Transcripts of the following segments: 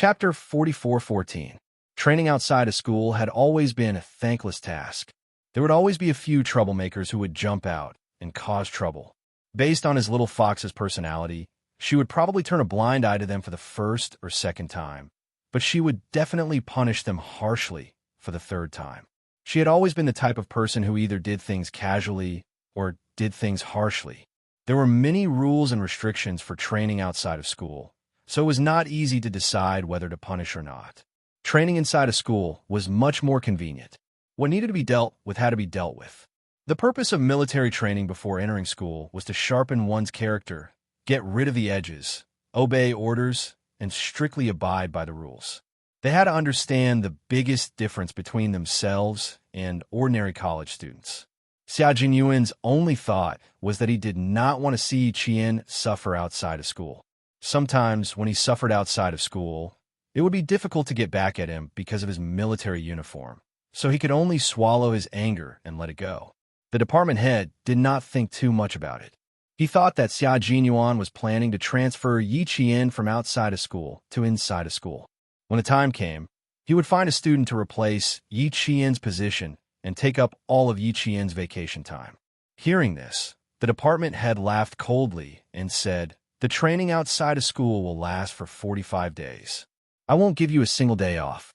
Chapter 44:14. Training outside of school had always been a thankless task. There would always be a few troublemakers who would jump out and cause trouble. Based on his little fox's personality, she would probably turn a blind eye to them for the first or second time, but she would definitely punish them harshly for the third time. She had always been the type of person who either did things casually or did things harshly. There were many rules and restrictions for training outside of school, so it was not easy to decide whether to punish or not. Training inside of school was much more convenient. What needed to be dealt with had to be dealt with. The purpose of military training before entering school was to sharpen one's character, get rid of the edges, obey orders, and strictly abide by the rules. They had to understand the biggest difference between themselves and ordinary college students. Xia Jinyuan's only thought was that he did not want to see Qian suffer outside of school. Sometimes, when he suffered outside of school, it would be difficult to get back at him because of his military uniform, so he could only swallow his anger and let it go. The department head did not think too much about it. He thought that Xia Jinyuan was planning to transfer Yi Qian from outside of school to inside of school. When the time came, he would find a student to replace Yi Qian's position and take up all of Yi Qian's vacation time. Hearing this, the department head laughed coldly and said, "The training outside of school will last for 45 days. I won't give you a single day off."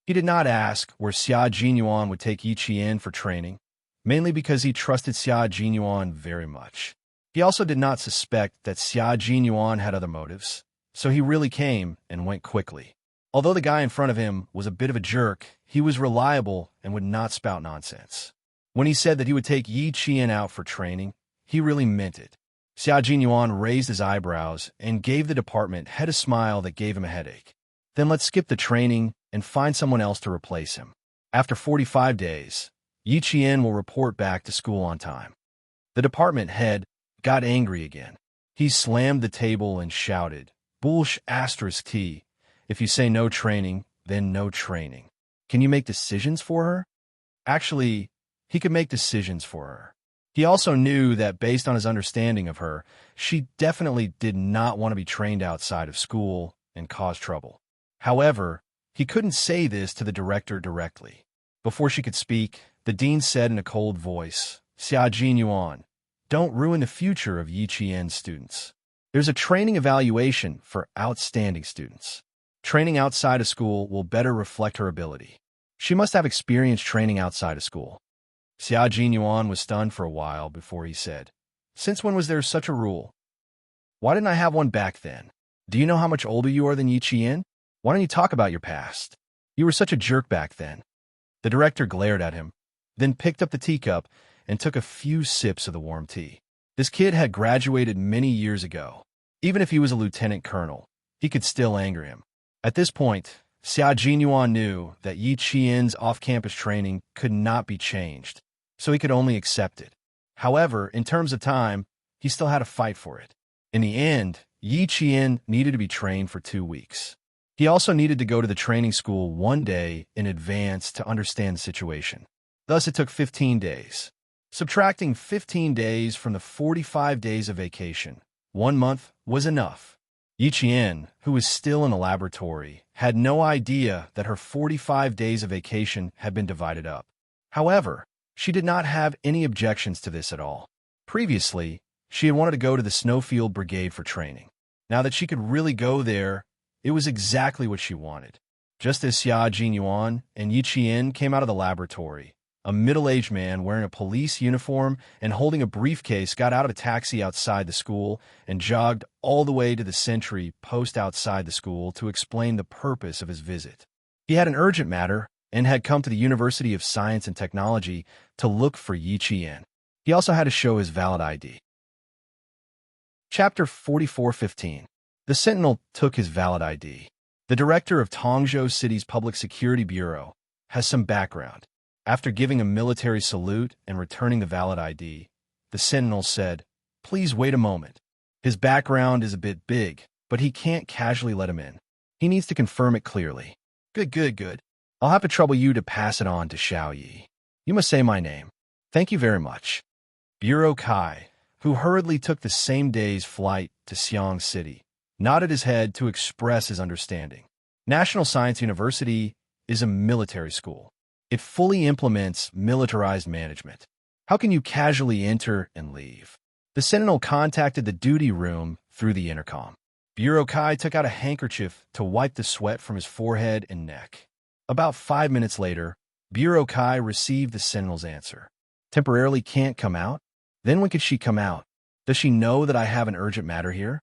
He did not ask where Xia Jinyuan would take Yi Qian for training, mainly because he trusted Xia Jinyuan very much. He also did not suspect that Xia Jinyuan had other motives, so he really came and went quickly. Although the guy in front of him was a bit of a jerk, he was reliable and would not spout nonsense. When he said that he would take Yi Qian out for training, he really meant it. Xia Jinyuan raised his eyebrows and gave the department head a smile that gave him a headache. "Then let's skip the training and find someone else to replace him. After 45 days, Yi Qian will report back to school on time." The department head got angry again. He slammed the table and shouted, "Bullsh asterisk T. If you say no training, then no training. Can you make decisions for her?" Actually, he could make decisions for her. He also knew that based on his understanding of her, she definitely did not want to be trained outside of school and cause trouble. However, he couldn't say this to the director directly. Before she could speak, the dean said in a cold voice, "Xia Jinyuan, don't ruin the future of Yi Qian's students. There's a training evaluation for outstanding students. Training outside of school will better reflect her ability. She must have experience training outside of school." Xia Jinyuan was stunned for a while before he said, "Since when was there such a rule? Why didn't I have one back then? Do you know how much older you are than Yi Qian? Why don't you talk about your past? You were such a jerk back then." The director glared at him, then picked up the teacup and took a few sips of the warm tea. This kid had graduated many years ago. Even if he was a lieutenant colonel, he could still anger him. At this point, Xia Jinyuan knew that Yi Qian's off-campus training could not be changed, so he could only accept it. However, in terms of time, he still had to fight for it. In the end, Yi Qian needed to be trained for 2 weeks. He also needed to go to the training school one day in advance to understand the situation. Thus, it took 15 days. Subtracting 15 days from the 45 days of vacation, 1 month was enough. Yi Qian, who was still in the laboratory, had no idea that her 45 days of vacation had been divided up. However, she did not have any objections to this at all. Previously, she had wanted to go to the Snowfield Brigade for training. Now that she could really go there, it was exactly what she wanted. Just as Xia Jinyuan and Yi Qian came out of the laboratory, a middle-aged man wearing a police uniform and holding a briefcase got out of a taxi outside the school and jogged all the way to the sentry post outside the school to explain the purpose of his visit. He had an urgent matter and had come to the University of Science and Technology to look for Yi Qian. He also had to show his valid ID. Chapter 44:15. The Sentinel took his valid ID. The director of Tongzhou City's Public Security Bureau has some background. After giving a military salute and returning the valid ID, the Sentinel said, "Please wait a moment. His background is a bit big, but he can't casually let him in. He needs to confirm it clearly." Good. I'll have to trouble you to pass it on to Xiao Yi. You must say my name. Thank you very much." Bureau Kai, who hurriedly took the same day's flight to Xiang City, nodded his head to express his understanding. National Science University is a military school. It fully implements militarized management. How can you casually enter and leave? The sentinel contacted the duty room through the intercom. Bureau Kai took out a handkerchief to wipe the sweat from his forehead and neck. About 5 minutes later, Bureau Kai received the sentinel's answer. Temporarily can't come out? Then when could she come out? Does she know that I have an urgent matter here?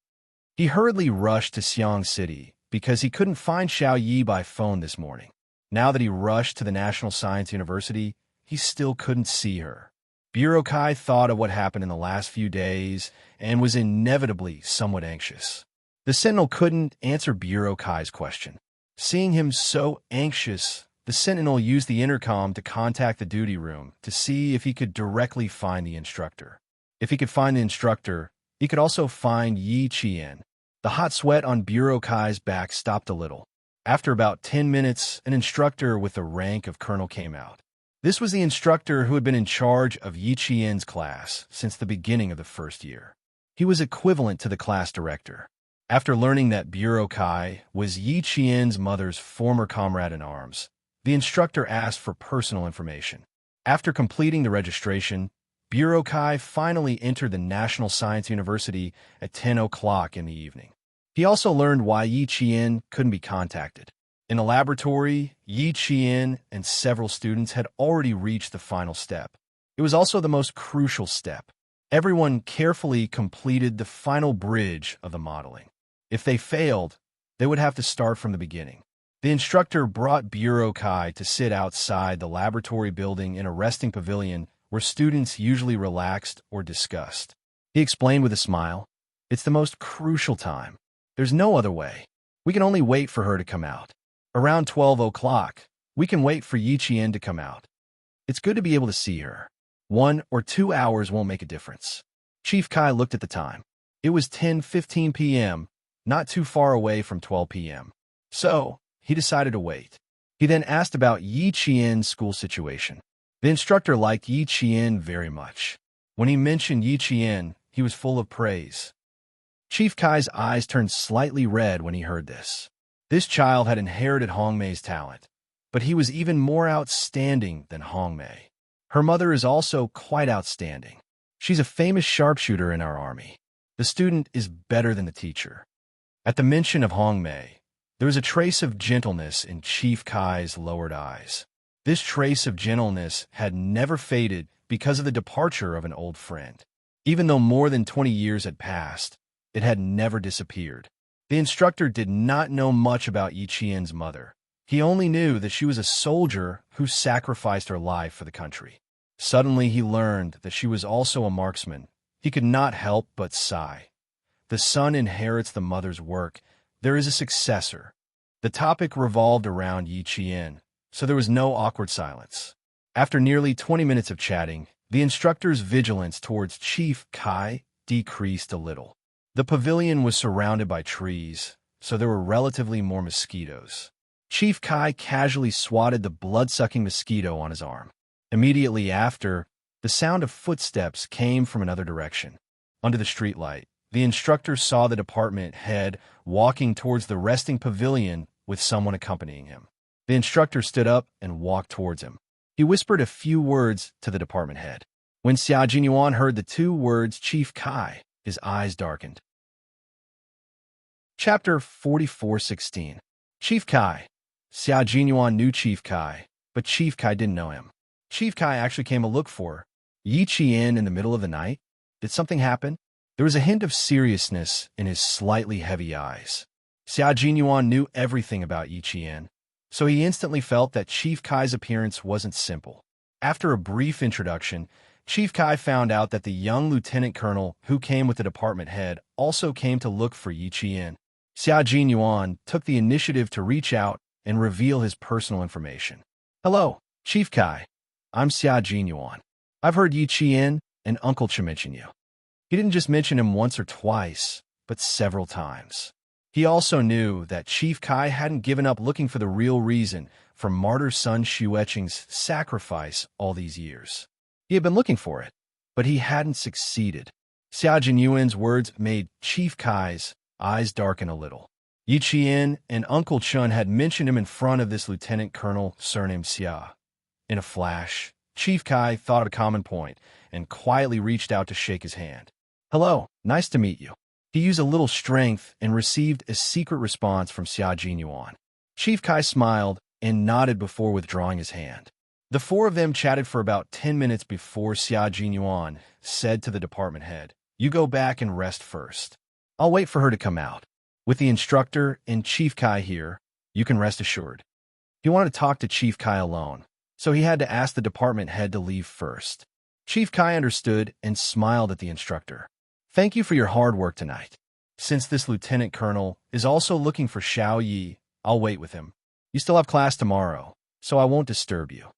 He hurriedly rushed to Xiang City because he couldn't find Xiao Yi by phone this morning. Now that he rushed to the National Science University, he still couldn't see her. Bureau Kai thought of what happened in the last few days and was inevitably somewhat anxious. The sentinel couldn't answer Bureau Kai's question. Seeing him so anxious, the sentinel used the intercom to contact the duty room to see if he could directly find the instructor. If he could find the instructor, he could also find Yi Qian. The hot sweat on Bureau Kai's back stopped a little. After about 10 minutes, an instructor with the rank of colonel came out. This was the instructor who had been in charge of Yi Qian's class since the beginning of the first year. He was equivalent to the class director. After learning that Bureau Kai was Yi Qian's mother's former comrade in arms, the instructor asked for personal information. After completing the registration, Bureau Kai finally entered the National Science University at 10 o'clock in the evening. He also learned why Yi Qian couldn't be contacted. In the laboratory, Yi Qian and several students had already reached the final step. It was also the most crucial step. Everyone carefully completed the final bridge of the modeling. If they failed, they would have to start from the beginning. The instructor brought Bureau Kai to sit outside the laboratory building in a resting pavilion where students usually relaxed or discussed. He explained with a smile, "It's the most crucial time. There's no other way. We can only wait for her to come out. Around 12 o'clock, we can wait for Yi Qian to come out. It's good to be able to see her. 1 or 2 hours won't make a difference." Chief Kai looked at the time. It was 10:15 p.m., not too far away from 12 p.m. So, he decided to wait. He then asked about Yi Qian's school situation. The instructor liked Yi Qian very much. When he mentioned Yi Qian, he was full of praise. Chief Kai's eyes turned slightly red when he heard this. This child had inherited Hongmei's talent, but he was even more outstanding than Hongmei. Her mother is also quite outstanding. She's a famous sharpshooter in our army. The student is better than the teacher. At the mention of Hongmei, there was a trace of gentleness in Chief Kai's lowered eyes. This trace of gentleness had never faded because of the departure of an old friend. Even though more than 20 years had passed, it had never disappeared. The instructor did not know much about Yi Qian's mother. He only knew that she was a soldier who sacrificed her life for the country. Suddenly he learned that she was also a marksman. He could not help but sigh. The son inherits the mother's work. There is a successor. The topic revolved around Yi Qian, so there was no awkward silence. After nearly 20 minutes of chatting, the instructor's vigilance towards Chief Kai decreased a little. The pavilion was surrounded by trees, so there were relatively more mosquitoes. Chief Kai casually swatted the blood-sucking mosquito on his arm. Immediately after, the sound of footsteps came from another direction. Under the streetlight, the instructor saw the department head walking towards the resting pavilion with someone accompanying him. The instructor stood up and walked towards him. He whispered a few words to the department head. When Xia Jinyuan heard the 2 words Chief Kai, his eyes darkened. Chapter 44:16. Chief Kai. Xia Jinyuan knew Chief Kai, but Chief Kai didn't know him. Chief Kai actually came to look for Yi Qian in the middle of the night. Did something happen? There was a hint of seriousness in his slightly heavy eyes. Xia Jinyuan knew everything about Yi Qian, so he instantly felt that Chief Kai's appearance wasn't simple. After a brief introduction, Chief Kai found out that the young lieutenant colonel who came with the department head also came to look for Yi Qian. Xia Jinyuan took the initiative to reach out and reveal his personal information. "Hello, Chief Kai. I'm Xia Jinyuan. I've heard Yi Qian and Uncle Chi mention you." He didn't just mention him once or twice, but several times. He also knew that Chief Kai hadn't given up looking for the real reason for martyr son Xueqing's sacrifice all these years. He had been looking for it, but he hadn't succeeded. Xia Jinyuan's words made Chief Kai's eyes darken a little. Yi Qian and Uncle Chun had mentioned him in front of this lieutenant colonel surnamed Xia. In a flash, Chief Kai thought of a common point and quietly reached out to shake his hand. "Hello, nice to meet you." He used a little strength and received a secret response from Xia Jinyuan. Chief Kai smiled and nodded before withdrawing his hand. The four of them chatted for about 10 minutes before Xia Jinyuan said to the department head, "You go back and rest first. I'll wait for her to come out. With the instructor and Chief Kai here, you can rest assured." He wanted to talk to Chief Kai alone, so he had to ask the department head to leave first. Chief Kai understood and smiled at the instructor. "Thank you for your hard work tonight. Since this lieutenant colonel is also looking for Xiao Yi, I'll wait with him. You still have class tomorrow, so I won't disturb you."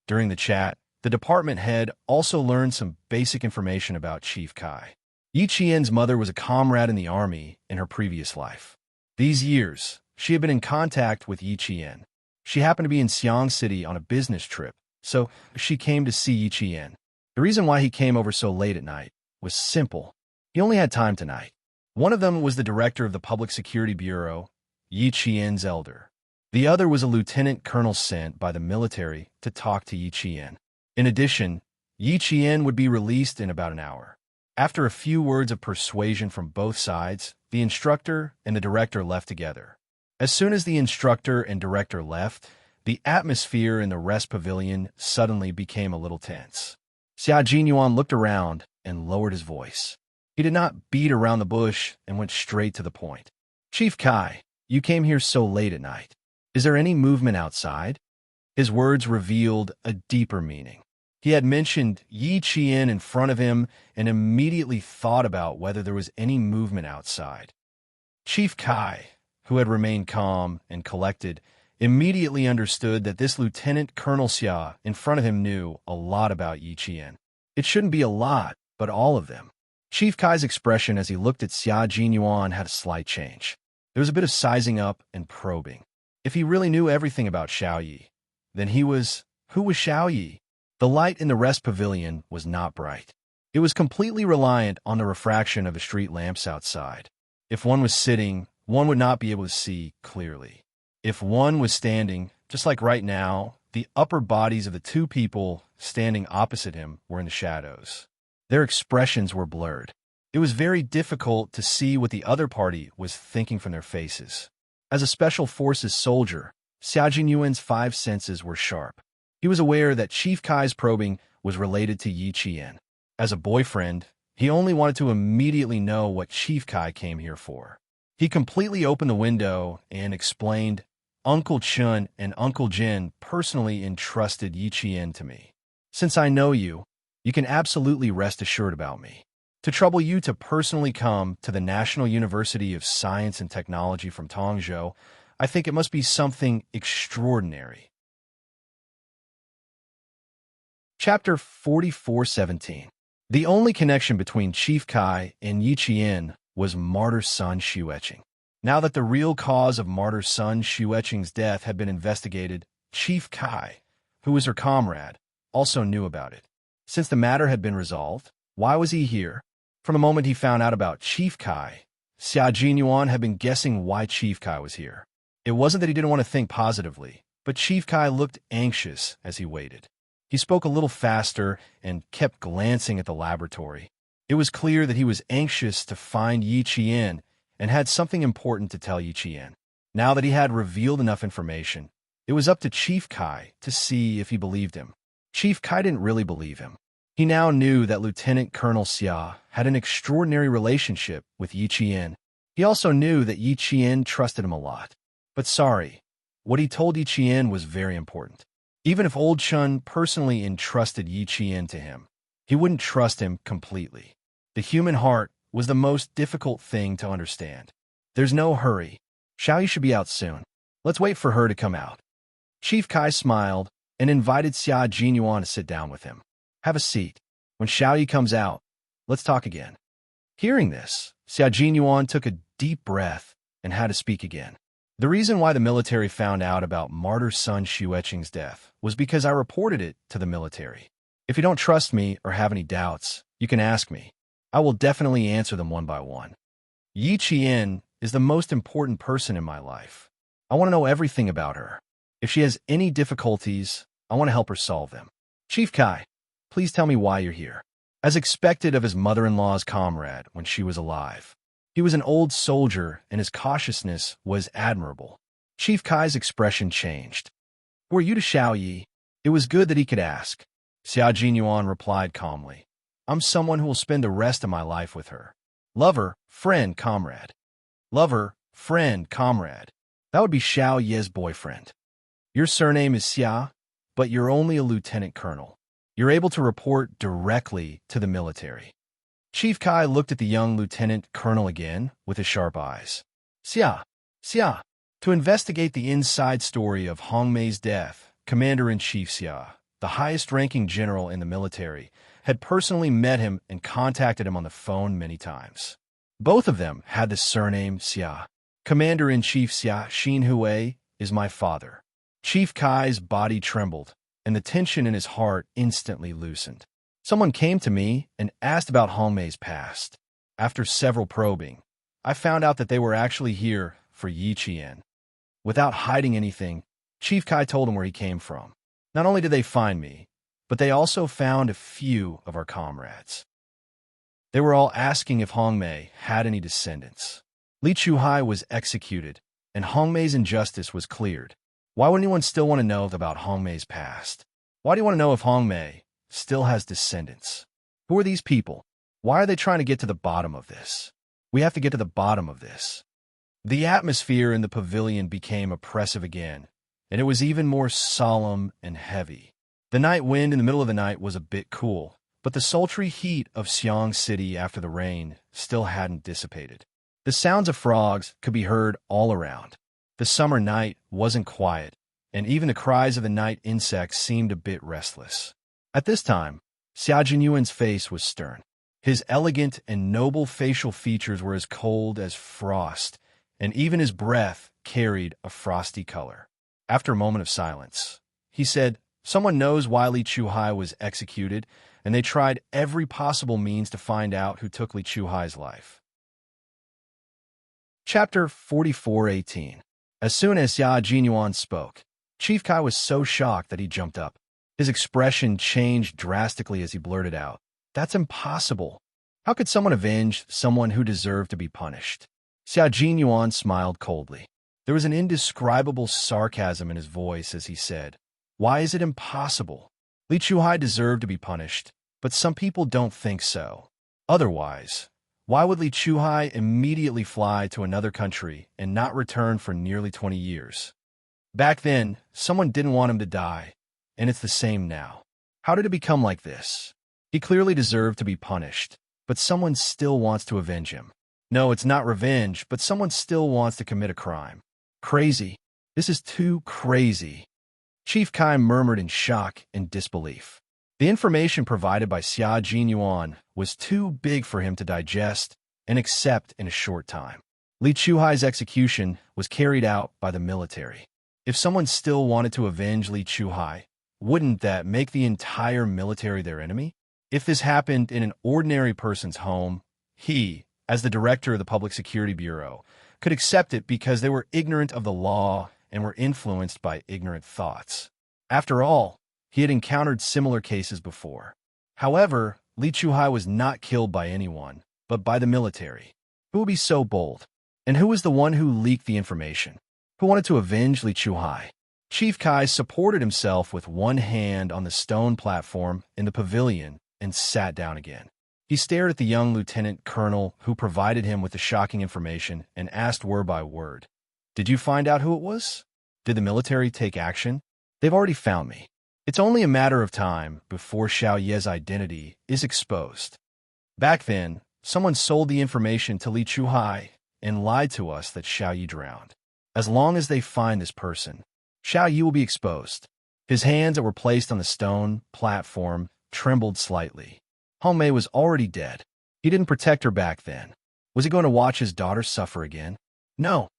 During the chat, the department head also learned some basic information about Chief Kai. Yi Qian's mother was a comrade in the army in her previous life. These years, she had been in contact with Yi Qian. She happened to be in Xiang City on a business trip, so she came to see Yi Qian. The reason why he came over so late at night was simple. He only had time tonight. One of them was the director of the Public Security Bureau, Yi Qian's elder. The other was a lieutenant colonel sent by the military to talk to Yi Qian. In addition, Yi Qian would be released in about an hour. After a few words of persuasion from both sides, the instructor and the director left together. As soon as the instructor and director left, the atmosphere in the rest pavilion suddenly became a little tense. Xia Jinyuan looked around and lowered his voice. He did not beat around the bush and went straight to the point. "Chief Kai, you came here so late at night. Is there any movement outside?" His words revealed a deeper meaning. He had mentioned Yi Qian in front of him and immediately thought about whether there was any movement outside. Chief Kai, who had remained calm and collected, immediately understood that this Lieutenant Colonel Xia in front of him knew a lot about Yi Qian. It shouldn't be a lot, but all of them. Chief Kai's expression as he looked at Xia Jinyuan had a slight change. There was a bit of sizing up and probing. If he really knew everything about Xiao Yi, then who was Xiao Yi? The light in the rest pavilion was not bright. It was completely reliant on the refraction of the street lamps outside. If one was sitting, one would not be able to see clearly. If one was standing, just like right now, the upper bodies of the two people standing opposite him were in the shadows. Their expressions were blurred. It was very difficult to see what the other party was thinking from their faces. As a special forces soldier, Xia Jinyuan's 5 senses were sharp. He was aware that Chief Kai's probing was related to Yi Qian. As a boyfriend, he only wanted to immediately know what Chief Kai came here for. He completely opened the window and explained, "Uncle Chun and Uncle Jin personally entrusted Yi Qian to me. Since I know you, you can absolutely rest assured about me. To trouble you to personally come to the National University of Science and Technology from Tongzhou, I think it must be something extraordinary." Chapter 44:17. The only connection between Chief Kai and Yi Qian was martyr's son Xueqing. Now that the real cause of martyr's son Xueqing's death had been investigated, Chief Kai, who was her comrade, also knew about it. Since the matter had been resolved, why was he here? From the moment he found out about Chief Kai, Xia Jinyuan had been guessing why Chief Kai was here. It wasn't that he didn't want to think positively, but Chief Kai looked anxious as he waited. He spoke a little faster and kept glancing at the laboratory. It was clear that he was anxious to find Yi Qian and had something important to tell Yi Qian. Now that he had revealed enough information, it was up to Chief Kai to see if he believed him. Chief Kai didn't really believe him. He now knew that Lieutenant Colonel Xia had an extraordinary relationship with Yi Qian. He also knew that Yi Qian trusted him a lot. But sorry, what he told Yi Qian was very important. Even if Old Chun personally entrusted Yi Qian to him, he wouldn't trust him completely. The human heart was the most difficult thing to understand. There's no hurry. Xiao Yi should be out soon. Let's wait for her to come out. Chief Kai smiled and invited Xia Jinyuan to sit down with him. Have a seat. When Xiao Yi comes out, let's talk again. Hearing this, Xia Jinyuan took a deep breath and had to speak again. The reason why the military found out about martyr's son Xueqing's death was because I reported it to the military. If you don't trust me or have any doubts, you can ask me. I will definitely answer them one by one. Yi Qian is the most important person in my life. I want to know everything about her. If she has any difficulties, I want to help her solve them. Chief Kai, please tell me why you're here. As expected of his mother-in-law's comrade when she was alive. He was an old soldier, and his cautiousness was admirable. Chief Kai's expression changed. Were you to Xiao Yi? It was good that he could ask. Xia Jinyuan replied calmly. I'm someone who will spend the rest of my life with her. Lover, friend, comrade. Lover, friend, comrade. That would be Xiao Ye's boyfriend. Your surname is Xia, but you're only a lieutenant colonel. You're able to report directly to the military. Chief Kai looked at the young lieutenant colonel again with his sharp eyes. Xia, to investigate the inside story of Hong Mei's death, Commander-in-Chief Xia, the highest-ranking general in the military, had personally met him and contacted him on the phone many times. Both of them had the surname Xia. Commander-in-Chief Xia Xinhui is my father. Chief Kai's body trembled, and the tension in his heart instantly loosened. Someone came to me and asked about Hong Mei's past. After several probing, I found out that they were actually here for Yi Qian. Without hiding anything, Chief Kai told him where he came from. Not only did they find me, but they also found a few of our comrades. They were all asking if Hong Mei had any descendants. Li Chuhai was executed, and Hong Mei's injustice was cleared. Why would anyone still want to know about Hong Mei's past? Why do you want to know if Hong Mei still has descendants? Who are these people? Why are they trying to get to the bottom of this? We have to get to the bottom of this. The atmosphere in the pavilion became oppressive again, and it was even more solemn and heavy. The night wind in the middle of the night was a bit cool, but the sultry heat of Xiang City after the rain still hadn't dissipated. The sounds of frogs could be heard all around. The summer night wasn't quiet, and even the cries of the night insects seemed a bit restless. At this time, Xia Jinyuan's face was stern. His elegant and noble facial features were as cold as frost, and even his breath carried a frosty color. After a moment of silence, he said, Someone knows why Li Chuhai was executed, and they tried every possible means to find out who took Li Chuhai's life. Chapter 44:18. As soon as Xia Jinyuan spoke, Chief Kai was so shocked that he jumped up. His expression changed drastically as he blurted out, That's impossible. How could someone avenge someone who deserved to be punished? Xia Jinyuan smiled coldly. There was an indescribable sarcasm in his voice as he said, Why is it impossible? Li Chuhai deserved to be punished, but some people don't think so. Otherwise, why would Li Chuhai immediately fly to another country and not return for nearly 20 years? Back then, someone didn't want him to die, and it's the same now. How did it become like this? He clearly deserved to be punished, but someone still wants to avenge him. No, it's not revenge, but someone still wants to commit a crime. Crazy. This is too crazy. Chief Kai murmured in shock and disbelief. The information provided by Xia Jinyuan was too big for him to digest and accept in a short time. Li Chuhai's execution was carried out by the military. If someone still wanted to avenge Li Chuhai, wouldn't that make the entire military their enemy? If this happened in an ordinary person's home, he, as the director of the Public Security Bureau, could accept it because they were ignorant of the law and were influenced by ignorant thoughts. After all, he had encountered similar cases before. However, Li Chuhai was not killed by anyone, but by the military. Who would be so bold? And who was the one who leaked the information? Who wanted to avenge Li Chuhai? Chief Kai supported himself with one hand on the stone platform in the pavilion and sat down again. He stared at the young lieutenant colonel who provided him with the shocking information and asked word by word, Did you find out who it was? Did the military take action? They've already found me. It's only a matter of time before Xiao Ye's identity is exposed. Back then, someone sold the information to Li Chuhai and lied to us that Xiao Yi drowned. As long as they find this person, Xiao Yi will be exposed. His hands that were placed on the stone platform trembled slightly. Hong Mei was already dead. He didn't protect her back then. Was he going to watch his daughter suffer again? No.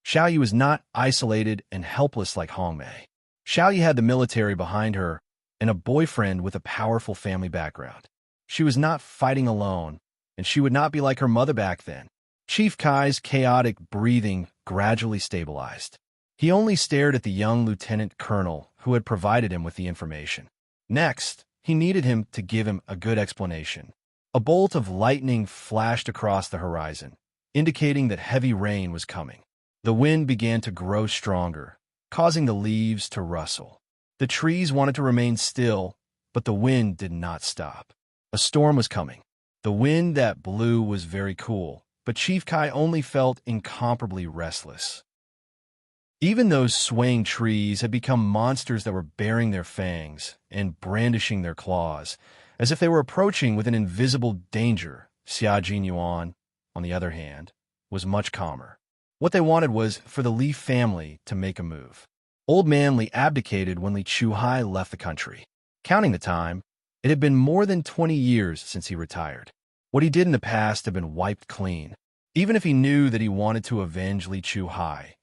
Xiao Yi was not isolated and helpless like Hong Mei. Xiao Yi had the military behind her and a boyfriend with a powerful family background. She was not fighting alone, and she would not be like her mother back then. Chief Kai's chaotic breathing gradually stabilized. He only stared at the young lieutenant colonel who had provided him with the information. Next, he needed him to give him a good explanation. A bolt of lightning flashed across the horizon, indicating that heavy rain was coming. The wind began to grow stronger, causing the leaves to rustle. The trees wanted to remain still, but the wind did not stop. A storm was coming. The wind that blew was very cool, but Chief Kai only felt incomparably restless. Even those swaying trees had become monsters that were baring their fangs and brandishing their claws, as if they were approaching with an invisible danger. Xia Jinyuan, on the other hand, was much calmer. What they wanted was for the Li family to make a move. Old Man Li abdicated when Li Chuhai left the country. Counting the time, it had been more than 20 years since he retired. What he did in the past had been wiped clean. Even if he knew that he wanted to avenge Li Chuhai,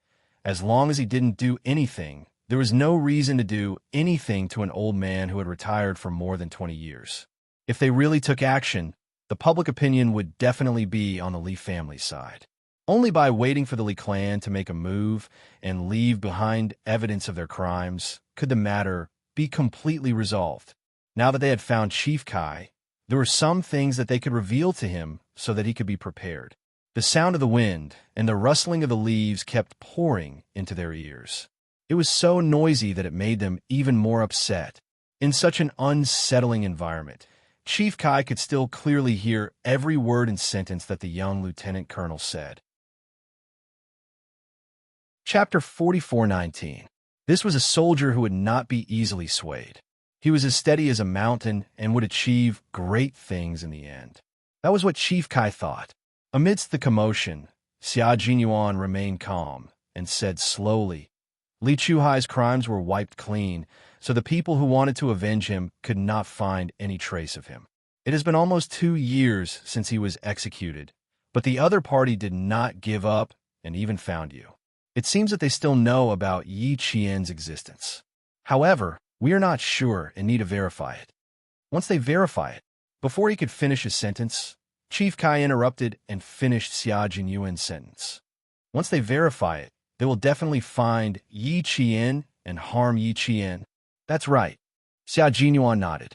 as long as he didn't do anything, there was no reason to do anything to an old man who had retired for more than 20 years. If they really took action, the public opinion would definitely be on the Li family's side. Only by waiting for the Li clan to make a move and leave behind evidence of their crimes could the matter be completely resolved. Now that they had found Chief Kai, there were some things that they could reveal to him so that he could be prepared. The sound of the wind and the rustling of the leaves kept pouring into their ears. It was so noisy that it made them even more upset. In such an unsettling environment, Chief Kai could still clearly hear every word and sentence that the young lieutenant colonel said. Chapter 44:19. This was a soldier who would not be easily swayed. He was as steady as a mountain and would achieve great things in the end. That was what Chief Kai thought. Amidst the commotion, Xia Jinyuan remained calm and said slowly, Li Chuhai's crimes were wiped clean, so the people who wanted to avenge him could not find any trace of him. It has been almost 2 years since he was executed, but the other party did not give up and even found you. It seems that they still know about Yi Qian's existence. However, we are not sure and need to verify it. Once they verify it, before he could finish his sentence, Chief Kai interrupted and finished Xia Jinyuan's sentence. Once they verify it, they will definitely find Yi Qian and harm Yi Qian. That's right. Xia Jinyuan nodded.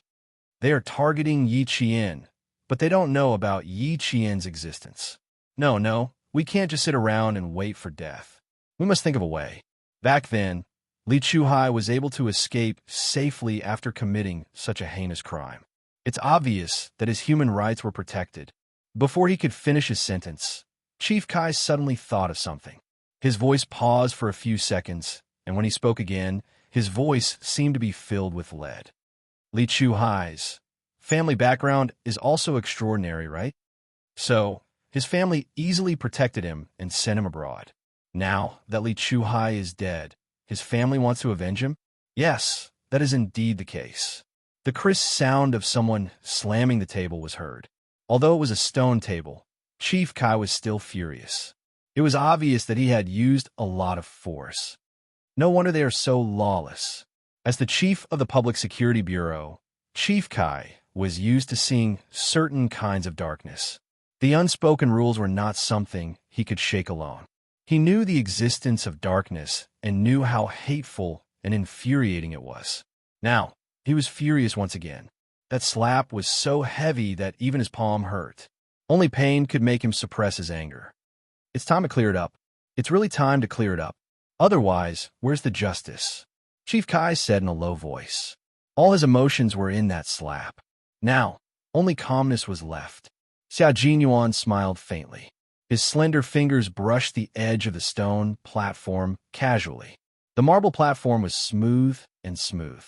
They are targeting Yi Qian, but they don't know about Yi Qian's existence. No, we can't just sit around and wait for death. We must think of a way. Back then, Li Chuhai was able to escape safely after committing such a heinous crime. It's obvious that his human rights were protected. Before he could finish his sentence, Chief Kai suddenly thought of something. His voice paused for a few seconds, and when he spoke again, his voice seemed to be filled with lead. Li Chuhai's family background is also extraordinary, right? So, his family easily protected him and sent him abroad. Now that Li Chuhai is dead, his family wants to avenge him? Yes, that is indeed the case. The crisp sound of someone slamming the table was heard. Although it was a stone table, Chief Kai was still furious. It was obvious that he had used a lot of force. No wonder they are so lawless. As the chief of the Public Security Bureau, Chief Kai was used to seeing certain kinds of darkness. The unspoken rules were not something he could shake alone. He knew the existence of darkness and knew how hateful and infuriating it was. Now, he was furious once again. That slap was so heavy that even his palm hurt. Only pain could make him suppress his anger. It's time to clear it up. It's really time to clear it up. Otherwise, where's the justice? Chief Kai said in a low voice. All his emotions were in that slap. Now, only calmness was left. Xia Jinyuan smiled faintly. His slender fingers brushed the edge of the stone platform casually. The marble platform was smooth and smooth.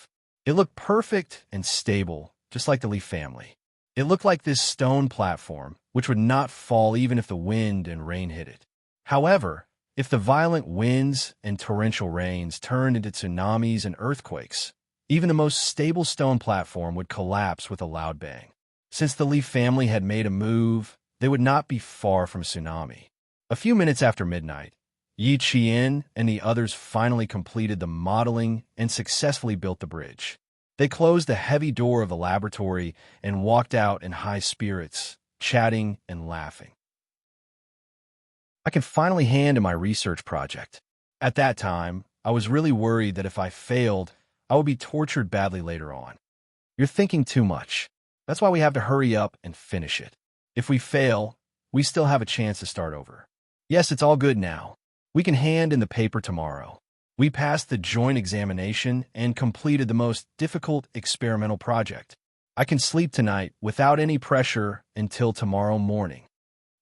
It looked perfect and stable, just like the Li family. It looked like this stone platform, which would not fall even if the wind and rain hit it. However, if the violent winds and torrential rains turned into tsunamis and earthquakes, even the most stable stone platform would collapse with a loud bang. Since the Li family had made a move, they would not be far from tsunami. A few minutes after midnight, Yi Qian and the others finally completed the modeling and successfully built the bridge. They closed the heavy door of the laboratory and walked out in high spirits, chatting and laughing. I can finally hand in my research project. At that time, I was really worried that if I failed, I would be tortured badly later on. You're thinking too much. That's why we have to hurry up and finish it. If we fail, we still have a chance to start over. Yes, it's all good now. We can hand in the paper tomorrow. We passed the joint examination and completed the most difficult experimental project. I can sleep tonight without any pressure until tomorrow morning.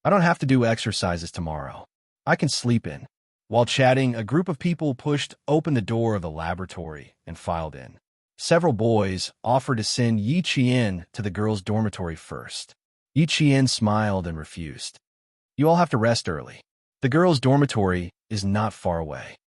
I don't have to do exercises tomorrow. I can sleep in. While chatting, a group of people pushed open the door of the laboratory and filed in. Several boys offered to send Yi Qian to the girls' dormitory first. Yi Qian smiled and refused. You all have to rest early. The girls' dormitory is not far away.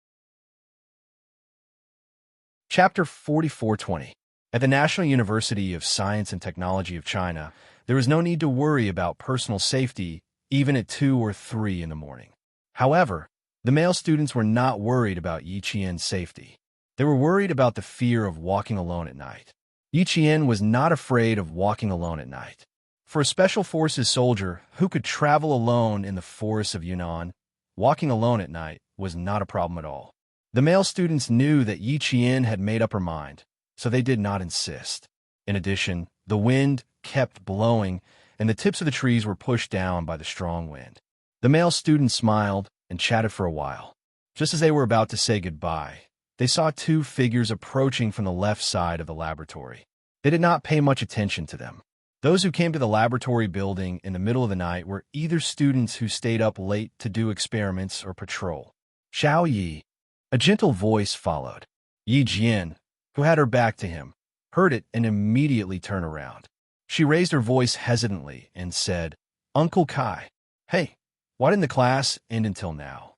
Chapter 4420. At the National University of Science and Technology of China, there is no need to worry about personal safety even at 2 or 3 in the morning. However, the male students were not worried about Yi Qian's safety. They were worried about the fear of walking alone at night. Yi Qian was not afraid of walking alone at night. For a special forces soldier who could travel alone in the forests of Yunnan, walking alone at night was not a problem at all. The male students knew that Yi Qian had made up her mind, so they did not insist. In addition, the wind kept blowing, and the tips of the trees were pushed down by the strong wind. The male students smiled and chatted for a while. Just as they were about to say goodbye, they saw 2 figures approaching from the left side of the laboratory. They did not pay much attention to them. Those who came to the laboratory building in the middle of the night were either students who stayed up late to do experiments or patrol. Xiao Yi. A gentle voice followed. Yi Jian, who had her back to him, heard it and immediately turned around. She raised her voice hesitantly and said, Uncle Kai. Hey, why didn't the class end until now?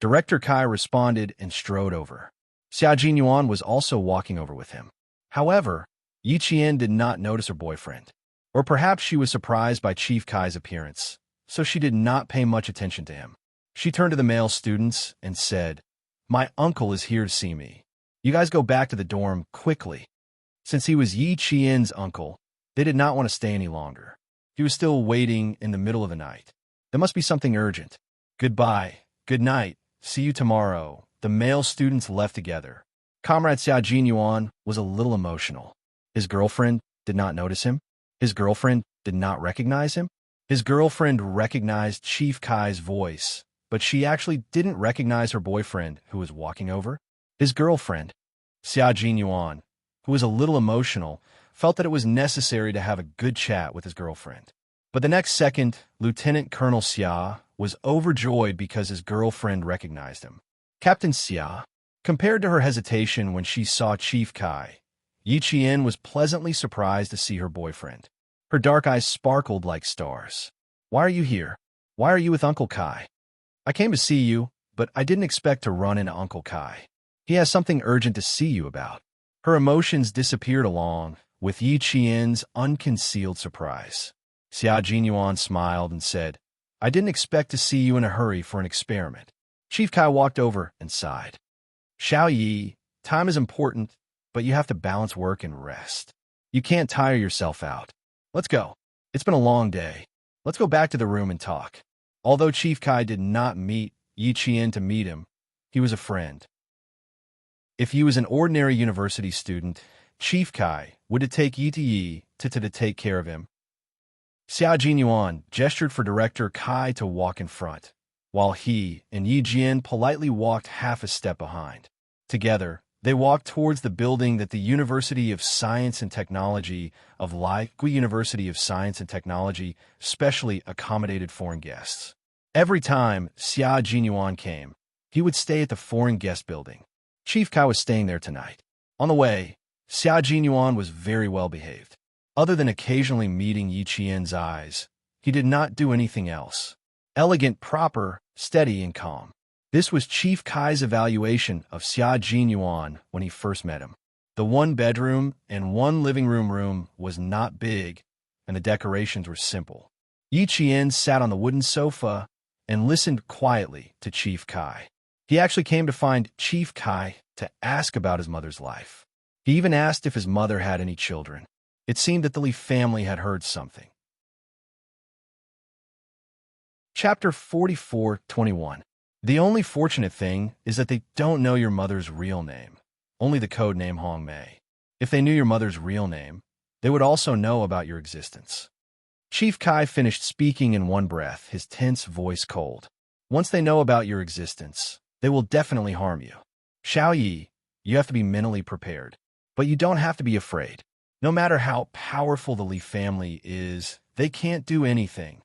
Director Kai responded and strode over. Xia Jinyuan was also walking over with him. However, Yi Qian did not notice her boyfriend. Or perhaps she was surprised by Chief Kai's appearance, so she did not pay much attention to him. She turned to the male students and said, My uncle is here to see me. You guys go back to the dorm quickly. Since he was Yi Qian's uncle, they did not want to stay any longer. He was still waiting in the middle of the night. There must be something urgent. Goodbye. Good night. See you tomorrow. The male students left together. Comrade Xia Jinyuan was a little emotional. His girlfriend did not notice him. His girlfriend did not recognize him. His girlfriend recognized Chief Kai's voice, but she actually didn't recognize her boyfriend who was walking over. His girlfriend, Xia Jinyuan, who was a little emotional, felt that it was necessary to have a good chat with his girlfriend. But the next second, Lieutenant Colonel Xia was overjoyed because his girlfriend recognized him. Captain Xia, compared to her hesitation when she saw Chief Kai, Yi Qian was pleasantly surprised to see her boyfriend. Her dark eyes sparkled like stars. Why are you here? Why are you with Uncle Kai? I came to see you, but I didn't expect to run into Uncle Kai. He has something urgent to see you about. Her emotions disappeared along with Yi Qian's unconcealed surprise. Xia Jinyuan smiled and said, I didn't expect to see you in a hurry for an experiment. Chief Kai walked over and sighed. Xiao Yi, time is important, but you have to balance work and rest. You can't tire yourself out. Let's go. It's been a long day. Let's go back to the room and talk. Although Chief Kai did not meet Yi Qian to meet him, he was a friend. If he was an ordinary university student, Chief Kai would take Yi to take care of him. Xia Jinyuan gestured for Director Kai to walk in front, while he and Yi Jian politely walked half a step behind. Together, they walked towards the building that the University of Science and Technology of Gui University of Science and Technology specially accommodated foreign guests. Every time Xia Jinyuan came, he would stay at the foreign guest building. Chief Kai was staying there tonight. On the way, Xia Jinyuan was very well behaved. Other than occasionally meeting Yi Qian's eyes, he did not do anything else. Elegant, proper, steady, and calm. This was Chief Kai's evaluation of Xia Jinyuan when he first met him. The 1-bedroom and 1 living room was not big, and the decorations were simple. Yi Qian sat on the wooden sofa and listened quietly to Chief Kai. He actually came to find Chief Kai to ask about his mother's life. He even asked if his mother had any children. It seemed that the Li family had heard something. Chapter 44:21. The only fortunate thing is that they don't know your mother's real name, only the code name Hong Mei. If they knew your mother's real name, they would also know about your existence. Chief Kai finished speaking in one breath, his tense voice cold. Once they know about your existence, they will definitely harm you. Xiao Yi, you have to be mentally prepared. But you don't have to be afraid. No matter how powerful the Li family is, they can't do anything.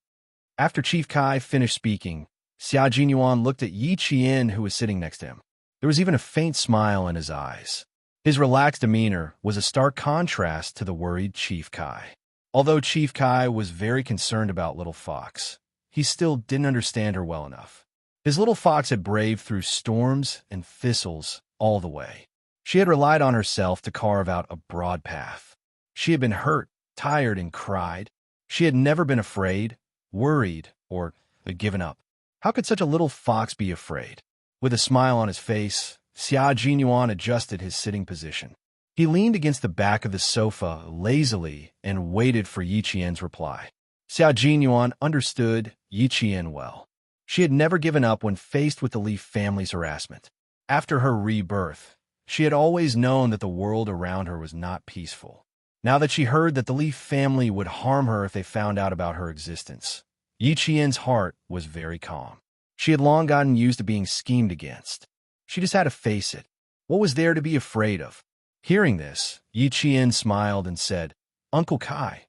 After Chief Kai finished speaking, Xia Jinyuan looked at Yi Qian, who was sitting next to him. There was even a faint smile in his eyes. His relaxed demeanor was a stark contrast to the worried Chief Kai. Although Chief Kai was very concerned about Little Fox, he still didn't understand her well enough. His little fox had braved through storms and thistles all the way. She had relied on herself to carve out a broad path. She had been hurt, tired, and cried. She had never been afraid, worried, or given up. How could such a little fox be afraid? With a smile on his face, Xia Jinyuan adjusted his sitting position. He leaned against the back of the sofa lazily and waited for Yi Qian's reply. Xia Jinyuan understood Yi Qian well. She had never given up when faced with the Li family's harassment. After her rebirth, she had always known that the world around her was not peaceful. Now that she heard that the Li family would harm her if they found out about her existence, Yi Qian's heart was very calm. She had long gotten used to being schemed against. She just had to face it. What was there to be afraid of? Hearing this, Yi Qian smiled and said, "Uncle Kai,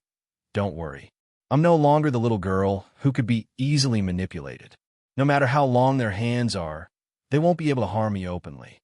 don't worry. I'm no longer the little girl who could be easily manipulated. No matter how long their hands are, they won't be able to harm me openly.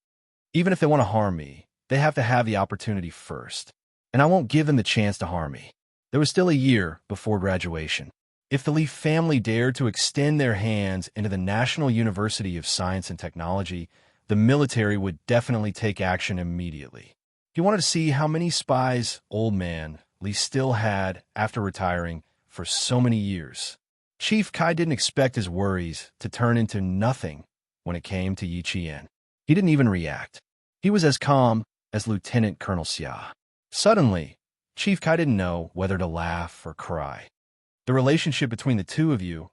Even if they want to harm me, they have to have the opportunity first, and I won't give them the chance to harm me." There was still a year before graduation. If the Li family dared to extend their hands into the National University of Science and Technology, the military would definitely take action immediately. He wanted to see how many spies Old Man Li still had after retiring for so many years. Chief Kai didn't expect his worries to turn into nothing when it came to Yi Qian. He didn't even react. He was as calm as Lieutenant Colonel Xia. Suddenly, Chief Kai didn't know whether to laugh or cry. The relationship between the two of you,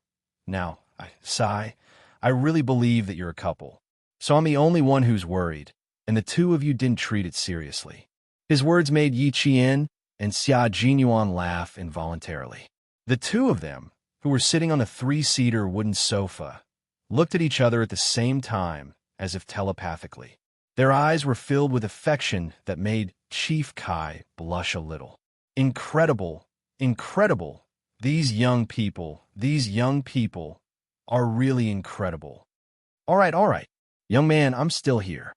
now, I really believe that you're a couple. So I'm the only one who's worried, and the two of you didn't treat it seriously. His words made Yi Qian and Xia Jinyuan laugh involuntarily. The two of them, who were sitting on a three-seater wooden sofa, looked at each other at the same time, as if telepathically. Their eyes were filled with affection that made Chief Kai blush a little. Incredible, incredible. These young people are really incredible. All right. Young man, I'm still here.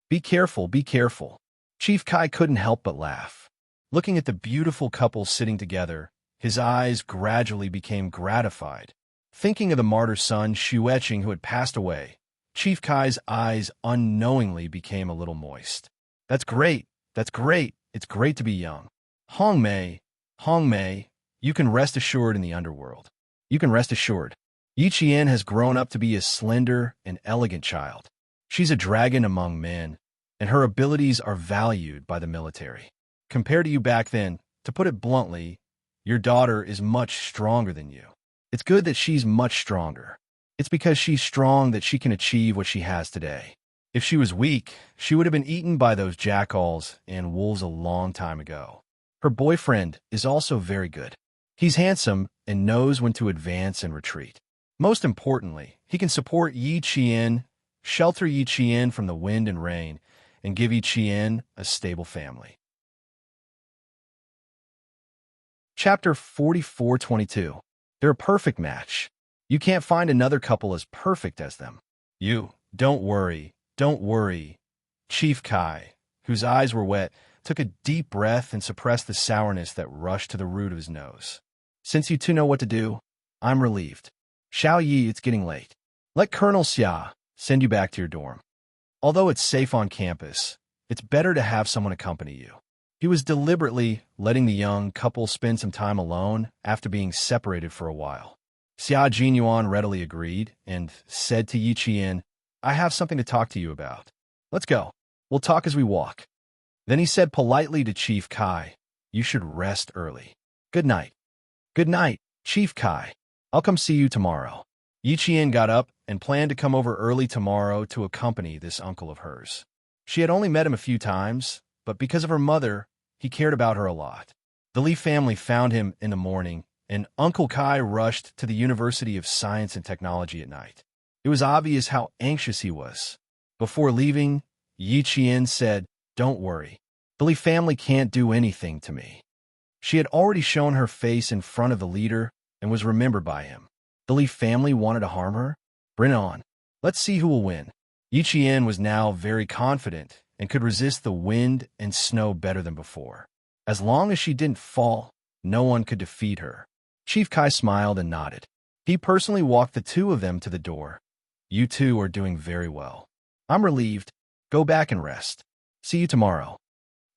Be careful, be careful. Chief Kai couldn't help but laugh. Looking at the beautiful couple sitting together, his eyes gradually became gratified. Thinking of the martyr son Xueqing who had passed away, Chief Kai's eyes unknowingly became a little moist. That's great. It's great to be young. Hong Mei, you can rest assured in the underworld. You can rest assured. Yi Qian has grown up to be a slender and elegant child. She's a dragon among men, and her abilities are valued by the military. Compared to you back then, to put it bluntly, your daughter is much stronger than you. It's good that she's much stronger. It's because she's strong that she can achieve what she has today. If she was weak, she would have been eaten by those jackals and wolves a long time ago. Her boyfriend is also very good. He's handsome and knows when to advance and retreat. Most importantly, he can support Yi Qian, shelter Yi Qian from the wind and rain, and give Yi Qian a stable family. Chapter 44:22. They're a perfect match. You can't find another couple as perfect as them. Don't worry. Chief Kai, whose eyes were wet, took a deep breath and suppressed the sourness that rushed to the root of his nose. Since you two know what to do, I'm relieved. Xiao Yi, it's getting late. Let Colonel Xia send you back to your dorm. Although it's safe on campus, it's better to have someone accompany you. He was deliberately letting the young couple spend some time alone after being separated for a while. Xia Jinyuan readily agreed and said to Yi Qian, "I have something to talk to you about. Let's go. We'll talk as we walk." Then he said politely to Chief Kai, "You should rest early. Good night." "Good night, Chief Kai." I'll come see you tomorrow. Yi Qian got up and planned to come over early tomorrow to accompany this uncle of hers. She had only met him a few times, but because of her mother, he cared about her a lot. The Li family found him in the morning, and Uncle Kai rushed to the University of Science and Technology at night. It was obvious how anxious he was. Before leaving, Yi Qian said, "Don't worry. The Li family can't do anything to me." She had already shown her face in front of the leader and was remembered by him. The Li family wanted to harm her? Bring it on. Let's see who will win. Yi Qian was now very confident and could resist the wind and snow better than before. As long as she didn't fall, no one could defeat her. Chief Kai smiled and nodded. He personally walked the two of them to the door. You two are doing very well. I'm relieved. Go back and rest. See you tomorrow.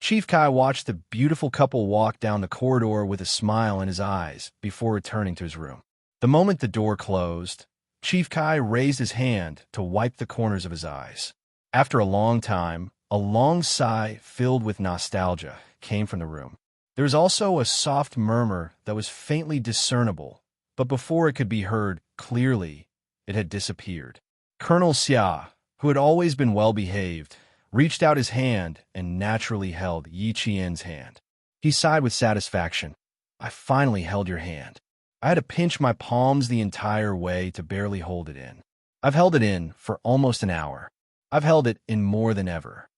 Chief Kai watched the beautiful couple walk down the corridor with a smile in his eyes before returning to his room. The moment the door closed, Chief Kai raised his hand to wipe the corners of his eyes. After a long time, a long sigh filled with nostalgia came from the room. There was also a soft murmur that was faintly discernible, but before it could be heard clearly, it had disappeared. Colonel Xia, who had always been well-behaved, reached out his hand and naturally held Yi Qian's hand. He sighed with satisfaction. I finally held your hand. I had to pinch my palms the entire way to barely hold it in. I've held it in for almost an hour. I've held it in more than ever.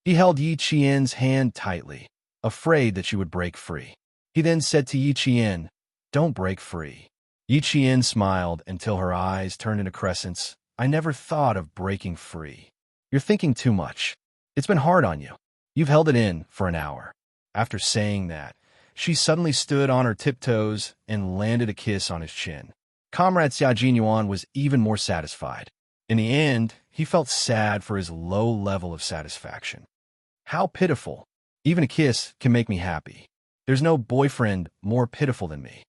He held Yi Qian's hand tightly, afraid that she would break free. He then said to Yi Qian, "Don't break free." Yi Qian smiled until her eyes turned into crescents. I never thought of breaking free. You're thinking too much. It's been hard on you. You've held it in for an hour. After saying that, she suddenly stood on her tiptoes and landed a kiss on his chin. Comrade Xia Jinyuan was even more satisfied. In the end, he felt sad for his low level of satisfaction. How pitiful. Even a kiss can make me happy. There's no boyfriend more pitiful than me.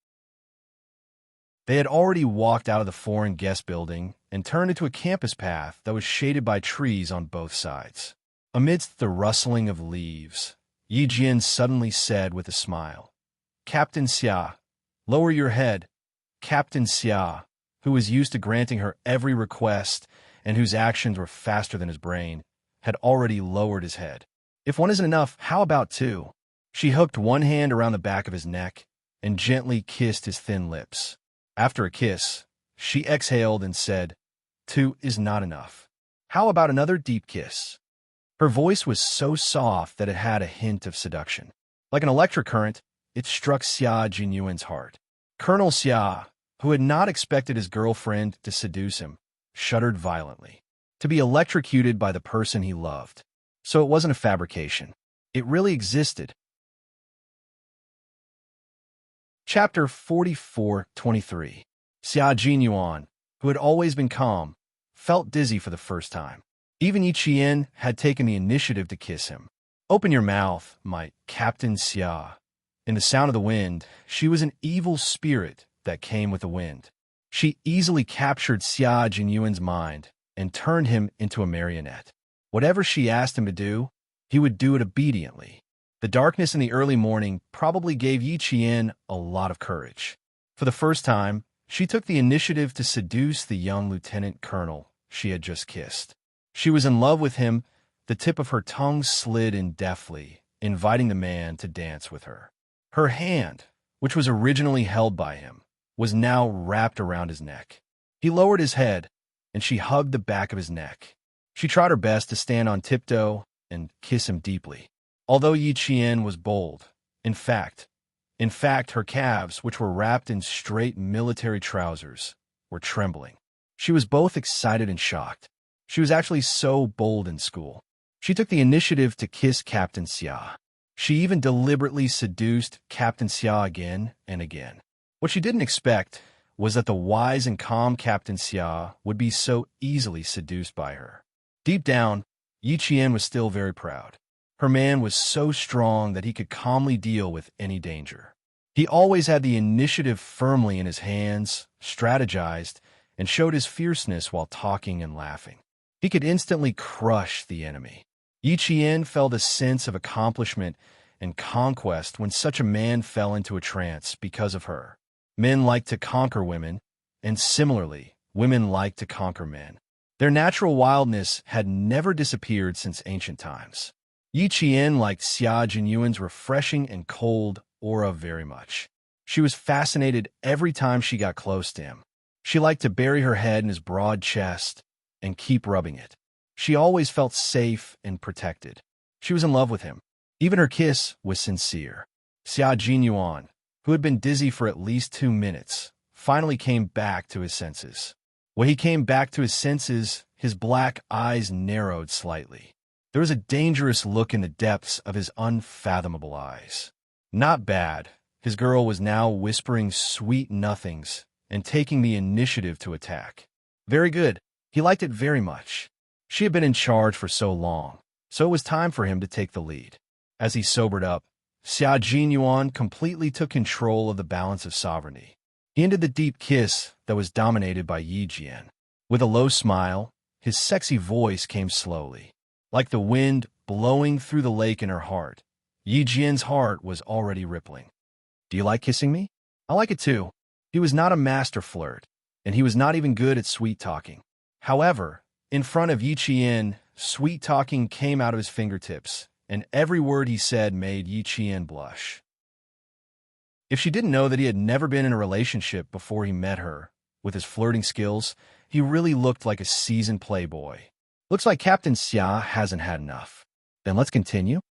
They had already walked out of the foreign guest building and turned into a campus path that was shaded by trees on both sides. Amidst the rustling of leaves, Yi Jian suddenly said with a smile, "Captain Xia, lower your head." Captain Xia, who was used to granting her every request and whose actions were faster than his brain, had already lowered his head. If one isn't enough, how about two? She hooked one hand around the back of his neck and gently kissed his thin lips. After a kiss, she exhaled and said, "Two is not enough. How about another deep kiss?" Her voice was so soft that it had a hint of seduction. Like an electric current, it struck Xia Jinyuan's heart. Colonel Xia, who had not expected his girlfriend to seduce him, shuddered violently. To be electrocuted by the person he loved. So it wasn't a fabrication. It really existed. Chapter 44-23. Xia Jinyuan, who had always been calm, felt dizzy for the first time. Even Yi Qian had taken the initiative to kiss him. "Open your mouth, my Captain Xia." In the sound of the wind, she was an evil spirit that came with the wind. She easily captured Xia Jinyuan's mind and turned him into a marionette. Whatever she asked him to do, he would do it obediently. The darkness in the early morning probably gave Yi Qian a lot of courage. For the first time, she took the initiative to seduce the young lieutenant colonel she had just kissed. She was in love with him. The tip of her tongue slid in deftly, inviting the man to dance with her. Her hand, which was originally held by him, was now wrapped around his neck. He lowered his head, and she hugged the back of his neck. She tried her best to stand on tiptoe and kiss him deeply. Although Yi Qian was bold, in fact, her calves, which were wrapped in straight military trousers, were trembling. She was both excited and shocked. She was actually so bold in school. She took the initiative to kiss Captain Xia. She even deliberately seduced Captain Xia again and again. What she didn't expect was that the wise and calm Captain Xia would be so easily seduced by her. Deep down, Yi Qian was still very proud. Her man was so strong that he could calmly deal with any danger. He always had the initiative firmly in his hands, strategized, and showed his fierceness while talking and laughing. He could instantly crush the enemy. Yi Qian felt a sense of accomplishment and conquest when such a man fell into a trance because of her. Men like to conquer women, And similarly, women like to conquer men. Their natural wildness had never disappeared since ancient times. Yi Qian liked Xia Jinyuan's refreshing and cold aura very much. She was fascinated every time she got close to him. She liked to bury her head in his broad chest and keep rubbing it. She always felt safe and protected. She was in love with him. Even her kiss was sincere. Xia Jinyuan, who had been dizzy for at least 2 minutes, finally came back to his senses. When he came back to his senses, his black eyes narrowed slightly. There was a dangerous look in the depths of his unfathomable eyes. Not bad. His girl was now whispering sweet nothings and taking the initiative to attack. Very good. He liked it very much. She had been in charge for so long, so it was time for him to take the lead. As he sobered up, Xia Jinyuan completely took control of the balance of sovereignty. He ended the deep kiss that was dominated by Yi Jian. With a low smile, his sexy voice came slowly. Like the wind blowing through the lake in her heart, Yi Jian's heart was already rippling. Do you like kissing me? I like it too. He was not a master flirt, and he was not even good at sweet-talking. However, in front of Yi Qian, sweet-talking came out of his fingertips, and every word he said made Yi Qian blush. If she didn't know that he had never been in a relationship before he met her, with his flirting skills, he really looked like a seasoned playboy. Looks like Captain Xia hasn't had enough. Then let's continue.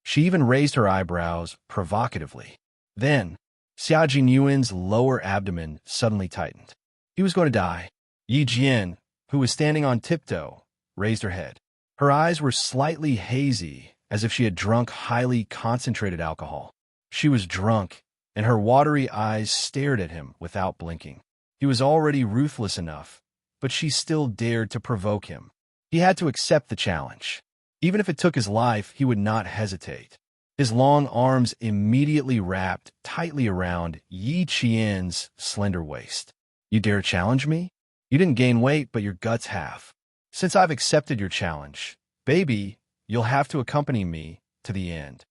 She even raised her eyebrows provocatively. Then, Xia Jinyuan's lower abdomen suddenly tightened. He was going to die. Yi Jian, who was standing on tiptoe, raised her head. Her eyes were slightly hazy, as if she had drunk highly concentrated alcohol. She was drunk, and her watery eyes stared at him without blinking. He was already ruthless enough, but she still dared to provoke him. He had to accept the challenge. Even if it took his life, he would not hesitate. His long arms immediately wrapped tightly around Yi Qian's slender waist. You dare challenge me? You didn't gain weight, but your guts have. Since I've accepted your challenge, baby, you'll have to accompany me to the end.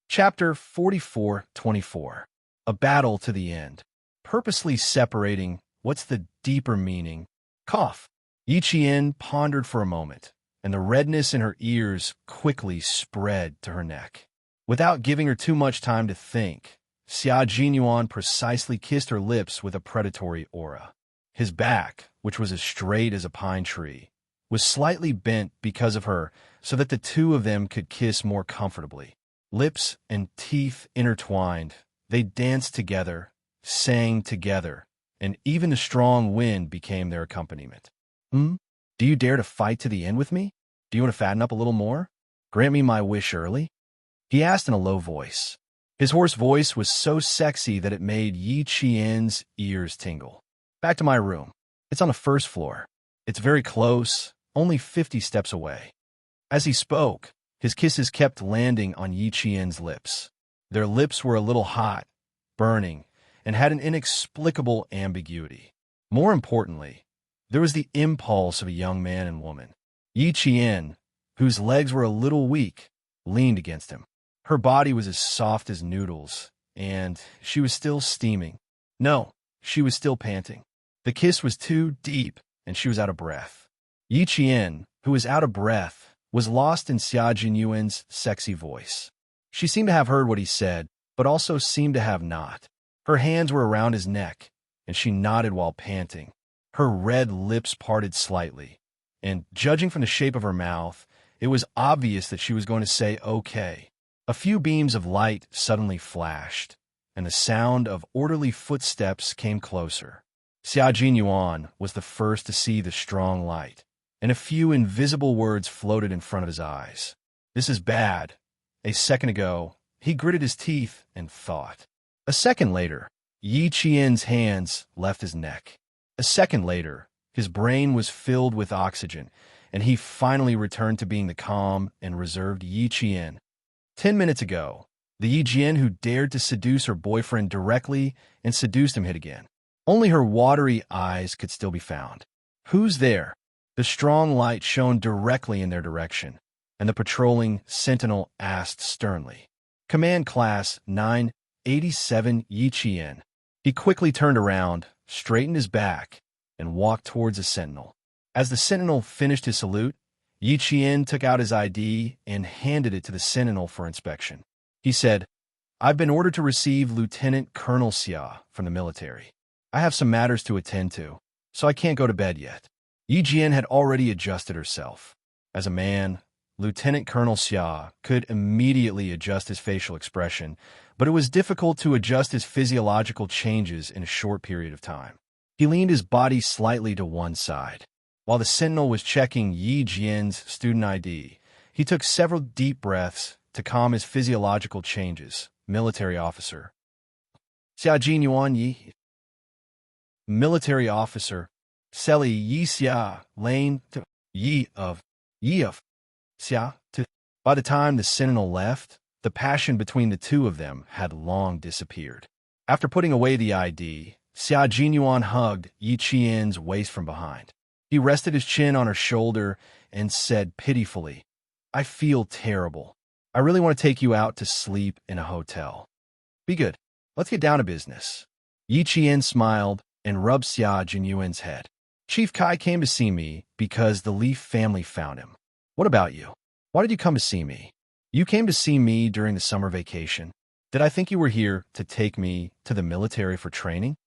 Chapter 44-24. A battle to the end. Purposely separating what's the deeper meaning. Cough. Yi Qian pondered for a moment, and the redness in her ears quickly spread to her neck. Without giving her too much time to think, Xia Jinyuan precisely kissed her lips with a predatory aura. His back, which was as straight as a pine tree, was slightly bent because of her so that the two of them could kiss more comfortably. Lips and teeth intertwined, they danced together, sang together, and even the strong wind became their accompaniment. Do you dare to fight to the end with me? Do you want to fatten up a little more? Grant me my wish early? He asked in a low voice. His hoarse voice was so sexy that it made Yi Qian's ears tingle. Back to my room. It's on the first floor. It's very close, only 50 steps away. As he spoke, his kisses kept landing on Yi Qian's lips. Their lips were a little hot, burning, and had an inexplicable ambiguity. More importantly, there was the impulse of a young man and woman. Yi Qian, whose legs were a little weak, leaned against him. Her body was as soft as noodles, and she was still steaming. No, she was still panting. The kiss was too deep, and she was out of breath. Yi Qian, who was out of breath, was lost in Xia Jinyuan's sexy voice. She seemed to have heard what he said, but also seemed to have not. Her hands were around his neck, and she nodded while panting. Her red lips parted slightly, and judging from the shape of her mouth, it was obvious that she was going to say okay. A few beams of light suddenly flashed, and the sound of orderly footsteps came closer. Xia Jinyuan was the first to see the strong light, and a few invisible words floated in front of his eyes. This is bad. A second ago, he gritted his teeth and thought. A second later, Yi Qian's hands left his neck. A second later, his brain was filled with oxygen, and he finally returned to being the calm and reserved Yi Qian. 10 minutes ago, the Yi Jian who dared to seduce her boyfriend directly and seduced him hit again. Only her watery eyes could still be found. Who's there? The strong light shone directly in their direction, and the patrolling sentinel asked sternly. Command Class 987 Yi Qian. He quickly turned around, straightened his back, and walked towards a sentinel. As the sentinel finished his salute, Yi Qian took out his ID and handed it to the sentinel for inspection. He said, "I've been ordered to receive Lieutenant Colonel Xia from the military. I have some matters to attend to, so I can't go to bed yet." Yi Jian had already adjusted herself. As a man, Lieutenant Colonel Xia could immediately adjust his facial expression, but it was difficult to adjust his physiological changes in a short period of time. He leaned his body slightly to one side. While the sentinel was checking Yi Jian's student ID, he took several deep breaths to calm his physiological changes. Military officer. Xia Jin Yuan Yi. Military officer. Seli Yi Xia Lane to Yi of Xia to. By the time the sentinel left, the passion between the two of them had long disappeared. After putting away the ID, Xia Jinyuan hugged Yi Qian's waist from behind. He rested his chin on her shoulder and said pitifully, "I feel terrible. I really want to take you out to sleep in a hotel." "Be good. Let's get down to business." Yi Qian smiled and rubbed Xia Jinyuan's head. "Chief Kai came to see me because the Leaf family found him. What about you? Why did you come to see me?" "You came to see me during the summer vacation. Did I think you were here to take me to the military for training?"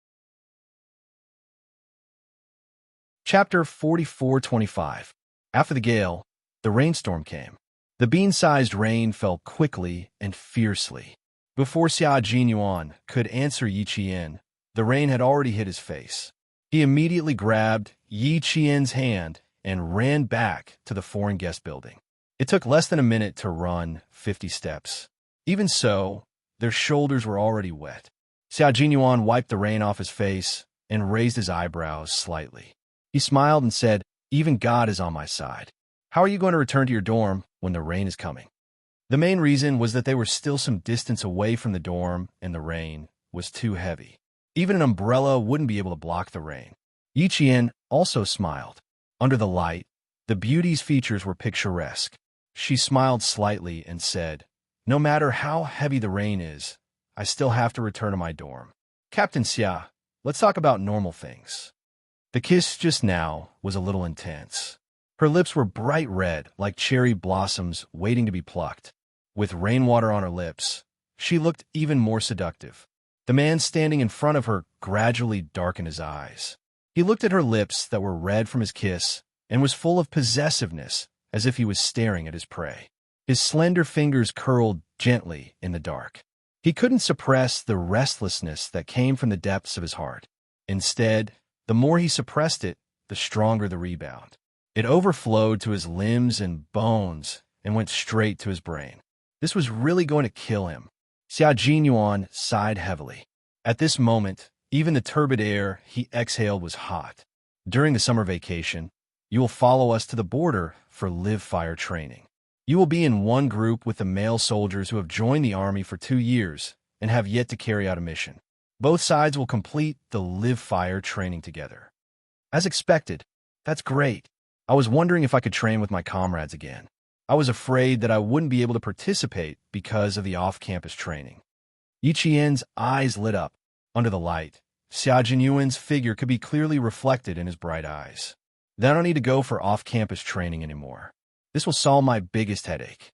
Chapter 44:25. After the gale, the rainstorm came. The bean-sized rain fell quickly and fiercely. Before Xia Jinyuan could answer Yi Qian, the rain had already hit his face. He immediately grabbed Yi Qian's hand and ran back to the foreign guest building. It took less than a minute to run 50 steps. Even so, their shoulders were already wet. Xia Jinyuan wiped the rain off his face and raised his eyebrows slightly. He smiled and said, "Even God is on my side. How are you going to return to your dorm when the rain is coming?" The main reason was that they were still some distance away from the dorm and the rain was too heavy. Even an umbrella wouldn't be able to block the rain. Yi Qian also smiled. Under the light, the beauty's features were picturesque. She smiled slightly and said, "No matter how heavy the rain is, I still have to return to my dorm. Captain Xia, let's talk about normal things." The kiss just now was a little intense. Her lips were bright red like cherry blossoms waiting to be plucked. With rainwater on her lips, she looked even more seductive. The man standing in front of her gradually darkened his eyes. He looked at her lips that were red from his kiss and was full of possessiveness as if he was staring at his prey. His slender fingers curled gently in the dark. He couldn't suppress the restlessness that came from the depths of his heart. Instead, the more he suppressed it, the stronger the rebound. It overflowed to his limbs and bones and went straight to his brain. This was really going to kill him. Xia Jinyuan sighed heavily. At this moment, even the turbid air he exhaled was hot. "During the summer vacation, you will follow us to the border for live fire training. You will be in one group with the male soldiers who have joined the army for 2 years and have yet to carry out a mission. Both sides will complete the live fire training together." As expected, that's great. I was wondering if I could train with my comrades again. I was afraid that I wouldn't be able to participate because of the off-campus training. Yi Qian's eyes lit up. Under the light, Xia Jinyuan's figure could be clearly reflected in his bright eyes. "Then I don't need to go for off-campus training anymore. This will solve my biggest headache."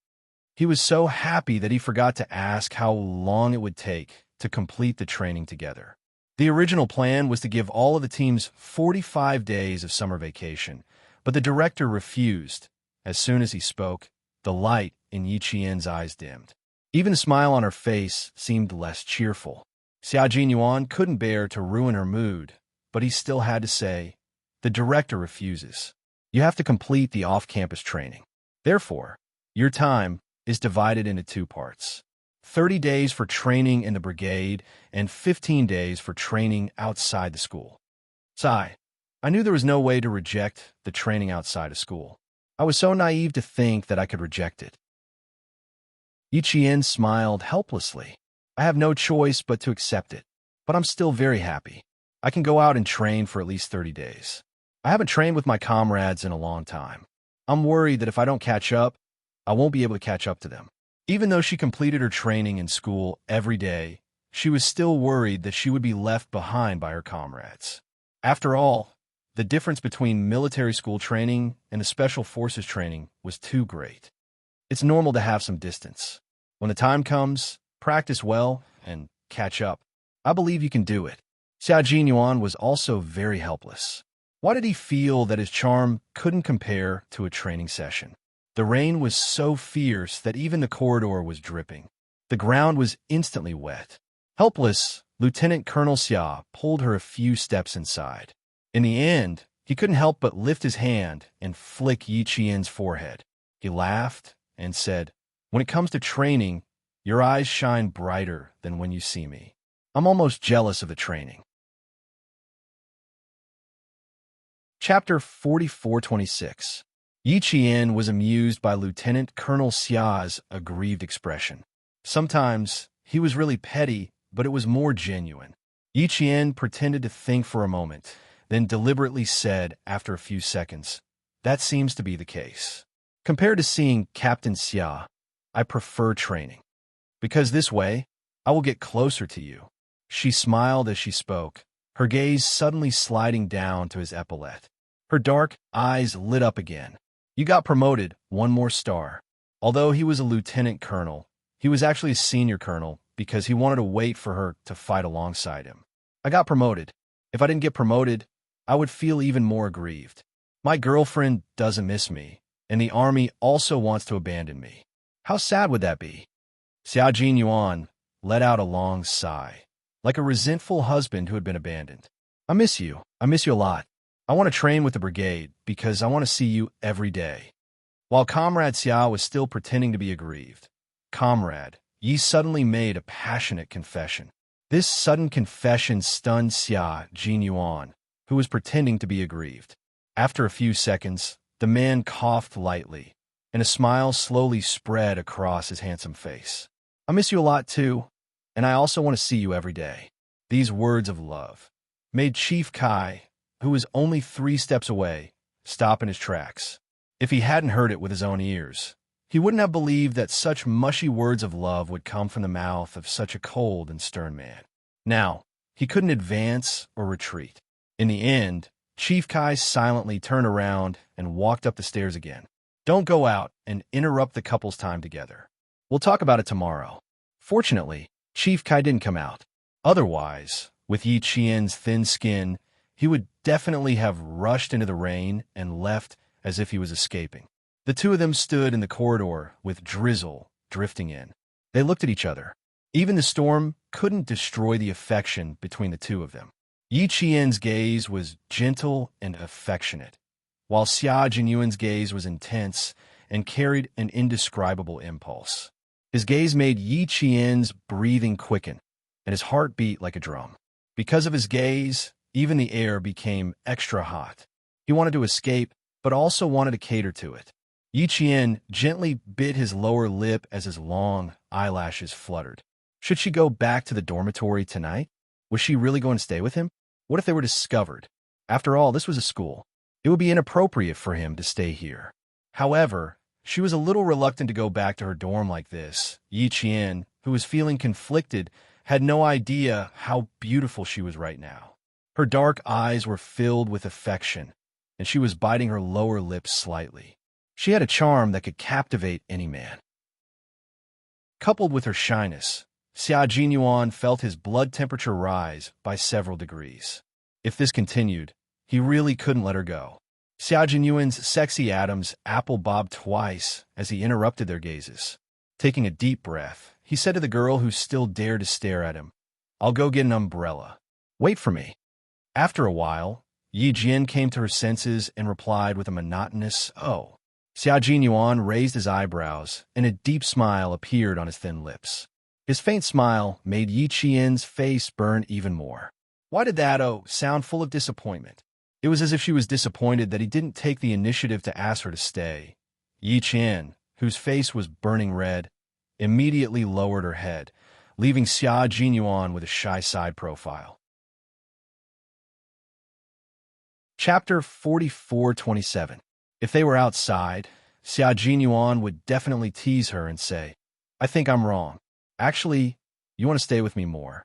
He was so happy that he forgot to ask how long it would take to complete the training together. The original plan was to give all of the teams 45 days of summer vacation, but the director refused. As soon as he spoke, the light in Yi Qian's eyes dimmed. Even the smile on her face seemed less cheerful. Xia Jinyuan couldn't bear to ruin her mood, but he still had to say, "The director refuses. You have to complete the off-campus training. Therefore, your time is divided into 2 parts. 30 days for training in the brigade and 15 days for training outside the school." Sigh. I knew there was no way to reject the training outside of school. I was so naive to think that I could reject it. Yi Qian smiled helplessly. "I have no choice but to accept it, but I'm still very happy. I can go out and train for at least 30 days. I haven't trained with my comrades in a long time. I'm worried that if I don't catch up, I won't be able to catch up to them." Even though she completed her training in school every day, she was still worried that she would be left behind by her comrades. After all, the difference between military school training and the special forces training was too great. It's normal to have some distance. When the time comes, practice well and catch up. I believe you can do it. Xia Jinyuan was also very helpless. Why did he feel that his charm couldn't compare to a training session? The rain was so fierce that even the corridor was dripping. The ground was instantly wet. Helpless, Lieutenant Colonel Xia pulled her a few steps inside. In the end, he couldn't help but lift his hand and flick Yi Qian's forehead. He laughed and said, "When it comes to training, your eyes shine brighter than when you see me. I'm almost jealous of the training." Chapter 4426. Yi Qian was amused by Lieutenant Colonel Xia's aggrieved expression. Sometimes he was really petty, but it was more genuine. Yi Qian pretended to think for a moment, then deliberately said after a few seconds, "That seems to be the case. Compared to seeing Captain Xia, I prefer training. Because this way, I will get closer to you." She smiled as she spoke, her gaze suddenly sliding down to his epaulette. Her dark eyes lit up again. "You got promoted, one more star." Although he was a lieutenant colonel, he was actually a senior colonel because he wanted to wait for her to fight alongside him. "I got promoted. If I didn't get promoted, I would feel even more aggrieved. My girlfriend doesn't miss me, and the army also wants to abandon me. How sad would that be?" Xia Jinyuan let out a long sigh, like a resentful husband who had been abandoned. "I miss you. I miss you a lot. I want to train with the brigade because I want to see you every day." While Comrade Xia was still pretending to be aggrieved, Comrade Yi suddenly made a passionate confession. This sudden confession stunned Xia Jinyuan, who was pretending to be aggrieved. After a few seconds, the man coughed lightly, and a smile slowly spread across his handsome face. "I miss you a lot too, and I also want to see you every day." These words of love made Chief Kai, who was only 3 steps away, stop in his tracks. If he hadn't heard it with his own ears, he wouldn't have believed that such mushy words of love would come from the mouth of such a cold and stern man. Now, he couldn't advance or retreat. In the end, Chief Kai silently turned around and walked up the stairs again. "Don't go out and interrupt the couple's time together. We'll talk about it tomorrow." Fortunately, Chief Kai didn't come out. Otherwise, with Yi Qian's thin skin, he would definitely have rushed into the rain and left as if he was escaping. The two of them stood in the corridor with drizzle drifting in. They looked at each other. Even the storm couldn't destroy the affection between the two of them. Yi Qian's gaze was gentle and affectionate, while Xia Jinyuan's gaze was intense and carried an indescribable impulse. His gaze made Yi Qian's breathing quicken, and his heart beat like a drum. Because of his gaze, even the air became extra hot. He wanted to escape, but also wanted to cater to it. Yi Qian gently bit his lower lip as his long eyelashes fluttered. Should she go back to the dormitory tonight? Was she really going to stay with him? What if they were discovered? After all, this was a school. It would be inappropriate for him to stay here. However, she was a little reluctant to go back to her dorm like this. Yi Qian, who was feeling conflicted, had no idea how beautiful she was right now. Her dark eyes were filled with affection, and she was biting her lower lip slightly. She had a charm that could captivate any man. Coupled with her shyness, Xia Jinyuan felt his blood temperature rise by several degrees. If this continued, he really couldn't let her go. Xia Jinyuan's sexy atoms apple-bobbed twice as he interrupted their gazes. Taking a deep breath, he said to the girl who still dared to stare at him, "I'll go get an umbrella. Wait for me." After a while, Yi Jian came to her senses and replied with a monotonous, "Oh." Xia Jinyuan raised his eyebrows, and a deep smile appeared on his thin lips. His faint smile made Yi Qian's face burn even more. Why did that "oh" sound full of disappointment? It was as if she was disappointed that he didn't take the initiative to ask her to stay. Yi Qian, whose face was burning red, immediately lowered her head, leaving Xia Jinyuan with a shy side profile. Chapter 4427. If they were outside, Xia Jinyuan would definitely tease her and say, "I think I'm wrong. Actually, You want to stay with me more?"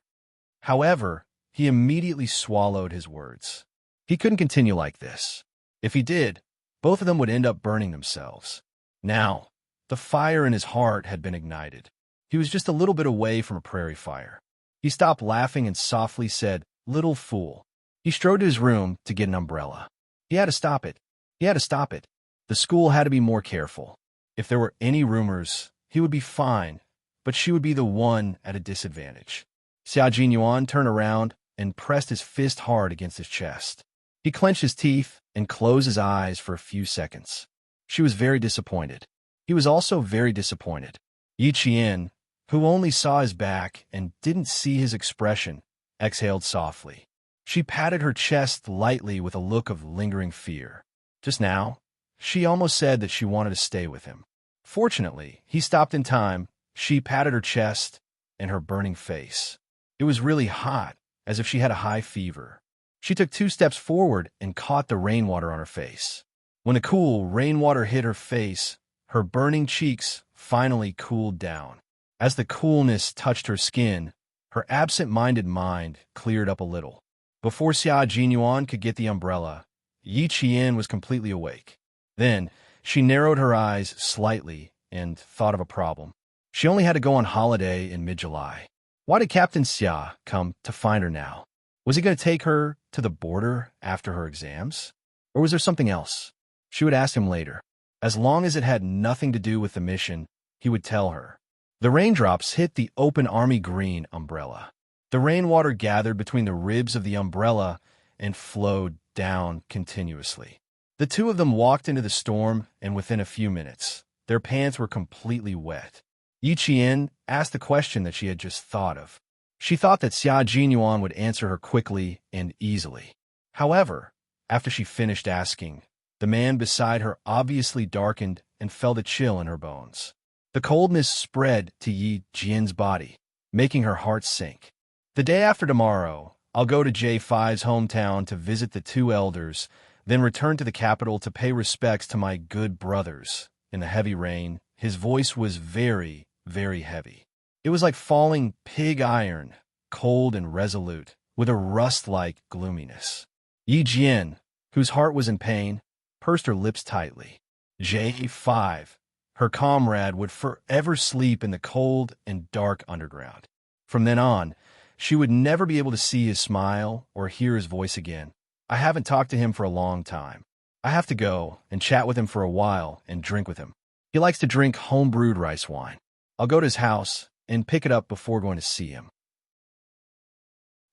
However, he immediately swallowed his words. He couldn't continue like this. If he did, both of them would end up burning themselves. Now, the fire in his heart had been ignited. He was just a little bit away from a prairie fire. He stopped laughing and softly said, "Little fool." He strode to his room to get an umbrella. He had to stop it. He had to stop it. The school had to be more careful. If there were any rumors, he would be fine, but she would be the one at a disadvantage. Xia Jinyuan turned around and pressed his fist hard against his chest. He clenched his teeth and closed his eyes for a few seconds. She was very disappointed. He was also very disappointed. Yi Qian, who only saw his back and didn't see his expression, exhaled softly. She patted her chest lightly with a look of lingering fear. Just now, she almost said that she wanted to stay with him. Fortunately, he stopped in time. She patted her chest and her burning face. It was really hot, as if she had a high fever. She took 2 steps forward and caught the rainwater on her face. When the cool rainwater hit her face, her burning cheeks finally cooled down. As the coolness touched her skin, her absent-minded mind cleared up a little. Before Xia Jinyuan could get the umbrella, Yi Qian was completely awake. Then, she narrowed her eyes slightly and thought of a problem. She only had to go on holiday in mid-July. Why did Captain Xia come to find her now? Was he going to take her to the border after her exams? Or was there something else? She would ask him later. As long as it had nothing to do with the mission, he would tell her. The raindrops hit the open army green umbrella. The rainwater gathered between the ribs of the umbrella and flowed down continuously. The two of them walked into the storm, and within a few minutes, their pants were completely wet. Yi Qian asked the question that she had just thought of. She thought that Xia Jinyuan would answer her quickly and easily. However, after she finished asking, the man beside her obviously darkened and felt a chill in her bones. The coldness spread to Yi Jian's body, making her heart sink. The day after tomorrow, I'll go to J5's hometown to visit the 2 elders, then return to the capital to pay respects to my good brothers. In the heavy rain, his voice was very, very heavy. It was like falling pig iron, cold and resolute, with a rust-like gloominess. Yi Jian, whose heart was in pain, pursed her lips tightly. J5, her comrade, would forever sleep in the cold and dark underground. From then on, she would never be able to see his smile or hear his voice again. I haven't talked to him for a long time. I have to go and chat with him for a while and drink with him. He likes to drink home-brewed rice wine. I'll go to his house and pick it up before going to see him.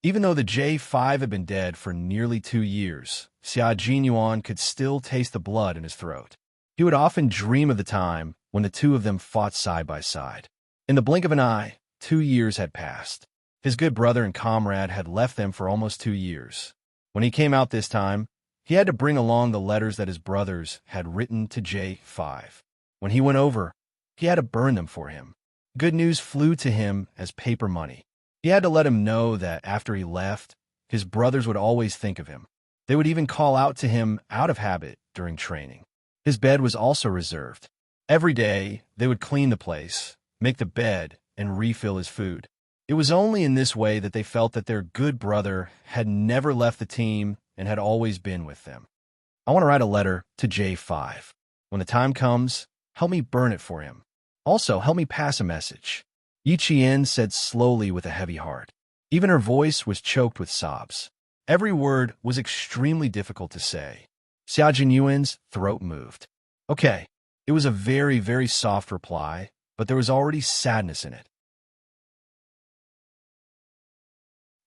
Even though the J5 had been dead for nearly 2 years, Xia Jinyuan could still taste the blood in his throat. He would often dream of the time when the two of them fought side by side. In the blink of an eye, 2 years had passed. His good brother and comrade had left them for almost 2 years. When he came out this time, he had to bring along the letters that his brothers had written to J5. When he went over, he had to burn them for him. Good news flew to him as paper money. He had to let him know that after he left, his brothers would always think of him. They would even call out to him out of habit during training. His bed was also reserved. Every day, they would clean the place, make the bed, and refill his food. It was only in this way that they felt that their good brother had never left the team and had always been with them. I want to write a letter to J5. When the time comes, help me burn it for him. Also, help me pass a message. Yi Qian said slowly with a heavy heart. Even her voice was choked with sobs. Every word was extremely difficult to say. Xia Jinyuan's throat moved. Okay, it was a very, very soft reply, but there was already sadness in it.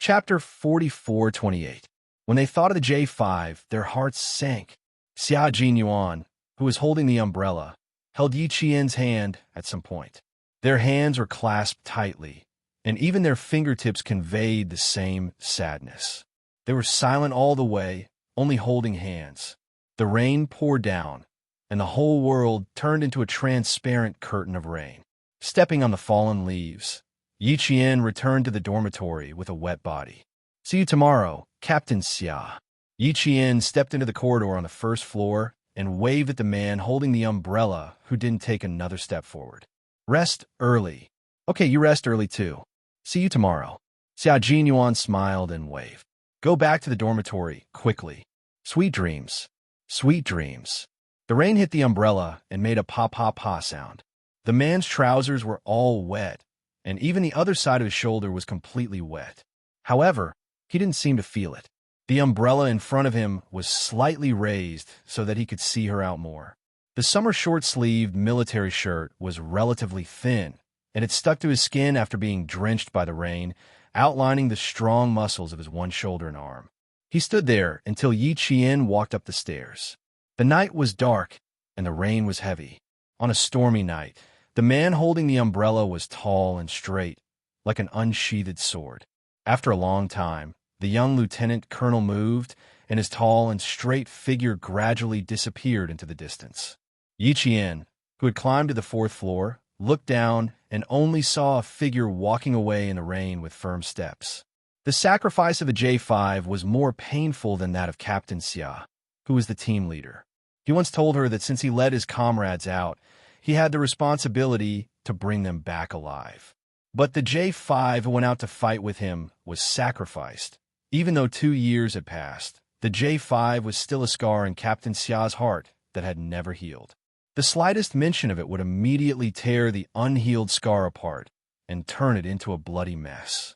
Chapter 44:28. When they thought of the J5, their hearts sank. Xia Jinyuan, who was holding the umbrella, held Yi Qian's hand at some point. Their hands were clasped tightly, and even their fingertips conveyed the same sadness. They were silent all the way, only holding hands. The rain poured down, and the whole world turned into a transparent curtain of rain. Stepping on the fallen leaves, Yi Qian returned to the dormitory with a wet body. See you tomorrow, Captain Xia. Yi Qian stepped into the corridor on the first floor and waved at the man holding the umbrella who didn't take another step forward. Rest early. Okay, you rest early too. See you tomorrow. Xia Jinyuan smiled and waved. Go back to the dormitory, quickly. Sweet dreams. Sweet dreams. The rain hit the umbrella and made a pa-pa-pa sound. The man's trousers were all wet, and even the other side of his shoulder was completely wet. However, he didn't seem to feel it. The umbrella in front of him was slightly raised so that he could see her out more. The summer short-sleeved military shirt was relatively thin, and it stuck to his skin after being drenched by the rain, outlining the strong muscles of his one shoulder and arm. He stood there until Yi Qian walked up the stairs. The night was dark, and the rain was heavy. On a stormy night, the man holding the umbrella was tall and straight, like an unsheathed sword. After a long time, the young lieutenant colonel moved, and his tall and straight figure gradually disappeared into the distance. Yi Qian, who had climbed to the 4th floor, looked down and only saw a figure walking away in the rain with firm steps. The sacrifice of a J5 was more painful than that of Captain Xia, who was the team leader. He once told her that since he let his comrades out, he had the responsibility to bring them back alive. But the J5 who went out to fight with him was sacrificed. Even though 2 years had passed, the J5 was still a scar in Captain Xia's heart that had never healed. The slightest mention of it would immediately tear the unhealed scar apart and turn it into a bloody mess.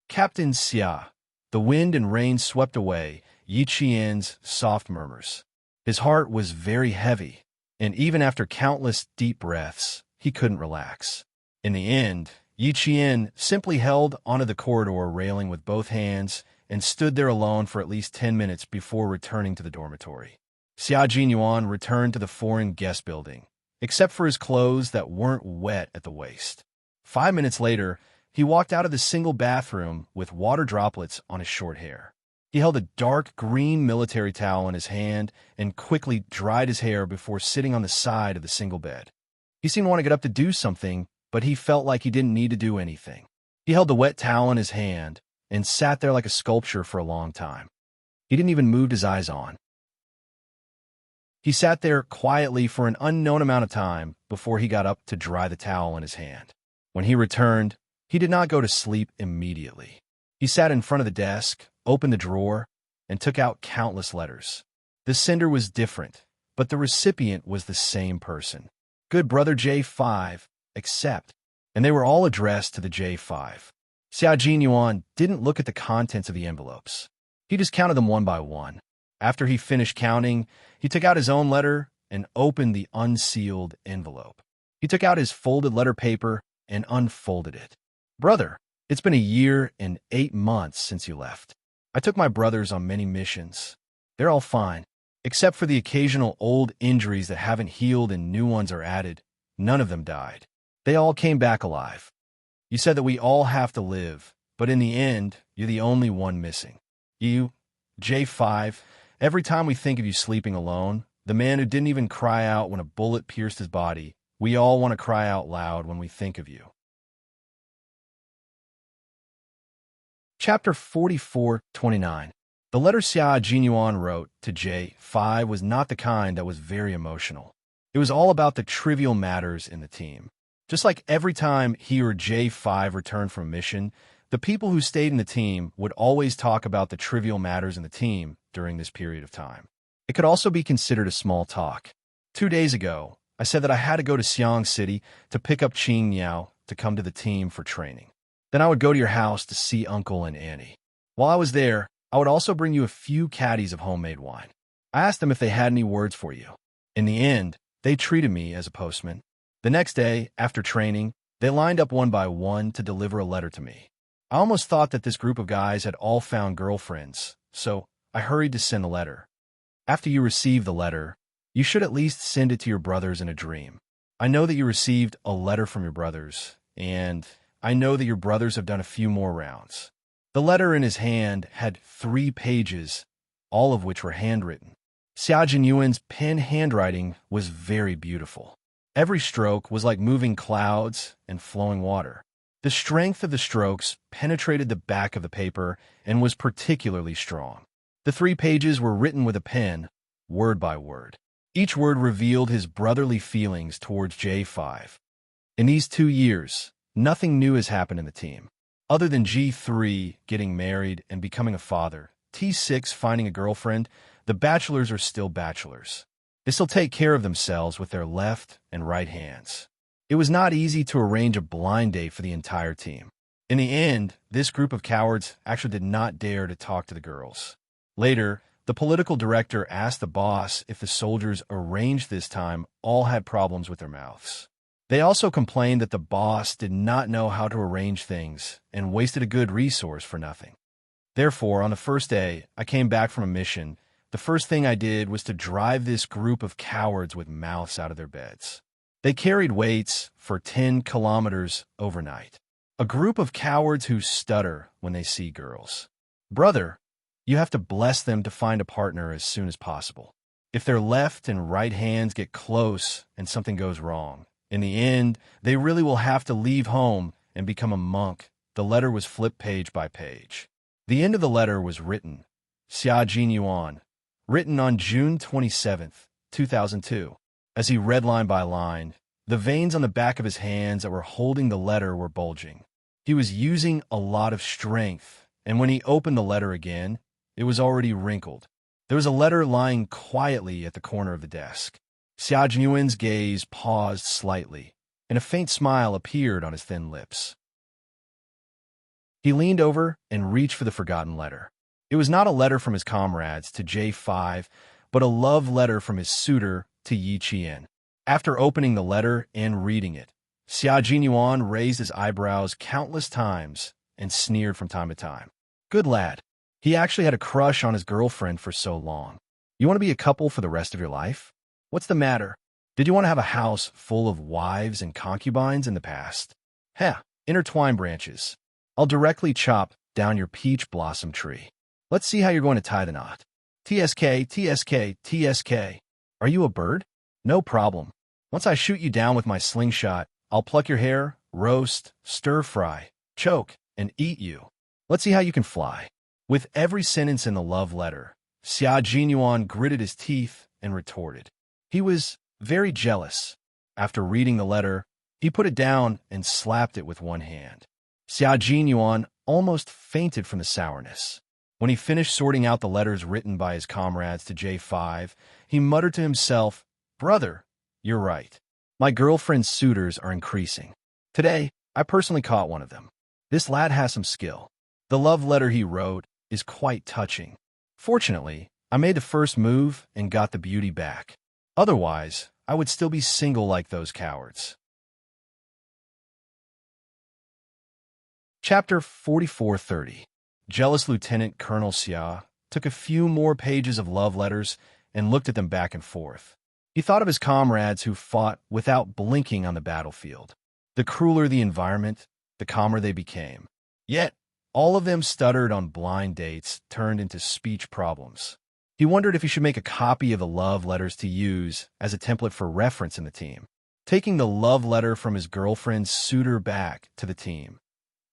Captain Xia. The wind and rain swept away Yi Qian's soft murmurs. His heart was very heavy, and even after countless deep breaths, he couldn't relax. In the end, Yi Qian simply held onto the corridor railing with both hands and stood there alone for at least 10 minutes before returning to the dormitory. Xia Jinyuan returned to the foreign guest building, except for his clothes that weren't wet at the waist. 5 minutes later, he walked out of the single bathroom with water droplets on his short hair. He held a dark green military towel in his hand and quickly dried his hair before sitting on the side of the single bed. He seemed to want to get up to do something, but he felt like he didn't need to do anything. He held the wet towel in his hand and sat there like a sculpture for a long time. He didn't even move his eyes on. He sat there quietly for an unknown amount of time before he got up to dry the towel in his hand. When he returned, he did not go to sleep immediately. He sat in front of the desk, opened the drawer, and took out countless letters. The sender was different, but the recipient was the same person. Good brother J5, accept. And they were all addressed to the J5. Xia Jinyuan didn't look at the contents of the envelopes. He just counted them one by one. After he finished counting, he took out his own letter and opened the unsealed envelope. He took out his folded letter paper and unfolded it. Brother, it's been 1 year and 8 months since you left. I took my brothers on many missions. They're all fine, except for the occasional old injuries that haven't healed and new ones are added. None of them died. They all came back alive. You said that we all have to live, but in the end, you're the only one missing. You, J5, every time we think of you sleeping alone, the man who didn't even cry out when a bullet pierced his body, we all want to cry out loud when we think of you. Chapter 44:29. The letter Xia Jinyuan wrote to J5 was not the kind that was very emotional. It was all about the trivial matters in the team. Just like every time he or J5 returned from a mission, the people who stayed in the team would always talk about the trivial matters in the team during this period of time. It could also be considered a small talk. 2 days ago, I said that I had to go to Xiang City to pick up Qing Niao to come to the team for training. Then I would go to your house to see Uncle and Annie. While I was there, I would also bring you a few caddies of homemade wine. I asked them if they had any words for you. In the end, they treated me as a postman. The next day, after training, they lined up one by one to deliver a letter to me. I almost thought that this group of guys had all found girlfriends, so I hurried to send the letter. After you receive the letter, you should at least send it to your brothers in a dream. I know that you received a letter from your brothers, and I know that your brothers have done a few more rounds. The letter in his hand had 3 pages, all of which were handwritten. Xia Jinyuan's pen handwriting was very beautiful. Every stroke was like moving clouds and flowing water. The strength of the strokes penetrated the back of the paper and was particularly strong. The 3 pages were written with a pen, word by word. Each word revealed his brotherly feelings towards J5. In these 2 years, nothing new has happened in the team. Other than G3 getting married and becoming a father, T6 finding a girlfriend, the bachelors are still bachelors. They still take care of themselves with their left and right hands. It was not easy to arrange a blind date for the entire team. In the end, this group of cowards actually did not dare to talk to the girls. Later, the political director asked the boss if the soldiers arranged this time all had problems with their mouths. They also complained that the boss did not know how to arrange things and wasted a good resource for nothing. Therefore, on the first day I came back from a mission, the first thing I did was to drive this group of cowards with mouths out of their beds. They carried weights for 10 kilometers overnight. A group of cowards who stutter when they see girls. Brother, you have to bless them to find a partner as soon as possible. If their left and right hands get close and something goes wrong, in the end, they really will have to leave home and become a monk. The letter was flipped page by page. The end of the letter was written, Xia Jinyuan, written on June 27, 2002. As he read line by line, the veins on the back of his hands that were holding the letter were bulging. He was using a lot of strength, and when he opened the letter again, it was already wrinkled. There was a letter lying quietly at the corner of the desk. Xia Jinyuan's gaze paused slightly, and a faint smile appeared on his thin lips. He leaned over and reached for the forgotten letter. It was not a letter from his comrades to J5, but a love letter from his suitor to Yi Qian. After opening the letter and reading it, Xia Jinyuan raised his eyebrows countless times and sneered from time to time. Good lad. He actually had a crush on his girlfriend for so long. You want to be a couple for the rest of your life? What's the matter? Did you want to have a house full of wives and concubines in the past? Heh, intertwine branches. I'll directly chop down your peach blossom tree. Let's see how you're going to tie the knot. TSK, TSK, TSK. Are you a bird? No problem. Once I shoot you down with my slingshot, I'll pluck your hair, roast, stir-fry, choke, and eat you. Let's see how you can fly. With every sentence in the love letter, Xia Jinyuan gritted his teeth and retorted. He was very jealous. After reading the letter, he put it down and slapped it with one hand. Xia Jinyuan almost fainted from the sourness. When he finished sorting out the letters written by his comrades to J5, he muttered to himself, Brother, you're right. My girlfriend's suitors are increasing. Today, I personally caught one of them. This lad has some skill. The love letter he wrote is quite touching. Fortunately, I made the first move and got the beauty back. Otherwise, I would still be single like those cowards. Chapter 4430. Jealous Lieutenant Colonel Xia took a few more pages of love letters and looked at them back and forth. He thought of his comrades who fought without blinking on the battlefield. The crueler the environment, the calmer they became. Yet, all of them stuttered on blind dates turned into speech problems. He wondered if he should make a copy of the love letters to use as a template for reference in the team, taking the love letter from his girlfriend's suitor back to the team.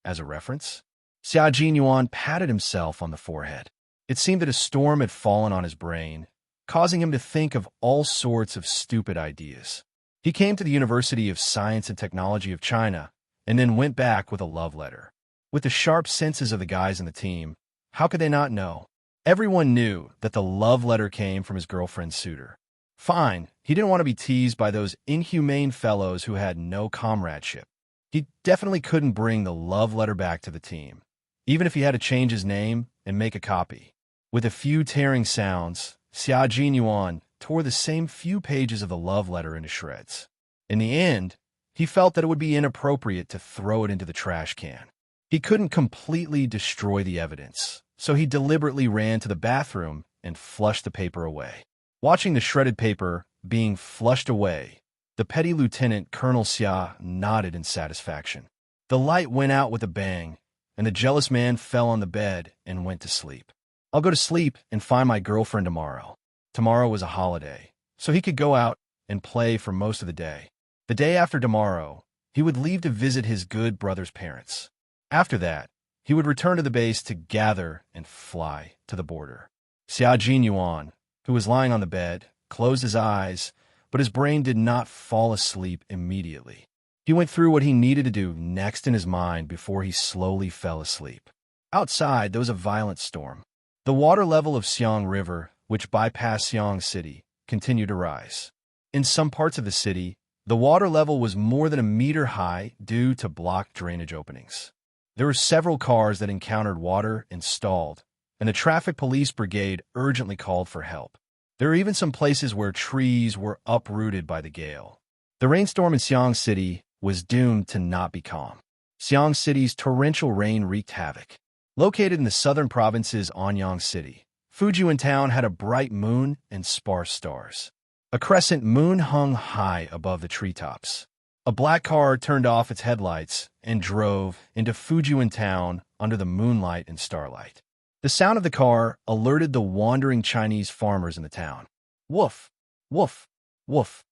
As a reference, Xia Jinyuan patted himself on the forehead. It seemed that a storm had fallen on his brain, causing him to think of all sorts of stupid ideas. He came to the University of Science and Technology of China and then went back with a love letter. With the sharp senses of the guys in the team, how could they not know? Everyone knew that the love letter came from his girlfriend's suitor. Fine, he didn't want to be teased by those inhumane fellows who had no comradeship. He definitely couldn't bring the love letter back to the team, even if he had to change his name and make a copy. With a few tearing sounds, Xia Jinyuan tore the same few pages of the love letter into shreds. In the end, he felt that it would be inappropriate to throw it into the trash can. He couldn't completely destroy the evidence, so he deliberately ran to the bathroom and flushed the paper away. Watching the shredded paper being flushed away, the petty lieutenant, Colonel Xia, nodded in satisfaction. The light went out with a bang, and the jealous man fell on the bed and went to sleep. I'll go to sleep and find my girlfriend tomorrow. Tomorrow was a holiday, so he could go out and play for most of the day. The day after tomorrow, he would leave to visit his good brother's parents. After that, he would return to the base to gather and fly to the border. Xia Jinyuan, who was lying on the bed, closed his eyes, but his brain did not fall asleep immediately. He went through what he needed to do next in his mind before he slowly fell asleep. Outside, there was a violent storm. The water level of Xiang River, which bypassed Xiang City, continued to rise. In some parts of the city, the water level was more than a meter high due to blocked drainage openings. There were several cars that encountered water and stalled, and the traffic police brigade urgently called for help. There were even some places where trees were uprooted by the gale. The rainstorm in Xiang City was doomed to not be calm. Xiang City's torrential rain wreaked havoc. Located in the southern province's Anyang City, Fujian Town had a bright moon and sparse stars. A crescent moon hung high above the treetops. A black car turned off its headlights and drove into Fujian Town under the moonlight and starlight. The sound of the car alerted the wandering Chinese farmers in the town. Woof, woof, woof.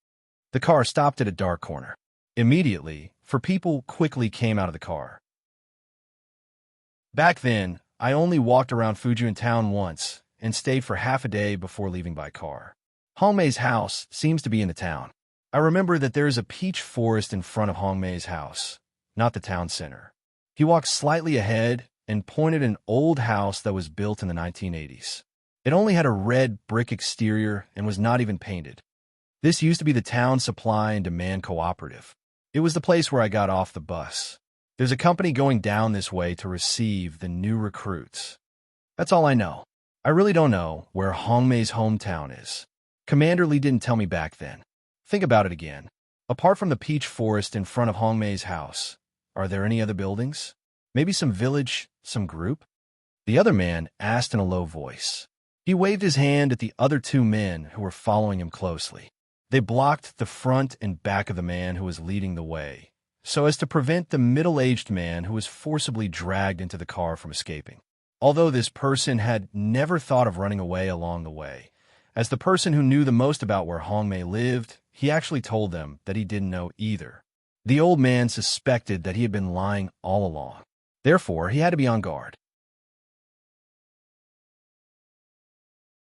The car stopped at a dark corner. Immediately, four people quickly came out of the car. Back then, I only walked around Fujian Town once and stayed for half a day before leaving by car. Hongmei's house seems to be in the town. I remember that there is a peach forest in front of Hongmei's house, not the town center. He walked slightly ahead and pointed at an old house that was built in the 1980s. It only had a red brick exterior and was not even painted. This used to be the town supply and demand cooperative. It was the place where I got off the bus. There's a company going down this way to receive the new recruits. That's all I know. I really don't know where Hongmei's hometown is. Commander Lee didn't tell me back then. Think about it again. Apart from the peach forest in front of Hongmei's house, are there any other buildings? Maybe some village, some group? The other man asked in a low voice. He waved his hand at the other two men who were following him closely. They blocked the front and back of the man who was leading the way, so as to prevent the middle-aged man who was forcibly dragged into the car from escaping. Although this person had never thought of running away along the way, as the person who knew the most about where Hongmei lived, he actually told them that he didn't know either. The old man suspected that he had been lying all along. Therefore, he had to be on guard.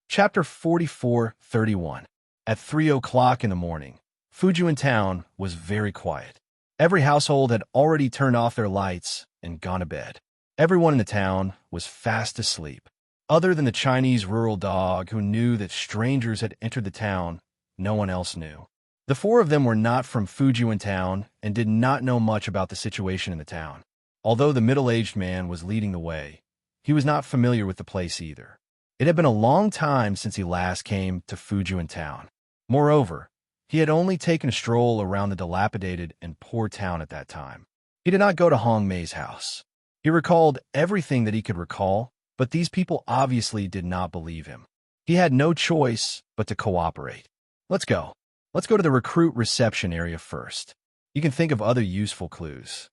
Chapter 44:31. At 3 o'clock in the morning, Fujian Town was very quiet. Every household had already turned off their lights and gone to bed. Everyone in the town was fast asleep. Other than the Chinese rural dog who knew that strangers had entered the town, no one else knew. The four of them were not from Fujian Town and did not know much about the situation in the town. Although the middle-aged man was leading the way, he was not familiar with the place either. It had been a long time since he last came to Fujian Town. Moreover, he had only taken a stroll around the dilapidated and poor town at that time. He did not go to Hongmei's house. He recalled everything that he could recall, but these people obviously did not believe him. He had no choice but to cooperate. Let's go. Let's go to the recruit reception area first. You can think of other useful clues.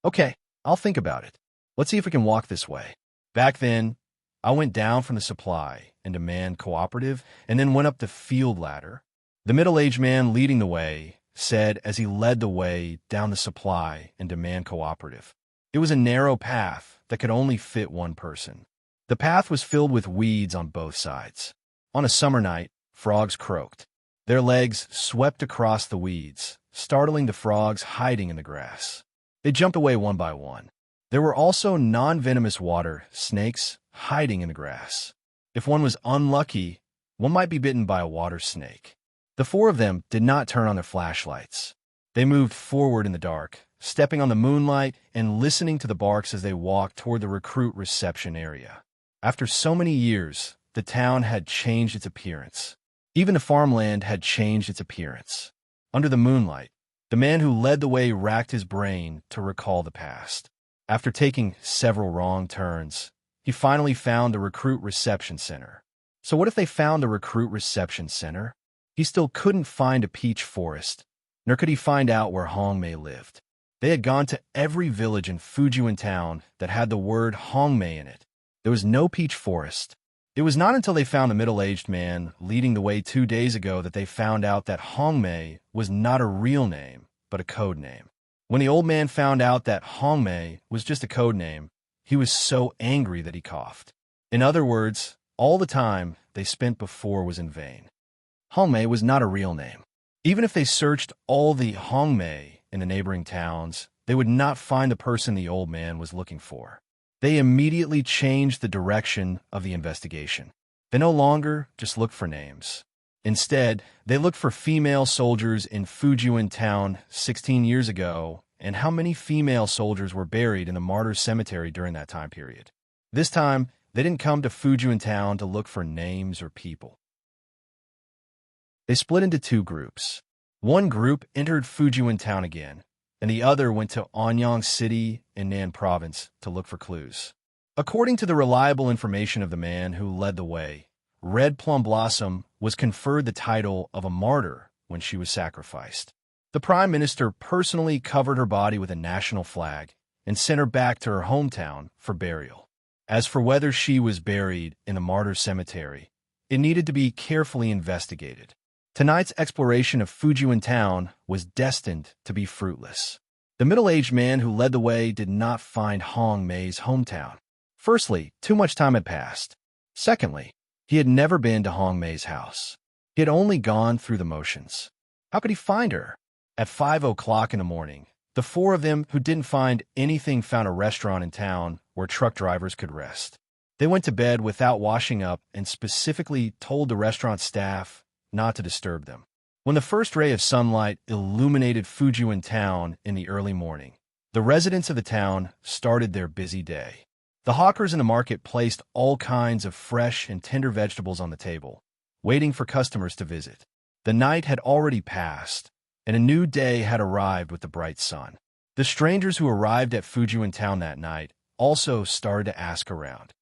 Okay, I'll think about it. Let's see if we can walk this way. Back then, I went down from the supply and demand cooperative and then went up the field ladder. The middle-aged man leading the way said as he led the way down the supply and demand cooperative. It was a narrow path that could only fit one person. The path was filled with weeds on both sides. On a summer night, frogs croaked. Their legs swept across the weeds, startling the frogs hiding in the grass. They jumped away one by one. There were also non-venomous water snakes hiding in the grass. If one was unlucky, one might be bitten by a water snake. The four of them did not turn on their flashlights. They moved forward in the dark, stepping on the moonlight and listening to the barks as they walked toward the recruit reception area. After so many years, the town had changed its appearance. Even the farmland had changed its appearance. Under the moonlight, the man who led the way racked his brain to recall the past. After taking several wrong turns, he finally found the recruit reception center. So what if they found the recruit reception center? He still couldn't find a peach forest, nor could he find out where Hongmei lived. They had gone to every village in Fujian Town that had the word Hongmei in it. There was no peach forest. It was not until they found the middle-aged man leading the way 2 days ago that they found out that Hongmei was not a real name, but a code name. When the old man found out that Hongmei was just a code name, he was so angry that he coughed. In other words, all the time they spent before was in vain. Hongmei was not a real name. Even if they searched all the Hongmei in the neighboring towns, they would not find the person the old man was looking for. They immediately changed the direction of the investigation. They no longer just looked for names. Instead, they looked for female soldiers in Fujian Town 16 years ago and how many female soldiers were buried in the Martyrs' Cemetery during that time period. This time, they didn't come to Fujian Town to look for names or people. They split into two groups. One group entered Fujian Town again, and the other went to Anyang City in Nan Province to look for clues. According to the reliable information of the man who led the way, Red Plum Blossom was conferred the title of a martyr when she was sacrificed. The Prime Minister personally covered her body with a national flag and sent her back to her hometown for burial. As for whether she was buried in the Martyrs' Cemetery, it needed to be carefully investigated. Tonight's exploration of Fujian Town was destined to be fruitless. The middle-aged man who led the way did not find Hong Mei's hometown. Firstly, too much time had passed. Secondly, he had never been to Hong Mei's house. He had only gone through the motions. How could he find her? At 5 o'clock in the morning, the four of them who didn't find anything found a restaurant in town where truck drivers could rest. They went to bed without washing up and specifically told the restaurant staff not to disturb them. When the first ray of sunlight illuminated Fujian Town in the early morning, the residents of the town started their busy day. The hawkers in the market placed all kinds of fresh and tender vegetables on the table, waiting for customers to visit. The night had already passed, and a new day had arrived with the bright sun. The strangers who arrived at Fujian Town that night also started to ask around.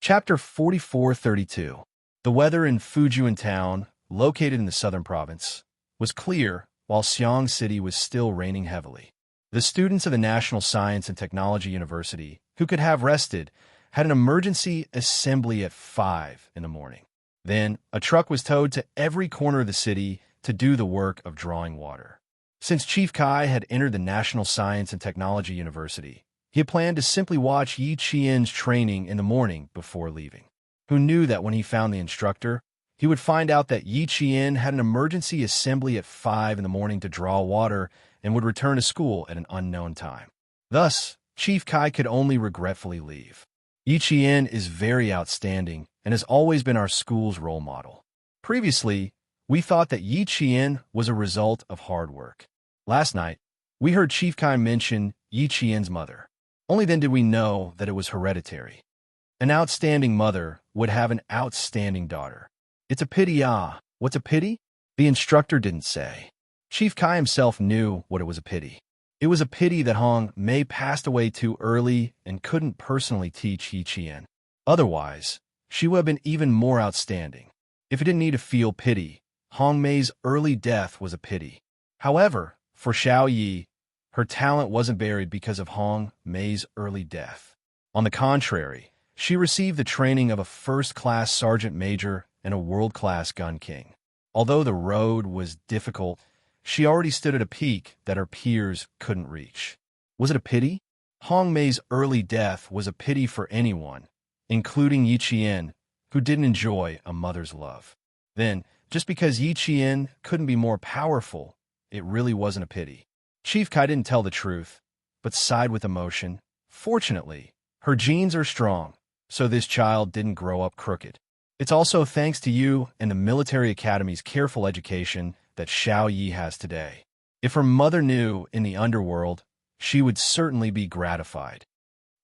Chapter 44:32. The weather in Fujian Town, located in the southern province, was clear while Xiang City was still raining heavily. The students of the National Science and Technology University, who could have rested, had an emergency assembly at 5 in the morning. Then, a truck was towed to every corner of the city to do the work of drawing water. Since Chief Kai had entered the National Science and Technology University, he had planned to simply watch Yi Qian's training in the morning before leaving. Who knew that when he found the instructor, he would find out that Yi Qian had an emergency assembly at 5 in the morning to draw water and would return to school at an unknown time. Thus, Chief Kai could only regretfully leave. Yi Qian is very outstanding and has always been our school's role model. Previously, we thought that Yi Qian was a result of hard work. Last night, we heard Chief Kai mention Yi Qian's mother. Only then did we know that it was hereditary. An outstanding mother would have an outstanding daughter. It's a pity, what's a pity? The instructor didn't say. Chief Kai himself knew what it was a pity. It was a pity that Hong Mei passed away too early and couldn't personally teach Yi Qian. Otherwise, she would have been even more outstanding. If he didn't need to feel pity, Hong Mei's early death was a pity. However, for Xiao Yi, her talent wasn't buried because of Hong Mei's early death. On the contrary, she received the training of a first-class sergeant major and a world-class gun king. Although the road was difficult, she already stood at a peak that her peers couldn't reach. Was it a pity? Hong Mei's early death was a pity for anyone, including Yi Qian, who didn't enjoy a mother's love. Then, just because Yi Qian couldn't be more powerful, it really wasn't a pity. Chief Kai didn't tell the truth, but sighed with emotion. Fortunately, her genes are strong, so this child didn't grow up crooked. It's also thanks to you and the military academy's careful education that Xiao Yi has today. If her mother knew in the underworld, she would certainly be gratified.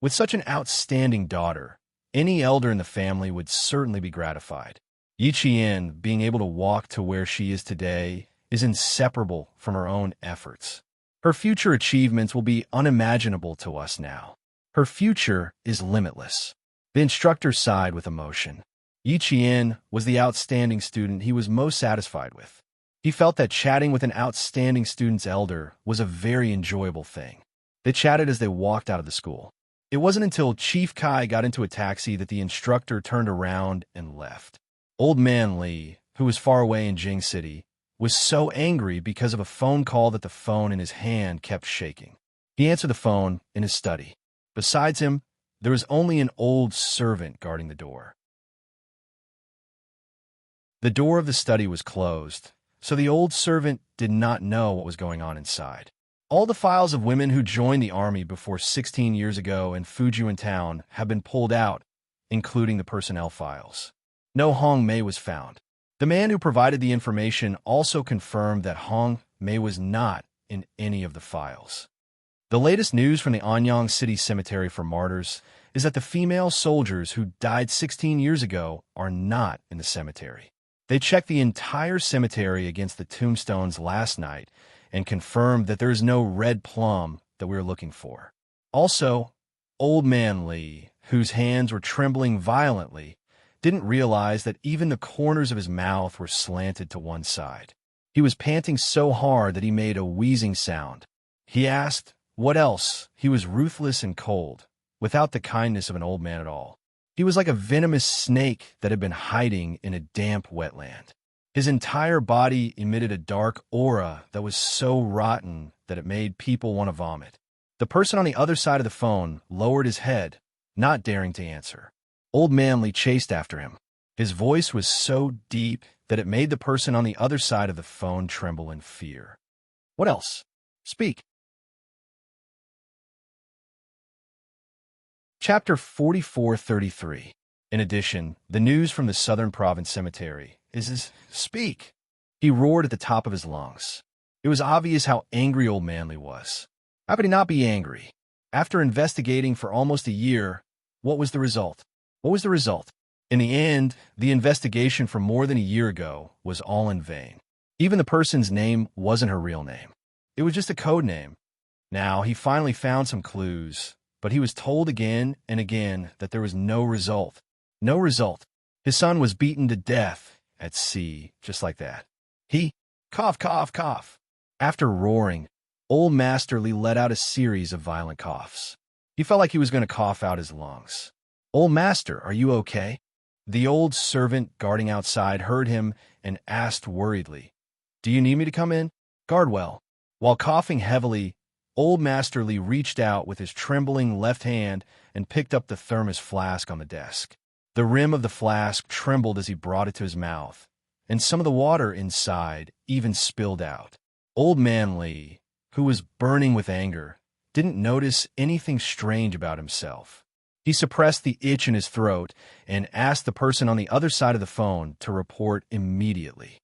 With such an outstanding daughter, any elder in the family would certainly be gratified. Yi Qian, being able to walk to where she is today, is inseparable from her own efforts. Her future achievements will be unimaginable to us now. Her future is limitless. The instructor sighed with emotion. Yi Qian was the outstanding student he was most satisfied with. He felt that chatting with an outstanding student's elder was a very enjoyable thing. They chatted as they walked out of the school. It wasn't until Chief Kai got into a taxi that the instructor turned around and left. Old man Li, who was far away in Jing City, was so angry because of a phone call that the phone in his hand kept shaking. He answered the phone in his study. Besides him, there was only an old servant guarding the door. The door of the study was closed, so the old servant did not know what was going on inside. All the files of women who joined the army before 16 years ago in Fujian town have been pulled out, including the personnel files. No Hong Mei was found. The man who provided the information also confirmed that Hong Mei was not in any of the files. The latest news from the Anyang City Cemetery for Martyrs is that the female soldiers who died 16 years ago are not in the cemetery. They checked the entire cemetery against the tombstones last night and confirmed that there is no red plum that we are looking for. Also, Old Man Lee, whose hands were trembling violently, didn't realize that even the corners of his mouth were slanted to one side. He was panting so hard that he made a wheezing sound. He asked, "What else?" He was ruthless and cold, without the kindness of an old man at all. He was like a venomous snake that had been hiding in a damp wetland. His entire body emitted a dark aura that was so rotten that it made people want to vomit. The person on the other side of the phone lowered his head, not daring to answer. Old Manly chased after him. His voice was so deep that it made the person on the other side of the phone tremble in fear. "What else? Speak." Chapter 4433. In addition, the news from the Southern Province Cemetery is "Speak." He roared at the top of his lungs. It was obvious how angry Old Manly was. How could he not be angry? After investigating for almost a year, what was the result? What was the result? In the end, the investigation from more than a year ago was all in vain. Even the person's name wasn't her real name. It was just a code name. Now, he finally found some clues, but he was told again and again that there was no result. No result. His son was beaten to death at sea, just like that. He cough, cough, cough. After roaring, Old Masterly let out a series of violent coughs. He felt like he was going to cough out his lungs. "Old Master, are you okay?" The old servant guarding outside heard him and asked worriedly, "Do you need me to come in?" "Guard well." While coughing heavily, Old Masterly reached out with his trembling left hand and picked up the thermos flask on the desk. The rim of the flask trembled as he brought it to his mouth, and some of the water inside even spilled out. Old Man Lee, who was burning with anger, didn't notice anything strange about himself. He suppressed the itch in his throat and asked the person on the other side of the phone to report immediately.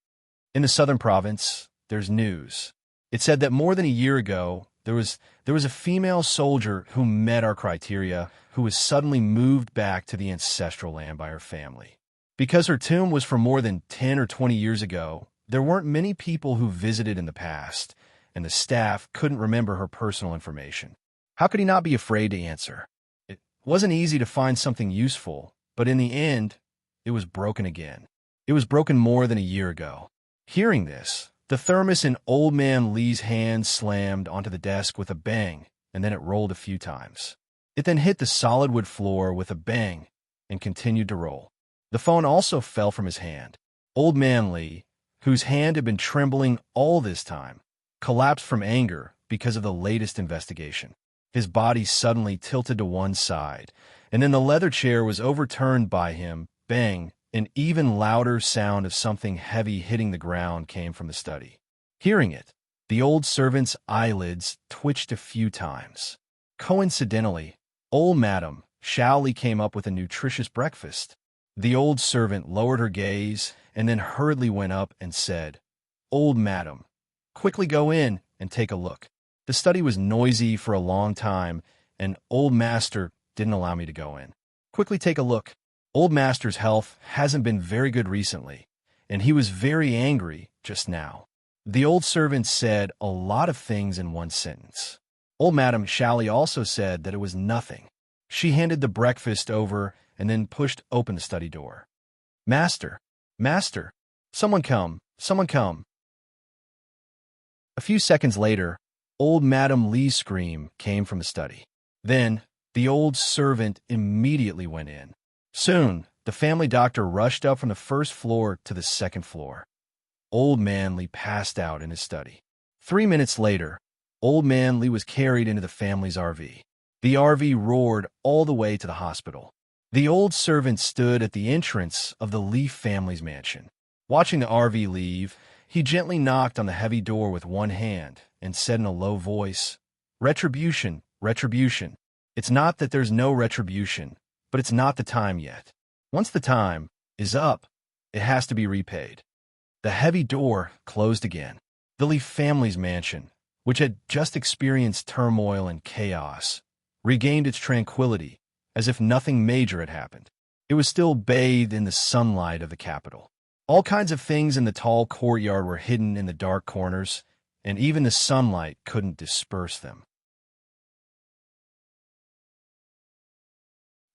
In the Southern Province, there's news. It said that more than a year ago, there was a female soldier who met our criteria who was suddenly moved back to the ancestral land by her family. Because her tomb was from more than 10 or 20 years ago, there weren't many people who visited in the past, and the staff couldn't remember her personal information. How could he not be afraid to answer? It wasn't easy to find something useful, but in the end, it was broken again. It was broken more than a year ago. Hearing this, the thermos in Old Man Lee's hand slammed onto the desk with a bang, and then it rolled a few times. It then hit the solid wood floor with a bang and continued to roll. The phone also fell from his hand. Old Man Lee, whose hand had been trembling all this time, collapsed from anger because of the latest investigation. His body suddenly tilted to one side, and then the leather chair was overturned by him. Bang! An even louder sound of something heavy hitting the ground came from the study. Hearing it, the old servant's eyelids twitched a few times. Coincidentally, old Madame Shaoli came up with a nutritious breakfast. The old servant lowered her gaze and then hurriedly went up and said, "Old Madam, quickly go in and take a look." The study was noisy for a long time, and Old Master didn't allow me to go in. "Quickly take a look." Old Master's health hasn't been very good recently, and he was very angry just now. The old servant said a lot of things in one sentence. Old Madame Shaoli also said that it was nothing. She handed the breakfast over and then pushed open the study door. "Master, Master, someone come, someone come." A few seconds later, Old Madame Lee's scream came from the study. Then, the old servant immediately went in. Soon, the family doctor rushed up from the first floor to the second floor. Old Man Lee passed out in his study. 3 minutes later, Old Man Lee was carried into the family's RV. The RV roared all the way to the hospital. The old servant stood at the entrance of the Lee family's mansion. Watching the RV leave, He gently knocked on the heavy door with one hand and said in a low voice, "Retribution, retribution. It's not that there's no retribution, but it's not the time yet. Once the time is up, it has to be repaid." The heavy door closed again. The Leaf family's mansion, which had just experienced turmoil and chaos, regained its tranquility as if nothing major had happened. It was still bathed in the sunlight of the capital. All kinds of things in the tall courtyard were hidden in the dark corners, and even the sunlight couldn't disperse them.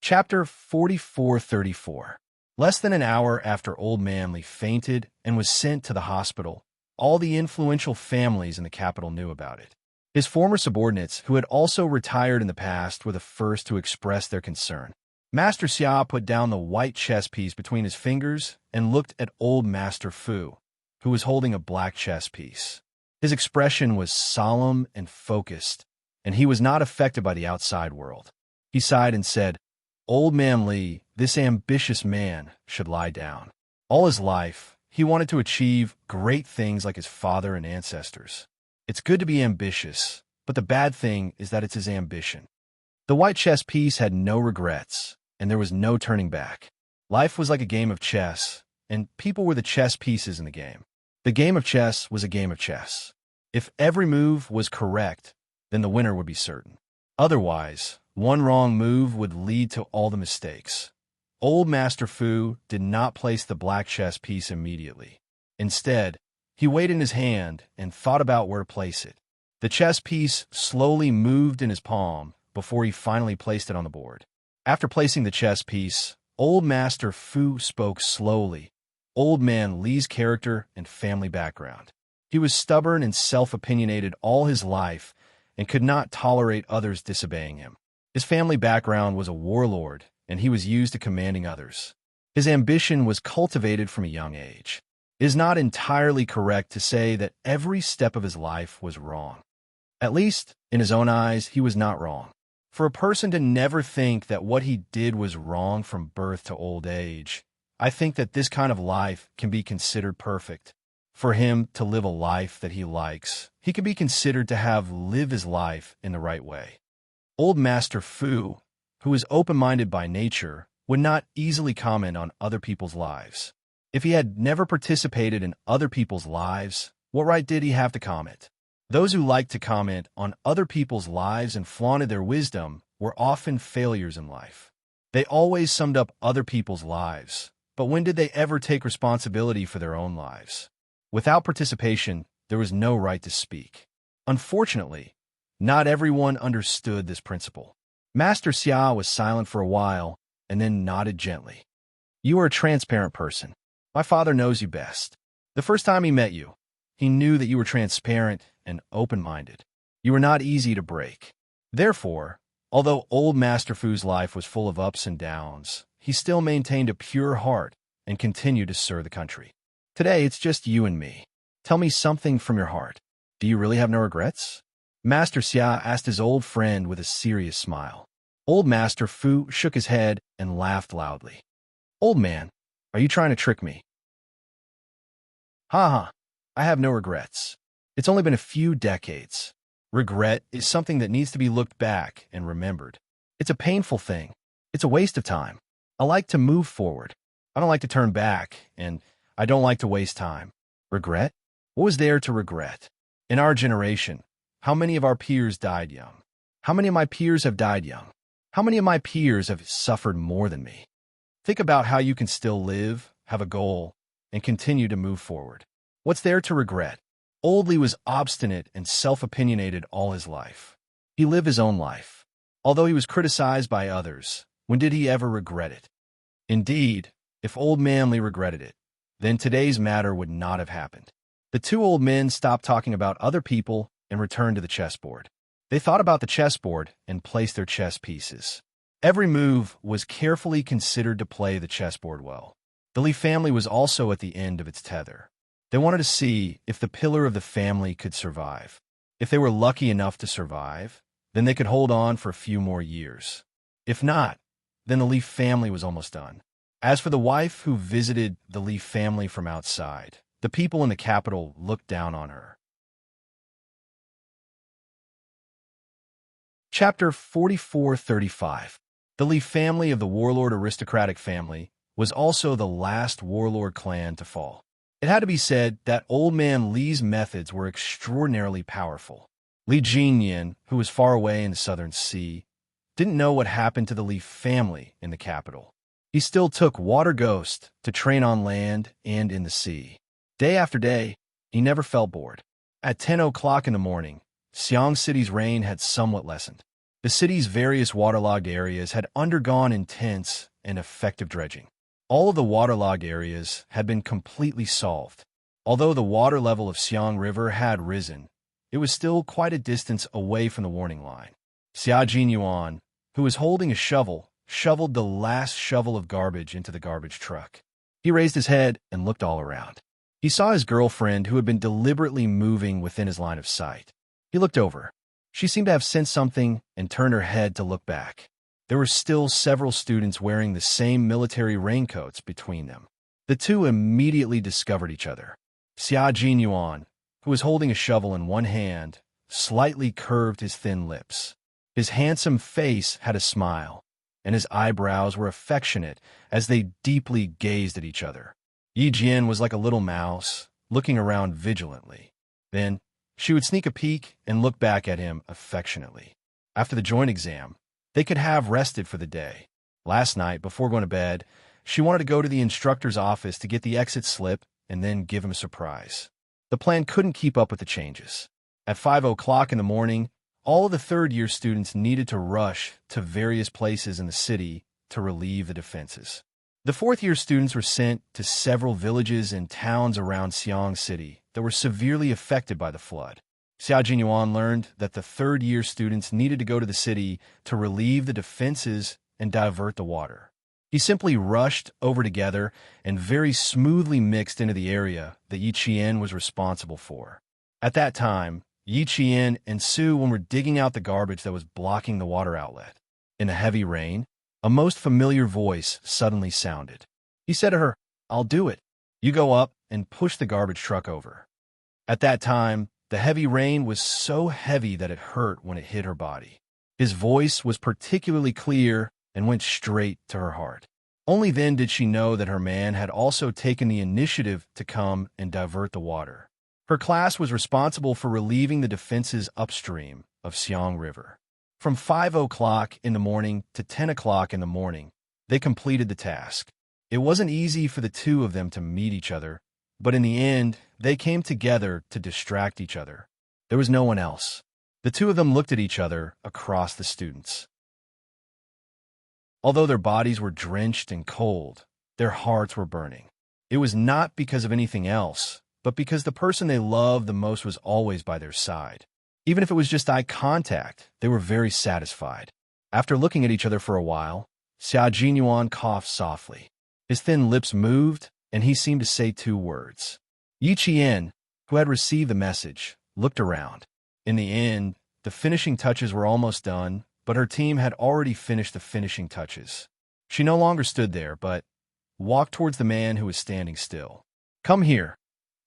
Chapter 44:34. Less than an hour after Old Man Leaf fainted and was sent to the hospital, all the influential families in the capital knew about it. His former subordinates, who had also retired in the past, were the first to express their concern. Master Xia put down the white chess piece between his fingers and looked at old Master Fu, who was holding a black chess piece. His expression was solemn and focused, and he was not affected by the outside world. He sighed and said, "Old Man Li, this ambitious man, should lie down. All his life, he wanted to achieve great things like his father and ancestors. It's good to be ambitious, but the bad thing is that it's his ambition." The white chess piece had no regrets, and there was no turning back. Life was like a game of chess, and people were the chess pieces in the game. The game of chess was a game of chess. If every move was correct, then the winner would be certain. Otherwise, one wrong move would lead to all the mistakes. Old Master Fu did not place the black chess piece immediately. Instead, he weighed in his hand and thought about where to place it. The chess piece slowly moved in his palm before he finally placed it on the board. After placing the chess piece, Old Master Fu spoke slowly. Old Man Li's character and family background. He was stubborn and self-opinionated all his life and could not tolerate others disobeying him. His family background was a warlord, and he was used to commanding others. His ambition was cultivated from a young age. It is not entirely correct to say that every step of his life was wrong. At least, in his own eyes, he was not wrong. For a person to never think that what he did was wrong from birth to old age, I think that this kind of life can be considered perfect. For him to live a life that he likes, he can be considered to have lived his life in the right way. Old Master Fu, who is open-minded by nature, would not easily comment on other people's lives. If he had never participated in other people's lives, what right did he have to comment? Those who liked to comment on other people's lives and flaunted their wisdom were often failures in life. They always summed up other people's lives, but when did they ever take responsibility for their own lives? Without participation, there was no right to speak. Unfortunately, not everyone understood this principle. Master Xia was silent for a while and then nodded gently. "You are a transparent person. My father knows you best. The first time he met you, he knew that you were transparent and open-minded. You were not easy to break. Therefore, although old Master Fu's life was full of ups and downs, he still maintained a pure heart and continued to serve the country. Today, it's just you and me. Tell me something from your heart. Do you really have no regrets?" Master Xia asked his old friend with a serious smile. Old Master Fu shook his head and laughed loudly. "Old man, are you trying to trick me?" "Ha ha, I have no regrets. It's only been a few decades. Regret is something that needs to be looked back and remembered. It's a painful thing. It's a waste of time. I like to move forward. I don't like to turn back, and I don't like to waste time. Regret? What was there to regret? In our generation, how many of our peers died young? How many of my peers have died young? How many of my peers have suffered more than me? Think about how you can still live, have a goal, and continue to move forward. What's there to regret?" Old Li was obstinate and self-opinionated all his life. He lived his own life. Although he was criticized by others, when did he ever regret it? Indeed, if Old Man Li regretted it, then today's matter would not have happened. The two old men stopped talking about other people and returned to the chessboard. They thought about the chessboard and placed their chess pieces. Every move was carefully considered to play the chessboard well. The Li family was also at the end of its tether. They wanted to see if the pillar of the family could survive. If they were lucky enough to survive, then they could hold on for a few more years. If not, then the Li family was almost done. As for the wife who visited the Li family from outside, The people in the capital looked down on her. Chapter 4435. The Li family of the warlord aristocratic family was also the last warlord clan to fall. It had to be said that old man Li's methods were extraordinarily powerful. Li Jinyan, who was far away in the southern sea, didn't know what happened to the Li family in the capital. He still took Water Ghost to train on land and in the sea. Day after day, he never felt bored. At 10 o'clock in the morning, Xiang City's rain had somewhat lessened. The city's various waterlogged areas had undergone intense and effective dredging. All of the waterlogged areas had been completely solved. Although the water level of Xiang River had risen, it was still quite a distance away from the warning line. Xia Jinyuan, who was holding a shovel, shoveled the last shovel of garbage into the garbage truck. He raised his head and looked all around. He saw his girlfriend, who had been deliberately moving within his line of sight. He looked over. She seemed to have sensed something and turned her head to look back. There were still several students wearing the same military raincoats between them. The two immediately discovered each other. Xia Jinyuan, who was holding a shovel in one hand, slightly curved his thin lips. His handsome face had a smile, and his eyebrows were affectionate as they deeply gazed at each other. Yi Jian was like a little mouse, looking around vigilantly. Then, she would sneak a peek and look back at him affectionately. After the joint exam, they could have rested for the day. Last night, before going to bed, she wanted to go to the instructor's office to get the exit slip and then give him a surprise. The plan couldn't keep up with the changes. At 5 o'clock in the morning, all of the third-year students needed to rush to various places in the city to relieve the defenses. The fourth-year students were sent to several villages and towns around Xiang City that were severely affected by the flood. Xia Jinyuan learned that the third-year students needed to go to the city to relieve the defenses and divert the water. He simply rushed over together and very smoothly mixed into the area that Yi Qian was responsible for. At that time, Yi Qian and Su Wen were digging out the garbage that was blocking the water outlet. In the heavy rain, a most familiar voice suddenly sounded. He said to her, "I'll do it. You go up and push the garbage truck over." At that time, the heavy rain was so heavy that it hurt when it hit her body. His voice was particularly clear and went straight to her heart. Only then did she know that her man had also taken the initiative to come and divert the water. Her class was responsible for relieving the defenses upstream of Xiang River. From 5 o'clock in the morning to 10 o'clock in the morning, they completed the task. It wasn't easy for the two of them to meet each other, but in the end, they came together to distract each other. There was no one else. The two of them looked at each other across the students. Although their bodies were drenched and cold, their hearts were burning. It was not because of anything else, but because the person they loved the most was always by their side. Even if it was just eye contact, they were very satisfied. After looking at each other for a while, Xia Jinyuan coughed softly. His thin lips moved, and he seemed to say two words. Yi Qian, who had received the message, looked around. In the end, the finishing touches were almost done, but her team had already finished the finishing touches. She no longer stood there, but walked towards the man who was standing still. "Come here."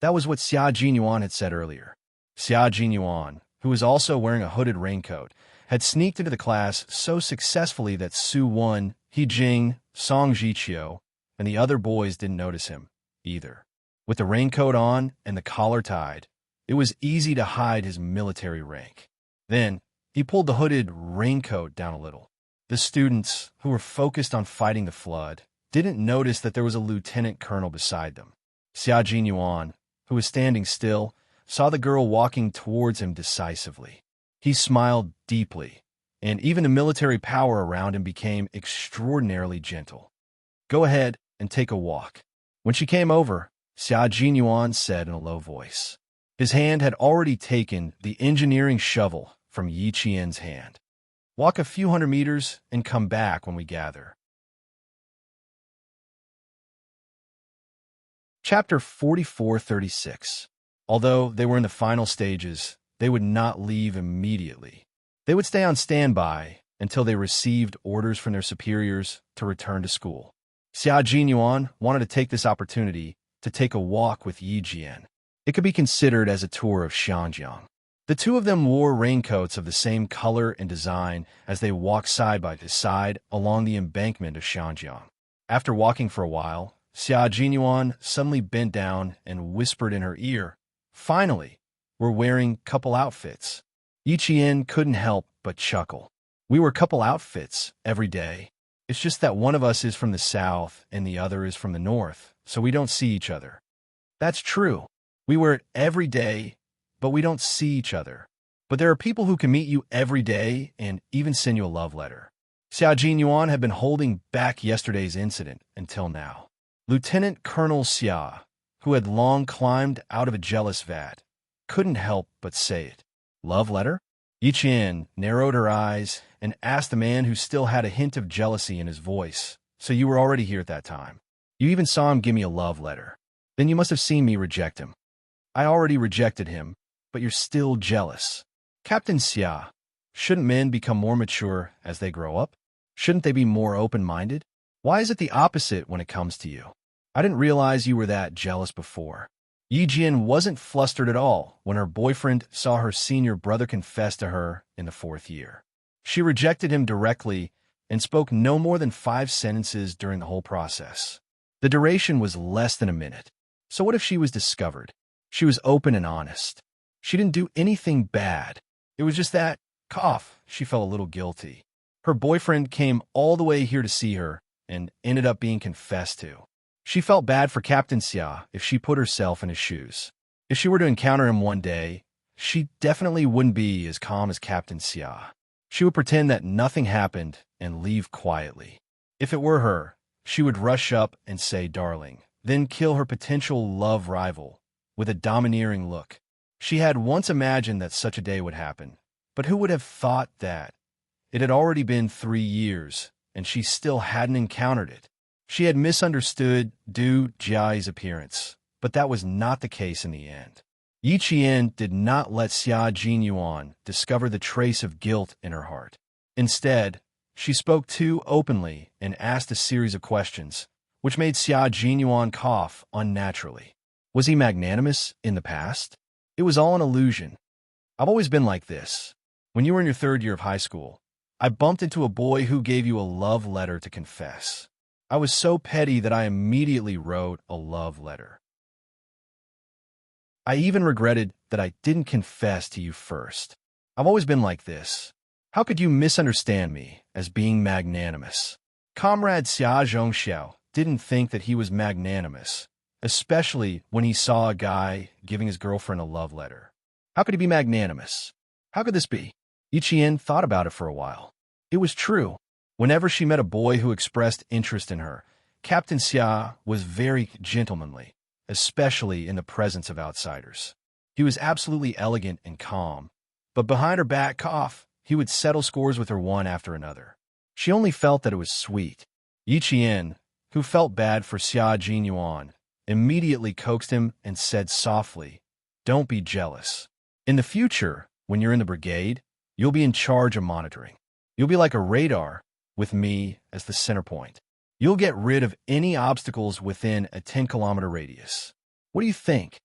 That was what Xia Jinyuan had said earlier. Xia Jinyuan, who was also wearing a hooded raincoat, had sneaked into the class so successfully that Su Wen, He Jing, Song Jiqiu, and the other boys didn't notice him either. With the raincoat on and the collar tied, it was easy to hide his military rank. Then, he pulled the hooded raincoat down a little. The students, who were focused on fighting the flood, didn't notice that there was a lieutenant colonel beside them. Xia Jinyuan, who was standing still, saw the girl walking towards him decisively. He smiled deeply, and even the military power around him became extraordinarily gentle. "Go ahead and take a walk." When she came over, Xia Jinyuan said in a low voice. His hand had already taken the engineering shovel from Yi Qian's hand. "Walk a few hundred meters and come back when we gather." Chapter 4436. Although they were in the final stages, they would not leave immediately. They would stay on standby until they received orders from their superiors to return to school. Xia Jinyuan wanted to take this opportunity to take a walk with Yi Jian. It could be considered as a tour of Xinjiang. The two of them wore raincoats of the same color and design as they walked side by side along the embankment of Xinjiang. After walking for a while, Xia Jinyuan suddenly bent down and whispered in her ear, "Finally, we're wearing couple outfits." Yi Qian couldn't help but chuckle. "We wear couple outfits every day. It's just that one of us is from the south and the other is from the north, so we don't see each other." "That's true. We wear it every day, but we don't see each other. But there are people who can meet you every day and even send you a love letter." Xia Jinyuan had been holding back yesterday's incident until now. Lieutenant Colonel Xia, who had long climbed out of a jealous vat, couldn't help but say it. "Love letter?" Yi Qian narrowed her eyes and asked the man who still had a hint of jealousy in his voice, "So you were already here at that time? You even saw him give me a love letter. Then you must have seen me reject him." "I already rejected him, but you're still jealous." "Captain Xia, shouldn't men become more mature as they grow up? Shouldn't they be more open-minded? Why is it the opposite when it comes to you? I didn't realize you were that jealous before." Yi Jian wasn't flustered at all when her boyfriend saw her senior brother confess to her in the 4th year. She rejected him directly and spoke no more than 5 sentences during the whole process. The duration was less than a minute. So what if she was discovered? She was open and honest. She didn't do anything bad. It was just that, she felt a little guilty. Her boyfriend came all the way here to see her and ended up being confessed to. She felt bad for Captain Xia if she put herself in his shoes. If she were to encounter him one day, she definitely wouldn't be as calm as Captain Xia. She would pretend that nothing happened and leave quietly. If it were her, she would rush up and say, "Darling," then kill her potential love rival with a domineering look. She had once imagined that such a day would happen, but who would have thought that? It had already been 3 years, and she still hadn't encountered it. She had misunderstood Du Jiai's appearance, but that was not the case in the end. Yi Qian did not let Xia Jinyuan discover the trace of guilt in her heart. Instead, she spoke too openly and asked a series of questions, which made Xia Jinyuan cough unnaturally. Was he magnanimous in the past? It was all an illusion. "I've always been like this. When you were in your 3rd year of high school, I bumped into a boy who gave you a love letter to confess. I was so petty that I immediately wrote a love letter. I even regretted that I didn't confess to you first. I've always been like this. How could you misunderstand me as being magnanimous?" Comrade Xia Zhongxiao didn't think that he was magnanimous, especially when he saw a guy giving his girlfriend a love letter. How could he be magnanimous? How could this be? Yi Qian thought about it for a while. It was true. Whenever she met a boy who expressed interest in her, Captain Xia was very gentlemanly, especially in the presence of outsiders. He was absolutely elegant and calm, but behind her back, he would settle scores with her one after another. She only felt that it was sweet. Yi Qian, who felt bad for Xia Jinyuan, immediately coaxed him and said softly, "Don't be jealous. In the future, when you're in the brigade, you'll be in charge of monitoring. You'll be like a radar, with me as the center point. You'll get rid of any obstacles within a 10-kilometer radius. What do you think?"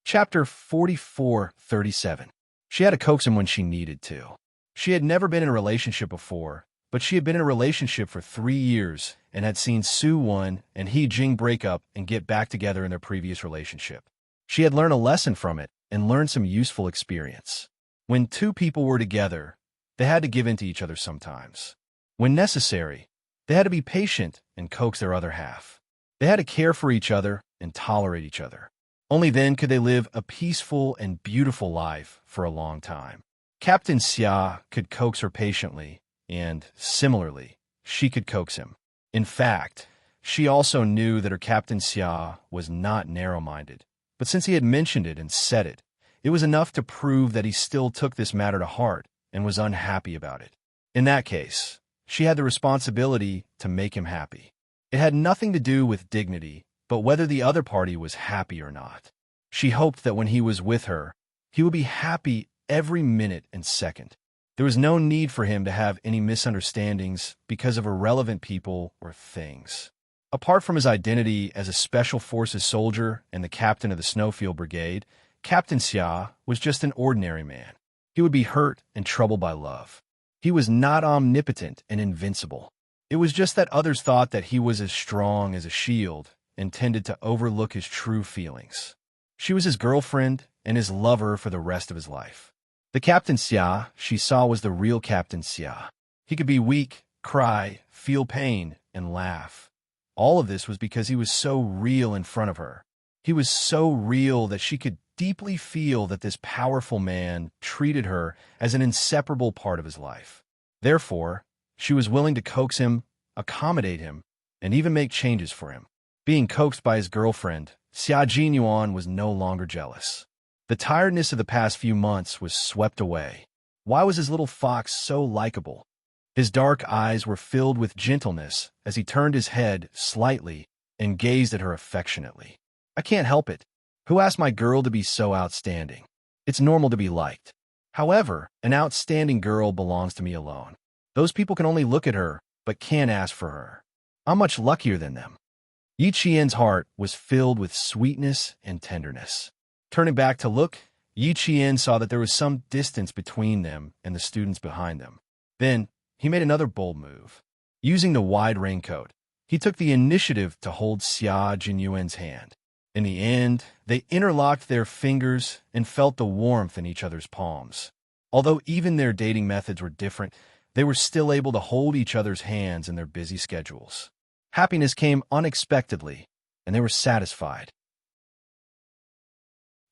Chapter 44:37. She had to coax him when she needed to. She had never been in a relationship before, but she had been in a relationship for 3 years and had seen Su Wen and He Jing break up and get back together in their previous relationship. She had learned a lesson from it and learned some useful experience. When 2 people were together, they had to give in to each other sometimes. When necessary, they had to be patient and coax their other half. They had to care for each other and tolerate each other. Only then could they live a peaceful and beautiful life for a long time. Captain Xia could coax her patiently, and, similarly, she could coax him. In fact, she also knew that her Captain Xia was not narrow-minded, but since he had mentioned it and said it, it was enough to prove that he still took this matter to heart and was unhappy about it. In that case, she had the responsibility to make him happy. It had nothing to do with dignity, but whether the other party was happy or not. She hoped that when he was with her, he would be happy every minute and second. There was no need for him to have any misunderstandings because of irrelevant people or things. Apart from his identity as a Special Forces soldier and the captain of the Snowfield Brigade, Captain Xia was just an ordinary man. He would be hurt and troubled by love. He was not omnipotent and invincible. It was just that others thought that he was as strong as a shield and tended to overlook his true feelings. She was his girlfriend and his lover for the rest of his life. The Captain Xia she saw was the real Captain Xia. He could be weak, cry, feel pain, and laugh. All of this was because he was so real in front of her. He was so real that she could deeply feel that this powerful man treated her as an inseparable part of his life. Therefore, she was willing to coax him, accommodate him, and even make changes for him. Being coaxed by his girlfriend, Xia Jinyuan was no longer jealous. The tiredness of the past few months was swept away. Why was his little fox so likable? His dark eyes were filled with gentleness as he turned his head slightly and gazed at her affectionately. I can't help it. Who asked my girl to be so outstanding? It's normal to be liked. However, an outstanding girl belongs to me alone. Those people can only look at her, but can't ask for her. I'm much luckier than them. Yi Qian's heart was filled with sweetness and tenderness. Turning back to look, Yi Qian saw that there was some distance between them and the students behind them. Then, he made another bold move. Using the wide raincoat, he took the initiative to hold Xia Jinyuan's hand. In the end, they interlocked their fingers and felt the warmth in each other's palms. Although even their dating methods were different, they were still able to hold each other's hands in their busy schedules. Happiness came unexpectedly, and they were satisfied.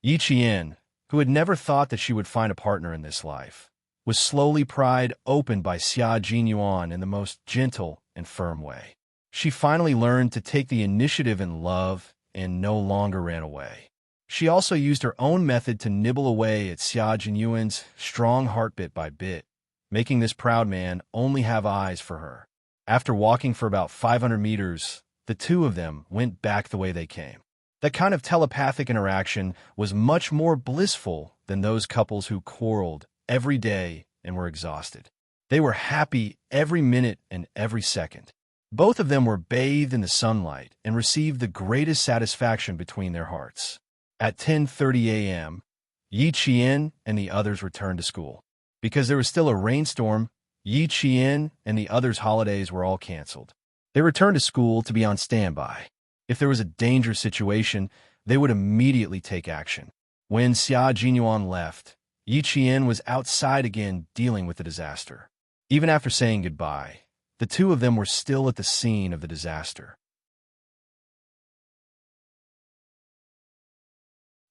Yi Qian, who had never thought that she would find a partner in this life, was slowly pried open by Xia Jinyuan in the most gentle and firm way. She finally learned to take the initiative in love and no longer ran away. She also used her own method to nibble away at Xia Jinyuan's strong heart bit by bit, making this proud man only have eyes for her. After walking for about 500 meters, the two of them went back the way they came. That kind of telepathic interaction was much more blissful than those couples who quarreled every day and were exhausted. They were happy every minute and every second. Both of them were bathed in the sunlight and received the greatest satisfaction between their hearts. At 10:30 a.m., Yi Qian and the others returned to school. Because there was still a rainstorm, Yi Qian and the others' holidays were all canceled. They returned to school to be on standby. If there was a dangerous situation, they would immediately take action. When Xia Jinyuan left, Yi Qian was outside again dealing with the disaster. Even after saying goodbye, the two of them were still at the scene of the disaster.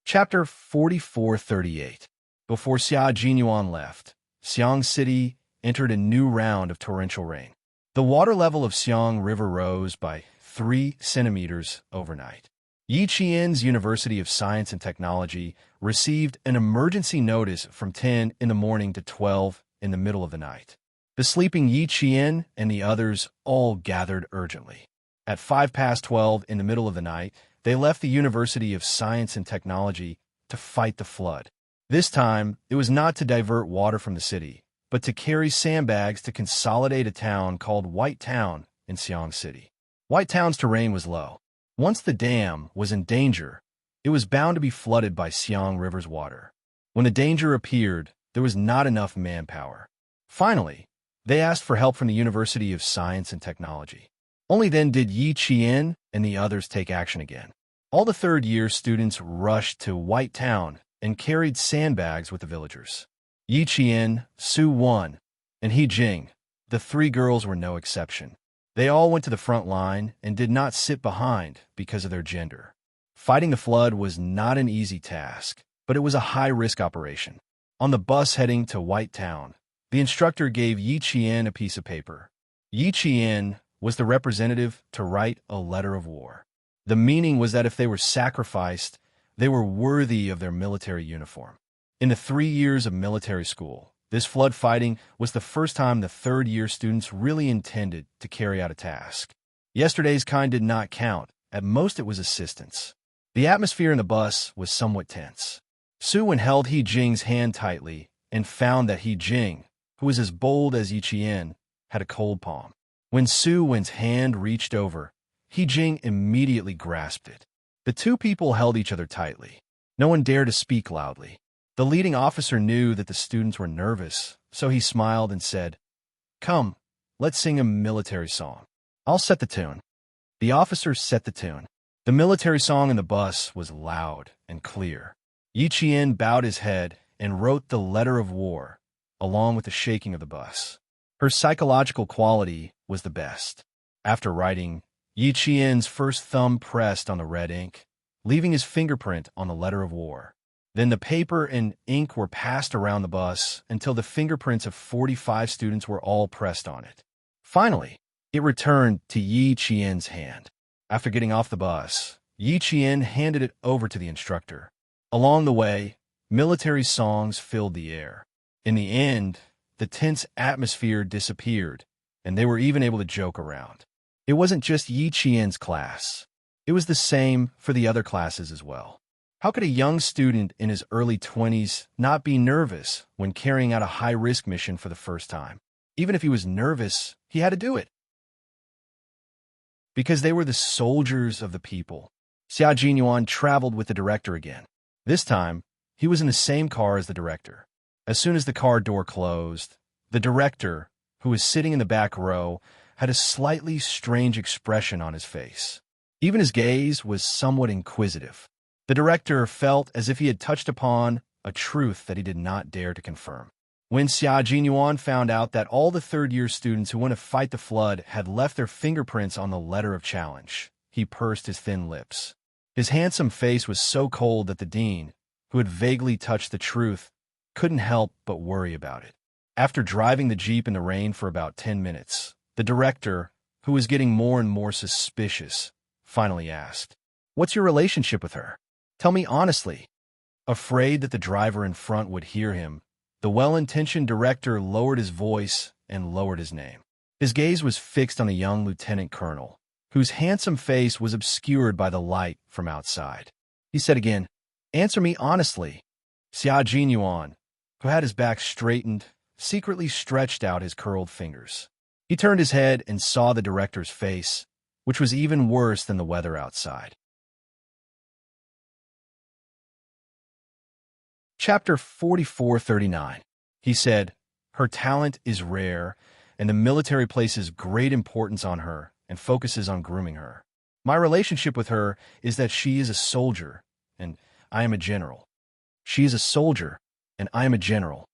Chapter 4438. Before Xia Jinyuan left, Xiang City entered a new round of torrential rain. The water level of Xiang River rose by 3 centimeters overnight. Yi Qian's University of Science and Technology received an emergency notice from 10 in the morning to 12 in the middle of the night. The sleeping Yi Qian and the others all gathered urgently. At 12:05 in the middle of the night, they left the University of Science and Technology to fight the flood. This time, it was not to divert water from the city, but to carry sandbags to consolidate a town called White Town in Xiang City. White Town's terrain was low. Once the dam was in danger, it was bound to be flooded by Xiang River's water. When the danger appeared, there was not enough manpower. Finally, they asked for help from the University of Science and Technology. Only then did Yi Qian and the others take action again. All the third-year students rushed to White Town and carried sandbags with the villagers. Yi Qian, Su Wan, and He Jing, the 3 girls were no exception. They all went to the front line and did not sit behind because of their gender. Fighting the flood was not an easy task, but it was a high-risk operation. On the bus heading to White Town, the instructor gave Yi Qian a piece of paper. Yi Qian was the representative to write a letter of war. The meaning was that if they were sacrificed, they were worthy of their military uniform. In the 3 years of military school, this flood fighting was the first time the third-year students really intended to carry out a task. Yesterday's kind did not count. At most, it was assistance. The atmosphere in the bus was somewhat tense. Su Wen held He Jing's hand tightly and found that He Jing, who was as bold as Yi Qian, had a cold palm. When Su Wen's hand reached over, He Jing immediately grasped it. The two people held each other tightly. No one dared to speak loudly. The leading officer knew that the students were nervous, so he smiled and said, "Come, let's sing a military song. I'll set the tune." The officers set the tune. The military song in the bus was loud and clear. Yi Qian bowed his head and wrote the letter of war, along with the shaking of the bus. Her psychological quality was the best. After writing, Yi Qian's first thumb pressed on the red ink, leaving his fingerprint on the letter of war. Then the paper and ink were passed around the bus until the fingerprints of 45 students were all pressed on it. Finally, it returned to Yi Qian's hand. After getting off the bus, Yi Qian handed it over to the instructor. Along the way, military songs filled the air. In the end, the tense atmosphere disappeared, and they were even able to joke around. It wasn't just Yi Qian's class. It was the same for the other classes as well. How could a young student in his early 20s not be nervous when carrying out a high-risk mission for the first time? Even if he was nervous, he had to do it. Because they were the soldiers of the people. Xia Jinyuan traveled with the director again. This time, he was in the same car as the director. As soon as the car door closed, the director, who was sitting in the back row, had a slightly strange expression on his face. Even his gaze was somewhat inquisitive. The director felt as if he had touched upon a truth that he did not dare to confirm. When Xia Jinyuan found out that all the third-year students who went to fight the flood had left their fingerprints on the letter of challenge, he pursed his thin lips. His handsome face was so cold that the dean, who had vaguely touched the truth, couldn't help but worry about it. After driving the jeep in the rain for about 10 minutes, the director, who was getting more and more suspicious, finally asked, "What's your relationship with her? Tell me honestly." Afraid that the driver in front would hear him, the well-intentioned director lowered his voice and lowered his name. His gaze was fixed on a young lieutenant colonel, whose handsome face was obscured by the light from outside. He said again, "Answer me honestly." Xia Jinyuan, who had his back straightened, secretly stretched out his curled fingers. He turned his head and saw the director's face, which was even worse than the weather outside. Chapter 4439. He said, "Her talent is rare, and the military places great importance on her and focuses on grooming her. My relationship with her is that she is a soldier, and I am a general." She is a soldier, and I am a general.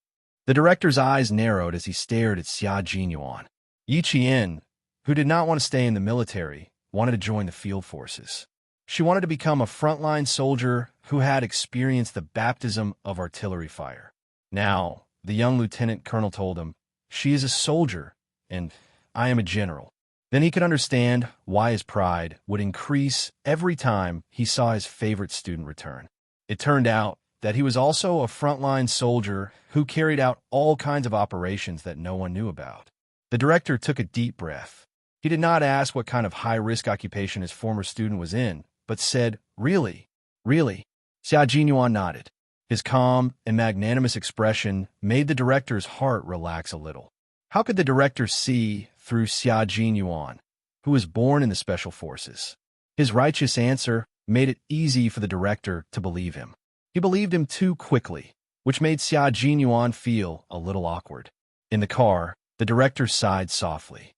The director's eyes narrowed as he stared at Xia Jinyuan. Yi Qian, who did not want to stay in the military, wanted to join the field forces. She wanted to become a frontline soldier who had experienced the baptism of artillery fire. Now, the young lieutenant colonel told him, "She is a soldier, and I am a general." Then he could understand why his pride would increase every time he saw his favorite student return. It turned out that he was also a frontline soldier who carried out all kinds of operations that no one knew about. The director took a deep breath. He did not ask what kind of high-risk occupation his former student was in, but said, "Really? Really?" Xia Jinyuan nodded. His calm and magnanimous expression made the director's heart relax a little. How could the director see through Xia Jinyuan, who was born in the special forces? His righteous answer made it easy for the director to believe him. He believed him too quickly, which made Xia Jinyuan feel a little awkward. In the car, the director sighed softly.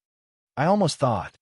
I almost thought.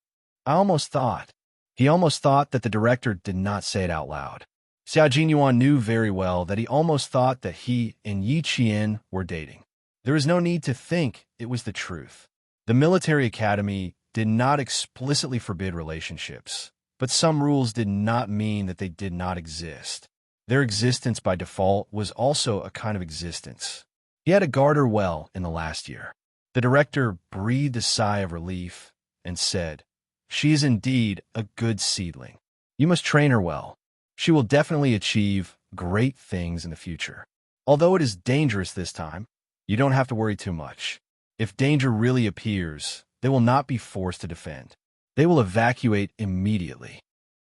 He almost thought that the director did not say it out loud. Xia Jinyuan knew very well that he almost thought that he and Yi Qian were dating. There is no need to think it was the truth. The military academy did not explicitly forbid relationships, but some rules did not mean that they did not exist. Their existence by default was also a kind of existence. He had to guard her well in the last year. The director breathed a sigh of relief and said, "She is indeed a good seedling. You must train her well. She will definitely achieve great things in the future. Although it is dangerous this time, you don't have to worry too much. If danger really appears, they will not be forced to defend. They will evacuate immediately.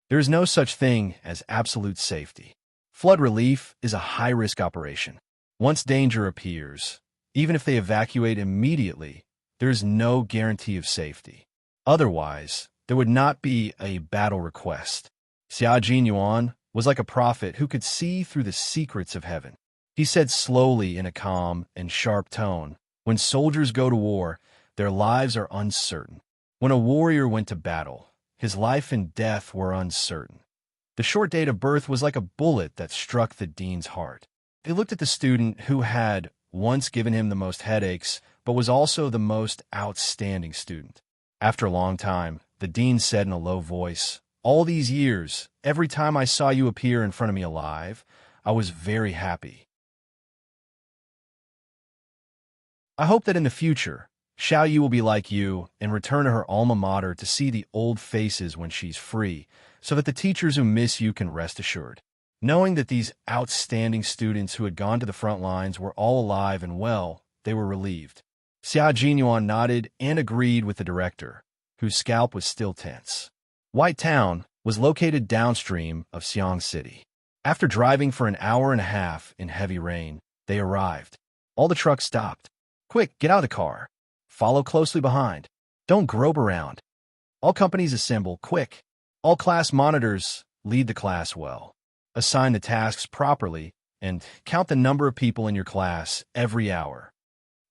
There is no such thing as absolute safety. Flood relief is a high-risk operation. Once danger appears, Even if they evacuate immediately, there is no guarantee of safety. Otherwise, there would not be a battle request. Xia Jinyuan was like a prophet who could see through the secrets of heaven. He said slowly in a calm and sharp tone, "When soldiers go to war, their lives are uncertain. When a warrior went to battle, his life and death were uncertain." The short date of birth was like a bullet that struck the dean's heart. He looked at the student who had once given him the most headaches, but was also the most outstanding student. After a long time, the dean said in a low voice, "All these years, every time I saw you appear in front of me alive, I was very happy. I hope that in the future, Xiao Yu will be like you and return to her alma mater to see the old faces when she's free, so that the teachers who miss you can rest assured." Knowing that these outstanding students who had gone to the front lines were all alive and well, they were relieved. Xia Jinyuan nodded and agreed with the director, whose scalp was still tense. White Town was located downstream of Xiang City. After driving for an hour and a half in heavy rain, they arrived. All the trucks stopped. "Quick, get out of the car. Follow closely behind. Don't grope around. All companies assemble, quick. All class monitors lead the class well. Assign the tasks properly, and count the number of people in your class every hour."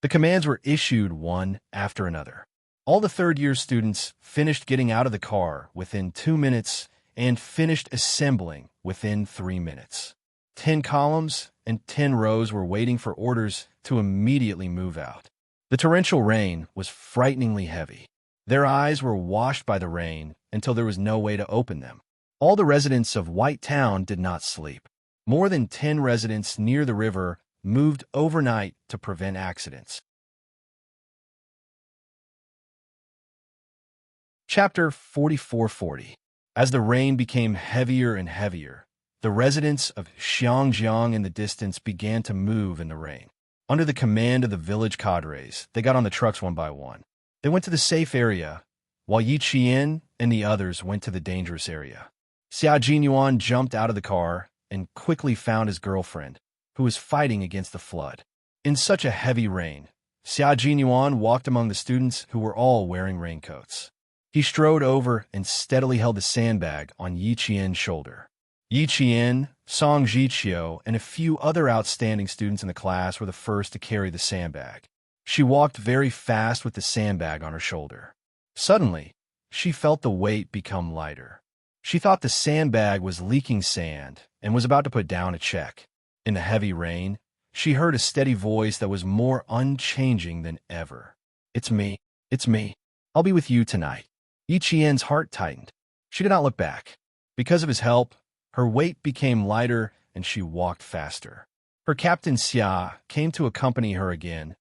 The commands were issued one after another. All the third-year students finished getting out of the car within 2 minutes and finished assembling within 3 minutes. 10 columns and 10 rows were waiting for orders to immediately move out. The torrential rain was frighteningly heavy. Their eyes were washed by the rain until there was no way to open them. All the residents of White Town did not sleep. More than 10 residents near the river moved overnight to prevent accidents. Chapter 4440. As the rain became heavier and heavier, the residents of Xiangjiang in the distance began to move in the rain. Under the command of the village cadres, they got on the trucks one by one. They went to the safe area, while Yi Qian and the others went to the dangerous area. Xia Jinyuan jumped out of the car and quickly found his girlfriend, who was fighting against the flood. In such a heavy rain, Xia Jinyuan walked among the students who were all wearing raincoats. He strode over and steadily held the sandbag on Yi Qian's shoulder. Yi Qian, Song Jiqiu, and a few other outstanding students in the class were the first to carry the sandbag. She walked very fast with the sandbag on her shoulder. Suddenly, she felt the weight become lighter. She thought the sandbag was leaking sand and was about to put down a check. In the heavy rain, she heard a steady voice that was more unchanging than ever. "It's me. It's me. I'll be with you tonight." Yi Qian's heart tightened. She did not look back. Because of his help, her weight became lighter and she walked faster. Her captain Xia came to accompany her again.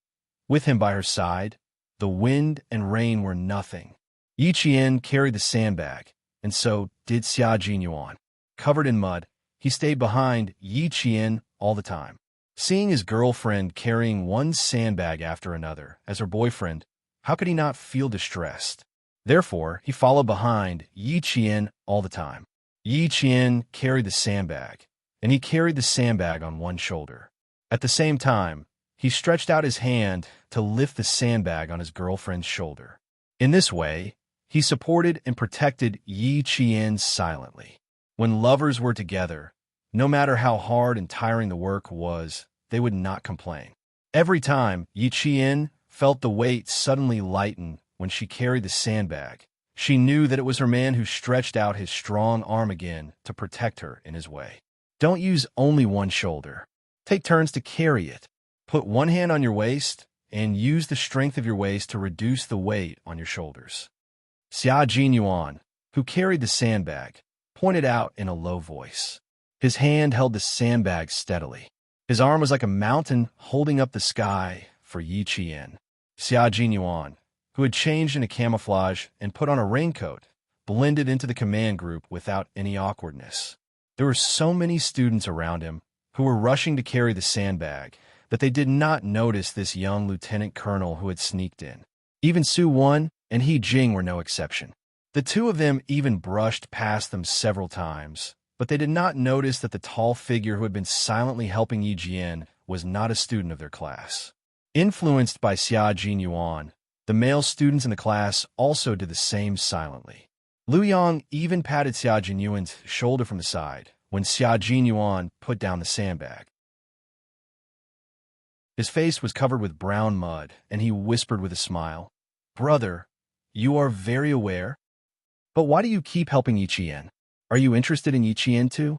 With him by her side, the wind and rain were nothing. Yi Qian carried the sandbag, and so did Xia Jinyuan. Covered in mud, he stayed behind Yi Qian all the time. Seeing his girlfriend carrying one sandbag after another as her boyfriend, how could he not feel distressed? Therefore, he followed behind Yi Qian all the time. Yi Qian carried the sandbag, and he carried the sandbag on one shoulder. At the same time, he stretched out his hand to lift the sandbag on his girlfriend's shoulder. In this way, he supported and protected Yi Qian silently. When lovers were together, no matter how hard and tiring the work was, they would not complain. Every time Yi Qian felt the weight suddenly lighten when she carried the sandbag, she knew that it was her man who stretched out his strong arm again to protect her in his way. Don't use only one shoulder. Take turns to carry it. Put one hand on your waist and use the strength of your waist to reduce the weight on your shoulders. Xia Jinyuan, who carried the sandbag, pointed out in a low voice. His hand held the sandbag steadily. His arm was like a mountain holding up the sky for Yi Qian. Xia Jinyuan, who had changed into camouflage and put on a raincoat, blended into the command group without any awkwardness. There were so many students around him who were rushing to carry the sandbag that they did not notice this young lieutenant colonel who had sneaked in. Even Su Wan and He Jing were no exception. The two of them even brushed past them several times, but they did not notice that the tall figure who had been silently helping Yi Jian was not a student of their class. Influenced by Xia Jinyuan, the male students in the class also did the same silently. Lu Yang even patted Xia Jinyuan's shoulder from the side when Xia Jinyuan put down the sandbag. His face was covered with brown mud, and he whispered with a smile, "Brother, you are very aware. But why do you keep helping Yi Qian? Are you interested in Yi Qian too?"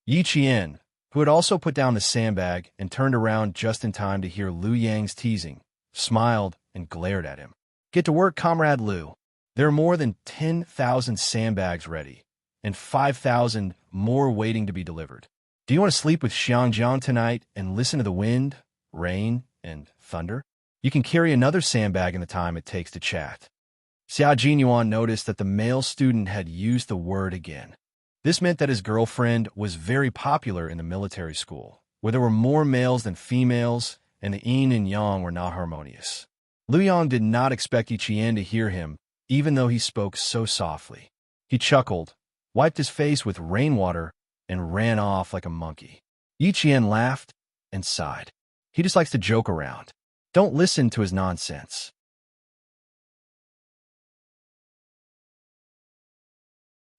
Yi Qian, who had also put down the sandbag and turned around just in time to hear Lu Yang's teasing, smiled and glared at him. "Get to work, Comrade Lu. There are more than 10,000 sandbags ready, and 5,000 more waiting to be delivered. Do you want to sleep with Xiangjiang tonight and listen to the wind, rain, and thunder? You can carry another sandbag in the time it takes to chat." Xia Jinyuan noticed that the male student had used the word again. This meant that his girlfriend was very popular in the military school, where there were more males than females, and the yin and yang were not harmonious. Lu Yang did not expect Yi Qian to hear him, even though he spoke so softly. He chuckled, wiped his face with rainwater, and ran off like a monkey. Yi Qian laughed and sighed. He just likes to joke around. Don't listen to his nonsense.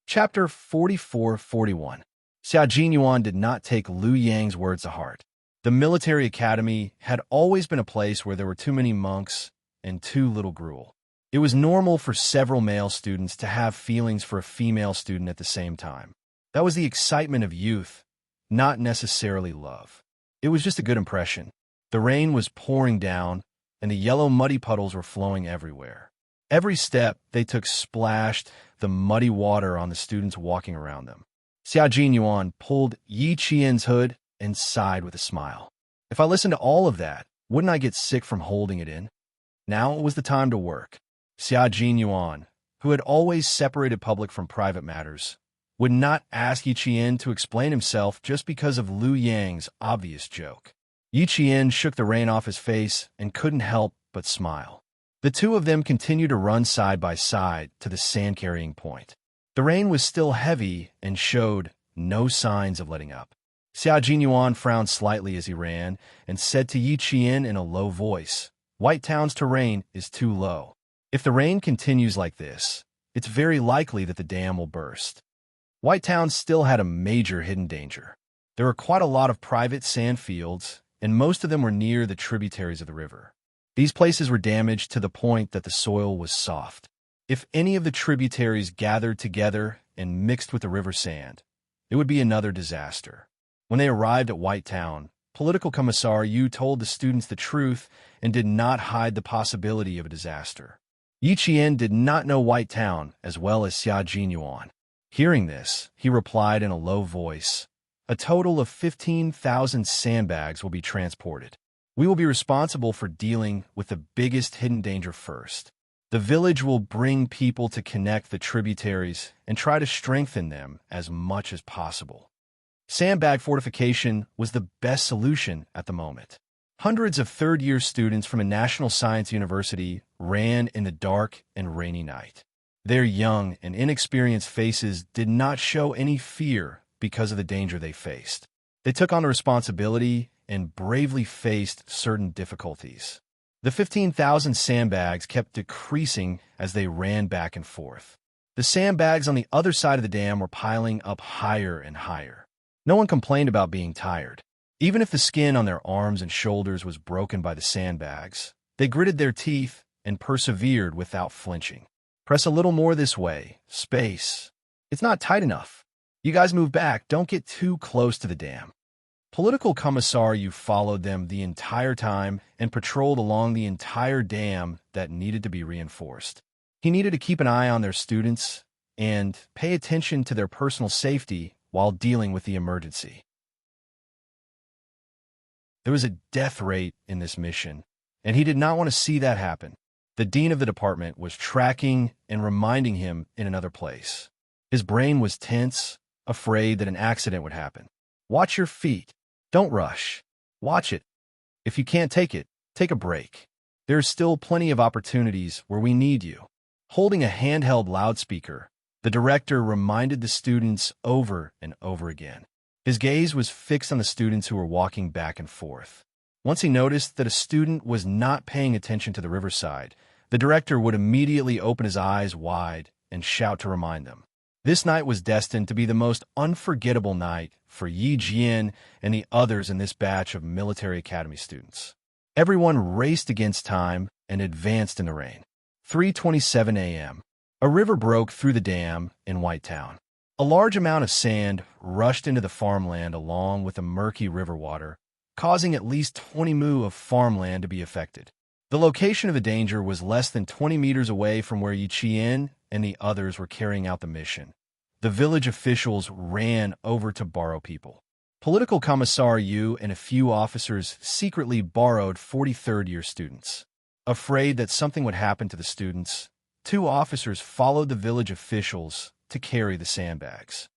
Chapter 44-41. Xia Jinyuan did not take Lu Yang's words to heart. The military academy had always been a place where there were too many monks and too little gruel. It was normal for several male students to have feelings for a female student at the same time. That was the excitement of youth, not necessarily love. It was just a good impression. The rain was pouring down, and the yellow muddy puddles were flowing everywhere. Every step they took splashed the muddy water on the students walking around them. Xia Jinyuan pulled Yi Qian's hood and sighed with a smile. If I listened to all of that, wouldn't I get sick from holding it in? Now it was the time to work. Xia Jinyuan, who had always separated public from private matters, would not ask Yi Qian to explain himself just because of Lu Yang's obvious joke. Yi Qian shook the rain off his face and couldn't help but smile. The two of them continued to run side by side to the sand-carrying point. The rain was still heavy and showed no signs of letting up. Xia Jinyuan frowned slightly as he ran and said to Yi Qian in a low voice, "White Town's terrain is too low. If the rain continues like this, it's very likely that the dam will burst." White Town still had a major hidden danger. There were quite a lot of private sand fields, and most of them were near the tributaries of the river. These places were damaged to the point that the soil was soft. If any of the tributaries gathered together and mixed with the river sand, it would be another disaster. When they arrived at White Town, Political Commissar Yu told the students the truth and did not hide the possibility of a disaster. Yi Qian did not know White Town as well as Xia Jinyuan. Hearing this, he replied in a low voice, "A total of 15,000 sandbags will be transported. We will be responsible for dealing with the biggest hidden danger first. The village will bring people to connect the tributaries and try to strengthen them as much as possible." Sandbag fortification was the best solution at the moment. Hundreds of third-year students from a national science university ran in the dark and rainy night. Their young and inexperienced faces did not show any fear because of the danger they faced. They took on the responsibility and bravely faced certain difficulties. The 15,000 sandbags kept decreasing as they ran back and forth. The sandbags on the other side of the dam were piling up higher and higher. No one complained about being tired. Even if the skin on their arms and shoulders was broken by the sandbags, they gritted their teeth and persevered without flinching. "Press a little more this way. Space. It's not tight enough. You guys move back. Don't get too close to the dam." Political Commissar Yu followed them the entire time and patrolled along the entire dam that needed to be reinforced. He needed to keep an eye on their students and pay attention to their personal safety while dealing with the emergency. There was a death rate in this mission, and he did not want to see that happen. The dean of the department was tracking and reminding him in another place. His brain was tense, afraid that an accident would happen. "Watch your feet. Don't rush. Watch it. If you can't take it, take a break. There's still plenty of opportunities where we need you." Holding a handheld loudspeaker, the director reminded the students over and over again. His gaze was fixed on the students who were walking back and forth. Once he noticed that a student was not paying attention to the riverside, the director would immediately open his eyes wide and shout to remind them. This night was destined to be the most unforgettable night for Yi Jian and the others in this batch of military academy students. Everyone raced against time and advanced in the rain. 3:27 a.m. A river broke through the dam in Whitetown. A large amount of sand rushed into the farmland along with the murky river water, causing at least 20 mu of farmland to be affected. The location of the danger was less than 20 meters away from where Yi Qian and the others were carrying out the mission. The village officials ran over to borrow people. Political Commissar Yu and a few officers secretly borrowed 43rd-year students. Afraid that something would happen to the students, 2 officers followed the village officials to carry the sandbags.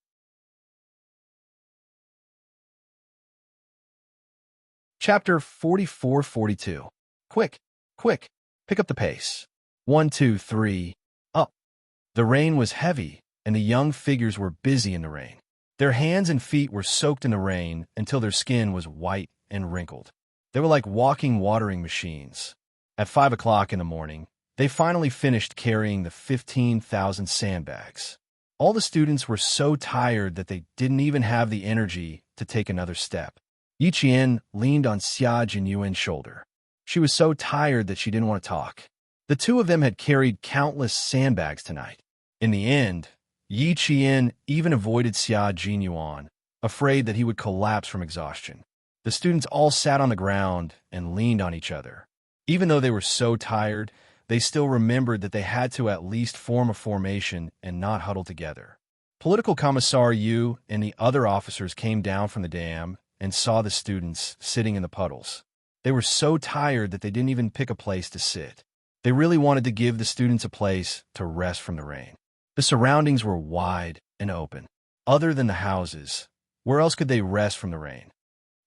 Chapter 44-42. Quick, quick, pick up the pace. 1, 2, 3, up. The rain was heavy, and the young figures were busy in the rain. Their hands and feet were soaked in the rain until their skin was white and wrinkled. They were like walking watering machines. At 5 o'clock in the morning, they finally finished carrying the 15,000 sandbags. All the students were so tired that they didn't even have the energy to take another step. Yi Qian leaned on Xia Jinyuan's shoulder. She was so tired that she didn't want to talk. The 2 of them had carried countless sandbags tonight. In the end, Yi Qian even avoided Xia Jinyuan, afraid that he would collapse from exhaustion. The students all sat on the ground and leaned on each other. Even though they were so tired, they still remembered that they had to at least form a formation and not huddle together. Political Commissar Yu and the other officers came down from the dam and saw the students sitting in the puddles. They were so tired that they didn't even pick a place to sit. They really wanted to give the students a place to rest from the rain. The surroundings were wide and open. Other than the houses, where else could they rest from the rain?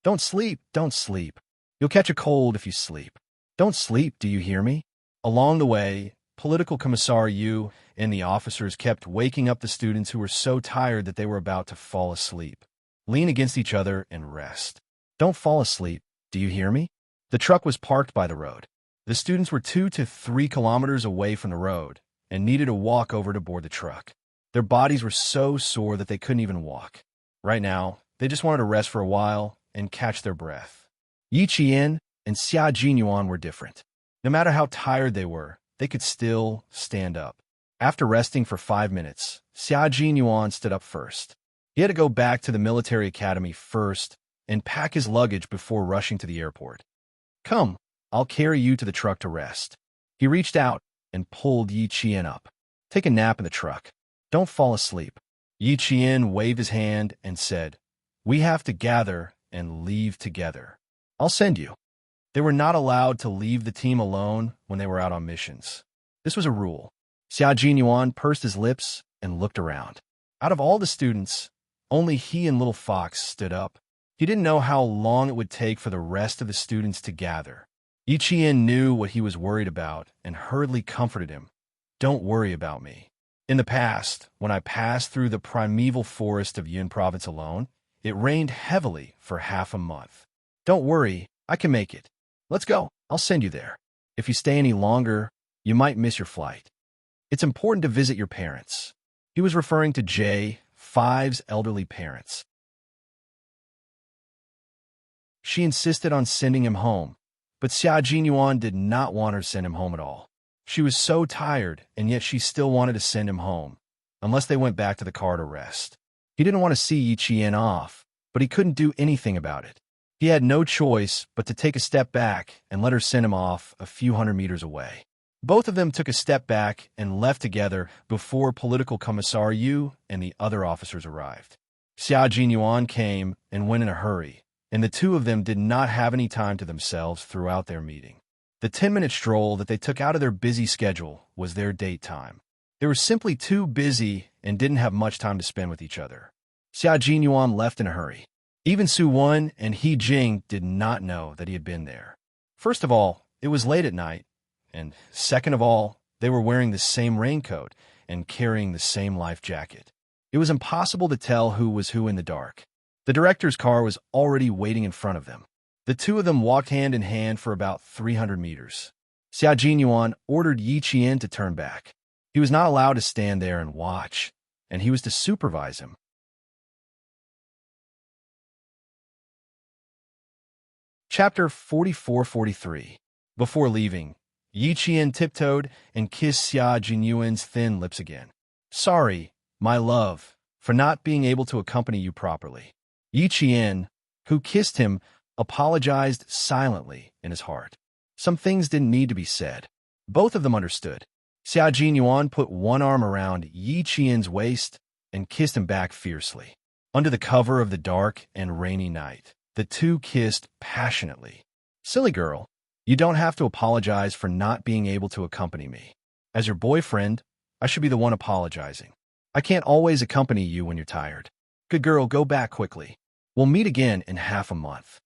Don't sleep, don't sleep. You'll catch a cold if you sleep. Don't sleep, do you hear me? Along the way, Political Commissar Yu and the officers kept waking up the students who were so tired that they were about to fall asleep. Lean against each other and rest. Don't fall asleep, do you hear me? The truck was parked by the road. The students were 2 to 3 kilometers away from the road and needed to walk over to board the truck. Their bodies were so sore that they couldn't even walk. Right now, they just wanted to rest for a while and catch their breath. Yi Qian and Xia Jinyuan were different. No matter how tired they were, they could still stand up. After resting for 5 minutes, Xia Jinyuan stood up first. He had to go back to the military academy first and pack his luggage before rushing to the airport. Come, I'll carry you to the truck to rest. He reached out and pulled Yi Qian up. Take a nap in the truck. Don't fall asleep. Yi Qian waved his hand and said, We have to gather and leave together. I'll send you. They were not allowed to leave the team alone when they were out on missions. This was a rule. Xia Jinyuan pursed his lips and looked around. Out of all the students, only he and Little Fox stood up. He didn't know how long it would take for the rest of the students to gather. Yi Qian knew what he was worried about and hurriedly comforted him. Don't worry about me. In the past, when I passed through the primeval forest of Yun province alone, it rained heavily for half a month. Don't worry, I can make it. Let's go. I'll send you there. If you stay any longer, you might miss your flight. It's important to visit your parents. He was referring to J5's elderly parents. She insisted on sending him home, but Xia Jinyuan did not want her to send him home at all. She was so tired, and yet she still wanted to send him home, unless they went back to the car to rest. He didn't want to see Yi Qian off, but he couldn't do anything about it. He had no choice but to take a step back and let her send him off a few hundred meters away. Both of them took a step back and left together before Political Commissar Yu and the other officers arrived. Xia Jinyuan came and went in a hurry, and the 2 of them did not have any time to themselves throughout their meeting. The 10-minute stroll that they took out of their busy schedule was their date time. They were simply too busy and didn't have much time to spend with each other. Xia Jinyuan left in a hurry. Even Su Wen and He Jing did not know that he had been there. First of all, it was late at night, and second of all, they were wearing the same raincoat and carrying the same life jacket. It was impossible to tell who was who in the dark. The director's car was already waiting in front of them. The two of them walked hand in hand for about 300 meters. Xia Jinyuan ordered Yi Qian to turn back. He was not allowed to stand there and watch, and he was to supervise him. Chapter 44-43. Before leaving, Yi Qian tiptoed and kissed Xia Jinyuan's thin lips again. "Sorry, my love, for not being able to accompany you properly." Yi Qian, who kissed him, apologized silently in his heart. Some things didn't need to be said. Both of them understood. Xia Jinyuan put one arm around Yi Qian's waist and kissed him back fiercely. Under the cover of the dark and rainy night, the two kissed passionately. "Silly girl, you don't have to apologize for not being able to accompany me. As your boyfriend, I should be the one apologizing. I can't always accompany you when you're tired. Good girl, go back quickly. We'll meet again in half a month."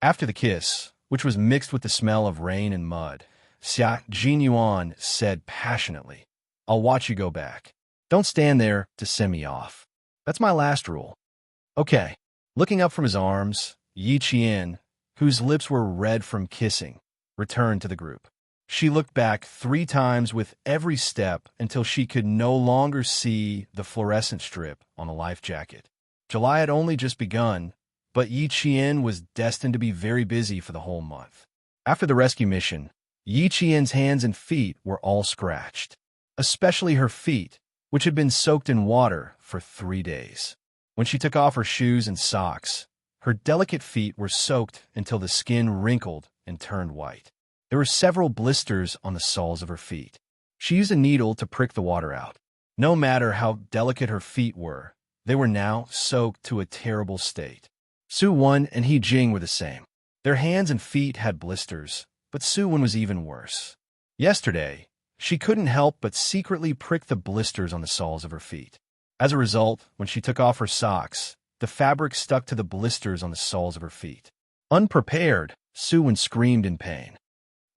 After the kiss, which was mixed with the smell of rain and mud, Xia Jinyuan said passionately, "I'll watch you go back. Don't stand there to send me off. That's my last rule." "Okay." Looking up from his arms, Yi Qian, whose lips were red from kissing, returned to the group. She looked back 3 times with every step until she could no longer see the fluorescent strip on the life jacket. July had only just begun, but Yi Qian was destined to be very busy for the whole month. After the rescue mission, Yi Qian's hands and feet were all scratched, especially her feet, which had been soaked in water for 3 days. When she took off her shoes and socks, her delicate feet were soaked until the skin wrinkled and turned white. There were several blisters on the soles of her feet. She used a needle to prick the water out. No matter how delicate her feet were, they were now soaked to a terrible state. Su Wen and He Jing were the same. Their hands and feet had blisters, but Su Wen was even worse. Yesterday, she couldn't help but secretly prick the blisters on the soles of her feet. As a result, when she took off her socks, the fabric stuck to the blisters on the soles of her feet. Unprepared, Su Wen screamed in pain.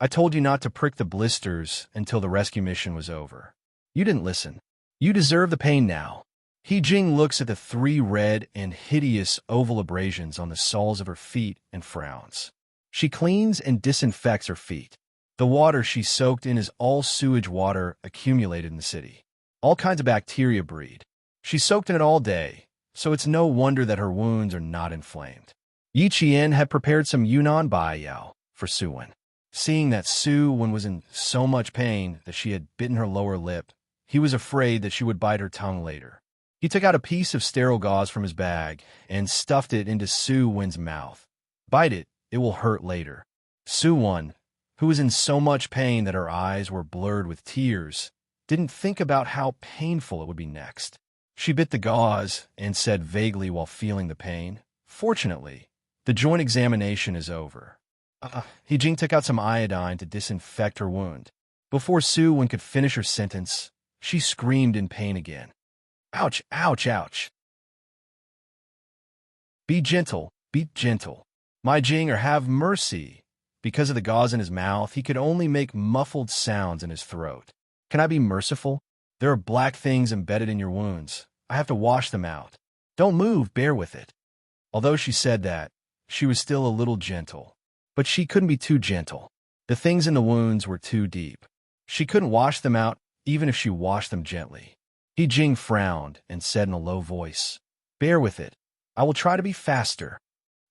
"I told you not to prick the blisters until the rescue mission was over. You didn't listen. You deserve the pain now." He Jing looks at the 3 red and hideous oval abrasions on the soles of her feet and frowns. She cleans and disinfects her feet. The water she soaked in is all sewage water accumulated in the city. All kinds of bacteria breed. She soaked in it all day, so it's no wonder that her wounds are not inflamed. Yi Qian had prepared some Yunnan Baiyao for Su Wen. Seeing that Su Wen was in so much pain that she had bitten her lower lip, he was afraid that she would bite her tongue later. He took out a piece of sterile gauze from his bag and stuffed it into Su Wen's mouth. "Bite it, it will hurt later." Su Wen, who was in so much pain that her eyes were blurred with tears, didn't think about how painful it would be next. She bit the gauze and said vaguely while feeling the pain, "Fortunately, the joint examination is over." He Jing took out some iodine to disinfect her wound. Before Su Wen could finish her sentence, she screamed in pain again. "Ouch, ouch, ouch." Be gentle, my Jing, or have mercy." Because of the gauze in his mouth, he could only make muffled sounds in his throat. "Can I be merciful? There are black things embedded in your wounds. I have to wash them out. Don't move, bear with it." Although she said that, she was still a little gentle. But she couldn't be too gentle. The things in the wounds were too deep. She couldn't wash them out even if she washed them gently. He Jing frowned and said in a low voice, "Bear with it. I will try to be faster."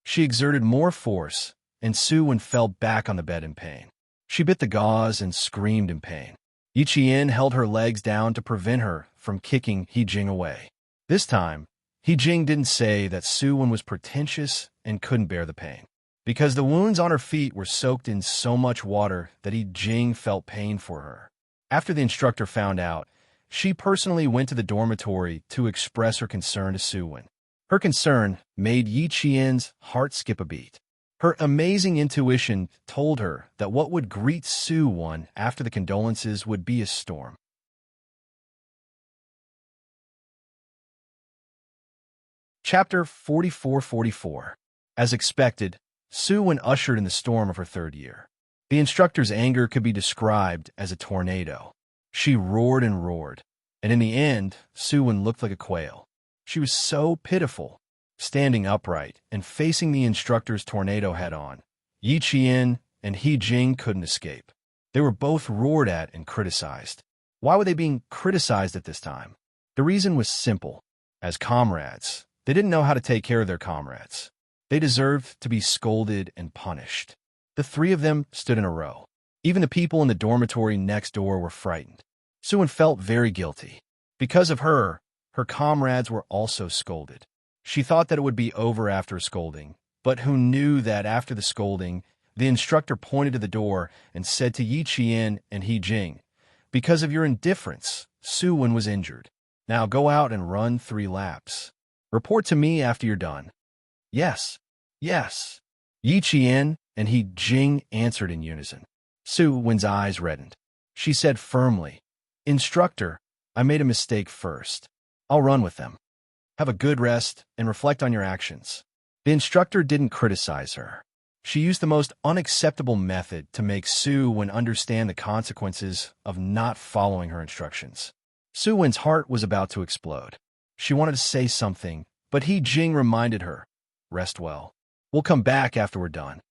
She exerted more force, and Su Wen fell back on the bed in pain. She bit the gauze and screamed in pain. Yi Qian held her legs down to prevent her from kicking He Jing away. This time, He Jing didn't say that Su Wen was pretentious and couldn't bear the pain. Because the wounds on her feet were soaked in so much water that He Jing felt pain for her. After the instructor found out, she personally went to the dormitory to express her concern to Su Wen. Her concern made Yi Qian's heart skip a beat. Her amazing intuition told her that what would greet Su Wen after the condolences would be a storm. Chapter 44-44. As expected, Su Wen ushered in the storm of her 3rd year. The instructor's anger could be described as a tornado. She roared and roared, and in the end, Su Wen looked like a quail. She was so pitiful. Standing upright and facing the instructor's tornado head-on, Yi Qian and He Jing couldn't escape. They were both roared at and criticized. Why were they being criticized at this time? The reason was simple. As comrades, they didn't know how to take care of their comrades. They deserved to be scolded and punished. The three of them stood in a row. Even the people in the dormitory next door were frightened. Suwen felt very guilty. Because of her, her comrades were also scolded. She thought that it would be over after a scolding, but who knew that after the scolding, the instructor pointed to the door and said to Yi Qian and He Jing, "Because of your indifference, Suwen was injured. Now go out and run 3 laps. Report to me after you're done." "Yes, yes." Yi Qian and He Jing answered in unison. Suwen's eyes reddened. She said firmly, "Instructor, I made a mistake first. I'll run with them. Have a good rest and reflect on your actions." The instructor didn't criticize her. She used the most unacceptable method to make Suwen understand the consequences of not following her instructions. Suwen's heart was about to explode. She wanted to say something, but He Jing reminded her, "Rest well. We'll come back after we're done."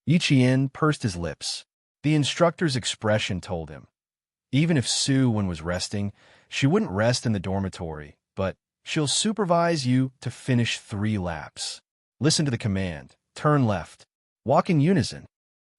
Yi Qian pursed his lips. The instructor's expression told him, even if Suwen was resting, she wouldn't rest in the dormitory, but she'll supervise you to finish 3 laps. Listen to the command. Turn left. Walk in unison.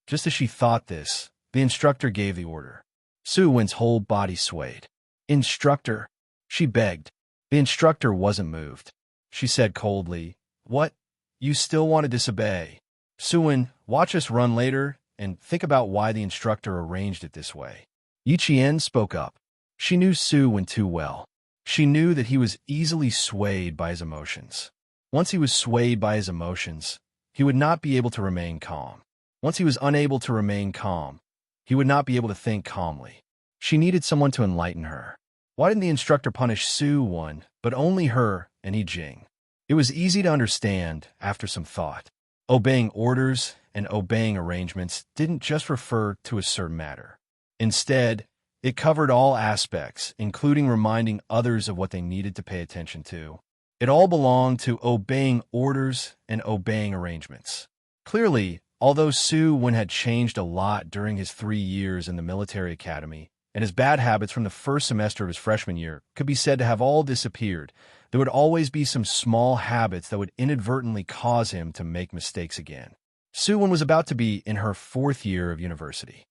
Just as she thought this, the instructor gave the order. Suwen's whole body swayed. "Instructor," she begged. The instructor wasn't moved. She said coldly, "What? You still want to disobey? Suwen, watch us run later and think about why the instructor arranged it this way." Yi Qian spoke up. She knew Suwen too well. She knew that he was easily swayed by his emotions. Once he was swayed by his emotions, he would not be able to remain calm. Once he was unable to remain calm, he would not be able to think calmly. She needed someone to enlighten her. Why didn't the instructor punish Suwen, but only her and He Jing? It was easy to understand after some thought. Obeying orders and obeying arrangements didn't just refer to a certain matter. Instead, it covered all aspects, including reminding others of what they needed to pay attention to. It all belonged to obeying orders and obeying arrangements. Clearly, although Suwen had changed a lot during his 3 years in the military academy, and his bad habits from the first semester of his freshman year could be said to have all disappeared, there would always be some small habits that would inadvertently cause him to make mistakes again. Suwen was about to be in her 4th year of university.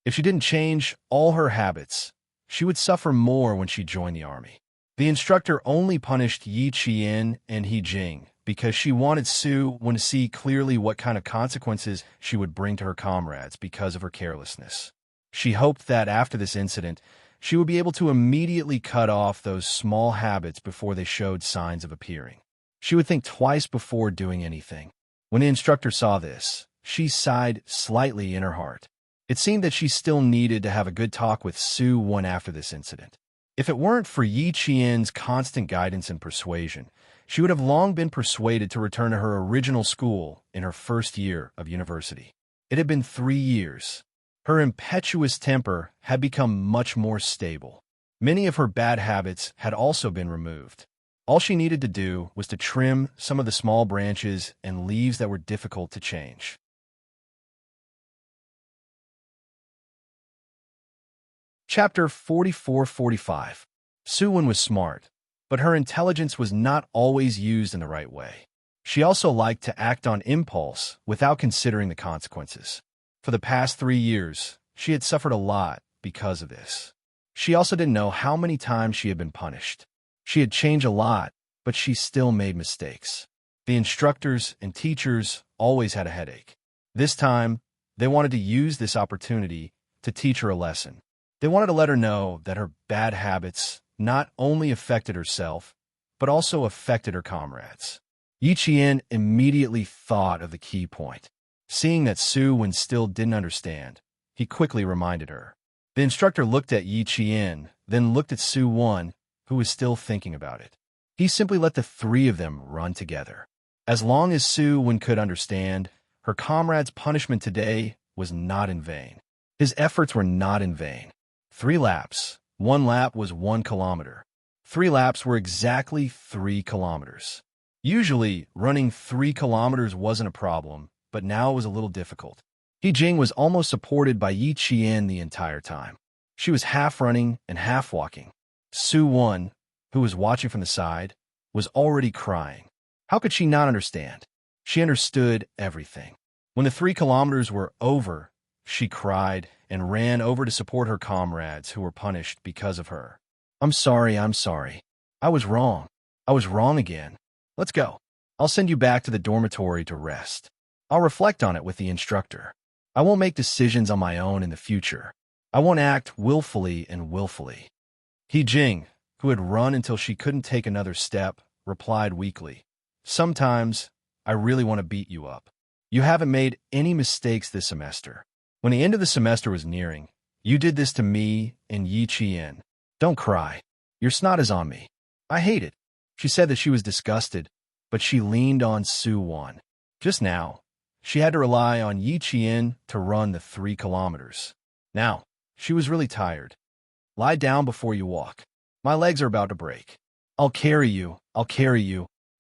If she didn't change all her habits, she would suffer more when she joined the army. The instructor only punished Yi Qian and He Jing because she wanted Suwen to see clearly what kind of consequences she would bring to her comrades because of her carelessness. She hoped that after this incident, she would be able to immediately cut off those small habits before they showed signs of appearing. She would think twice before doing anything. When the instructor saw this, she sighed slightly in her heart. It seemed that she still needed to have a good talk with Suwen after this incident. If it weren't for Yi Qian's constant guidance and persuasion, she would have long been persuaded to return to her original school in her 1st year of university. It had been 3 years. Her impetuous temper had become much more stable. Many of her bad habits had also been removed. All she needed to do was to trim some of the small branches and leaves that were difficult to change. Chapter 44-45. Suwen was smart, but her intelligence was not always used in the right way. She also liked to act on impulse without considering the consequences. For the past 3 years, she had suffered a lot because of this. She also didn't know how many times she had been punished. She had changed a lot, but she still made mistakes. The instructors and teachers always had a headache. This time, they wanted to use this opportunity to teach her a lesson. They wanted to let her know that her bad habits not only affected herself, but also affected her comrades. Yi Qian immediately thought of the key point. Seeing that Suwen still didn't understand, he quickly reminded her. The instructor looked at Yi Qian, then looked at Suwen, who was still thinking about it. He simply let the 3 of them run together. As long as Suwen could understand, her comrade's punishment today was not in vain. His efforts were not in vain. 3 laps. 1 lap was 1 kilometer. 3 laps were exactly 3 kilometers. Usually, running 3 kilometers wasn't a problem, but now it was a little difficult. He Jing was almost supported by Yi Qian the entire time. She was half running and half walking. Su Wen, who was watching from the side, was already crying. How could she not understand? She understood everything. When the 3 kilometers were over, she cried and ran over to support her comrades who were punished because of her. I'm sorry. I was wrong. I was wrong again. Let's go. I'll send you back to the dormitory to rest. I'll reflect on it with the instructor. I won't make decisions on my own in the future. I won't act willfully and willfully. He Jing, who had run until she couldn't take another step, replied weakly. Sometimes, I really want to beat you up. You haven't made any mistakes this semester. When the end of the semester was nearing, you did this to me and Yi Qian. Don't cry. Your snot is on me. I hate it. She said that she was disgusted, but she leaned on Su Wen. Just now, she had to rely on Yi Qian to run the 3 kilometers. Now, she was really tired. Lie down before you walk. My legs are about to break. I'll carry you.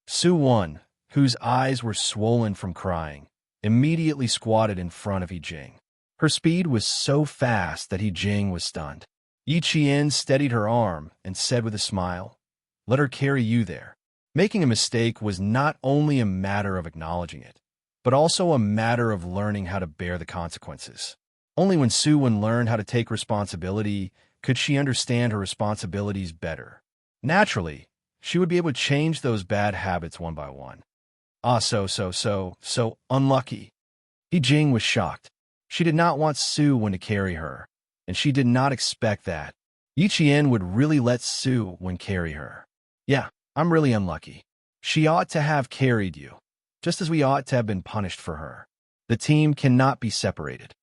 Su Wen, whose eyes were swollen from crying, immediately squatted in front of Yi Jing. Her speed was so fast that Yi Jing was stunned. Yi Qian steadied her arm and said with a smile, "Let her carry you there." Making a mistake was not only a matter of acknowledging it, but also a matter of learning how to bear the consequences. Only when Su Wen learned how to take responsibility could she understand her responsibilities better. Naturally, she would be able to change those bad habits one by one. So unlucky. Yi Jing was shocked. She did not want Su Wen to carry her, and she did not expect that. Yi Qian would really let Su Wen carry her. Yeah, I'm really unlucky. She ought to have carried you, just as we ought to have been punished for her. The team cannot be separated.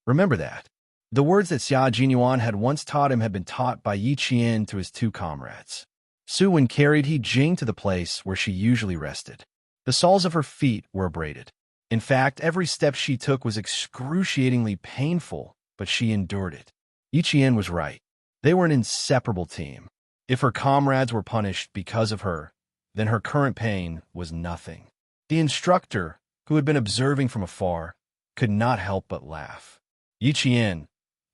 Remember that. The words that Xia Jinyuan had once taught him had been taught by Yi Qian to his 2 comrades. Su Wen carried Yi Jing to the place where she usually rested. The soles of her feet were abraded. In fact, every step she took was excruciatingly painful, but she endured it. Yi Qian was right. They were an inseparable team. If her comrades were punished because of her, then her current pain was nothing. The instructor, who had been observing from afar, could not help but laugh. Yi Qian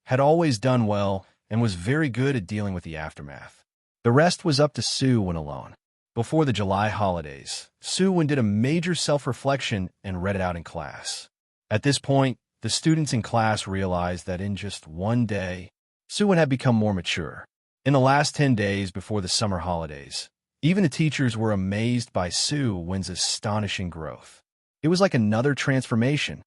had always done well and was very good at dealing with the aftermath. The rest was up to Su Wen alone. Before the July holidays, Su Wen did a major self-reflection and read it out in class. At this point, the students in class realized that in just one day, Su Wen had become more mature. In the last 10 days before the summer holidays, even the teachers were amazed by Su Wen's astonishing growth. It was like another transformation.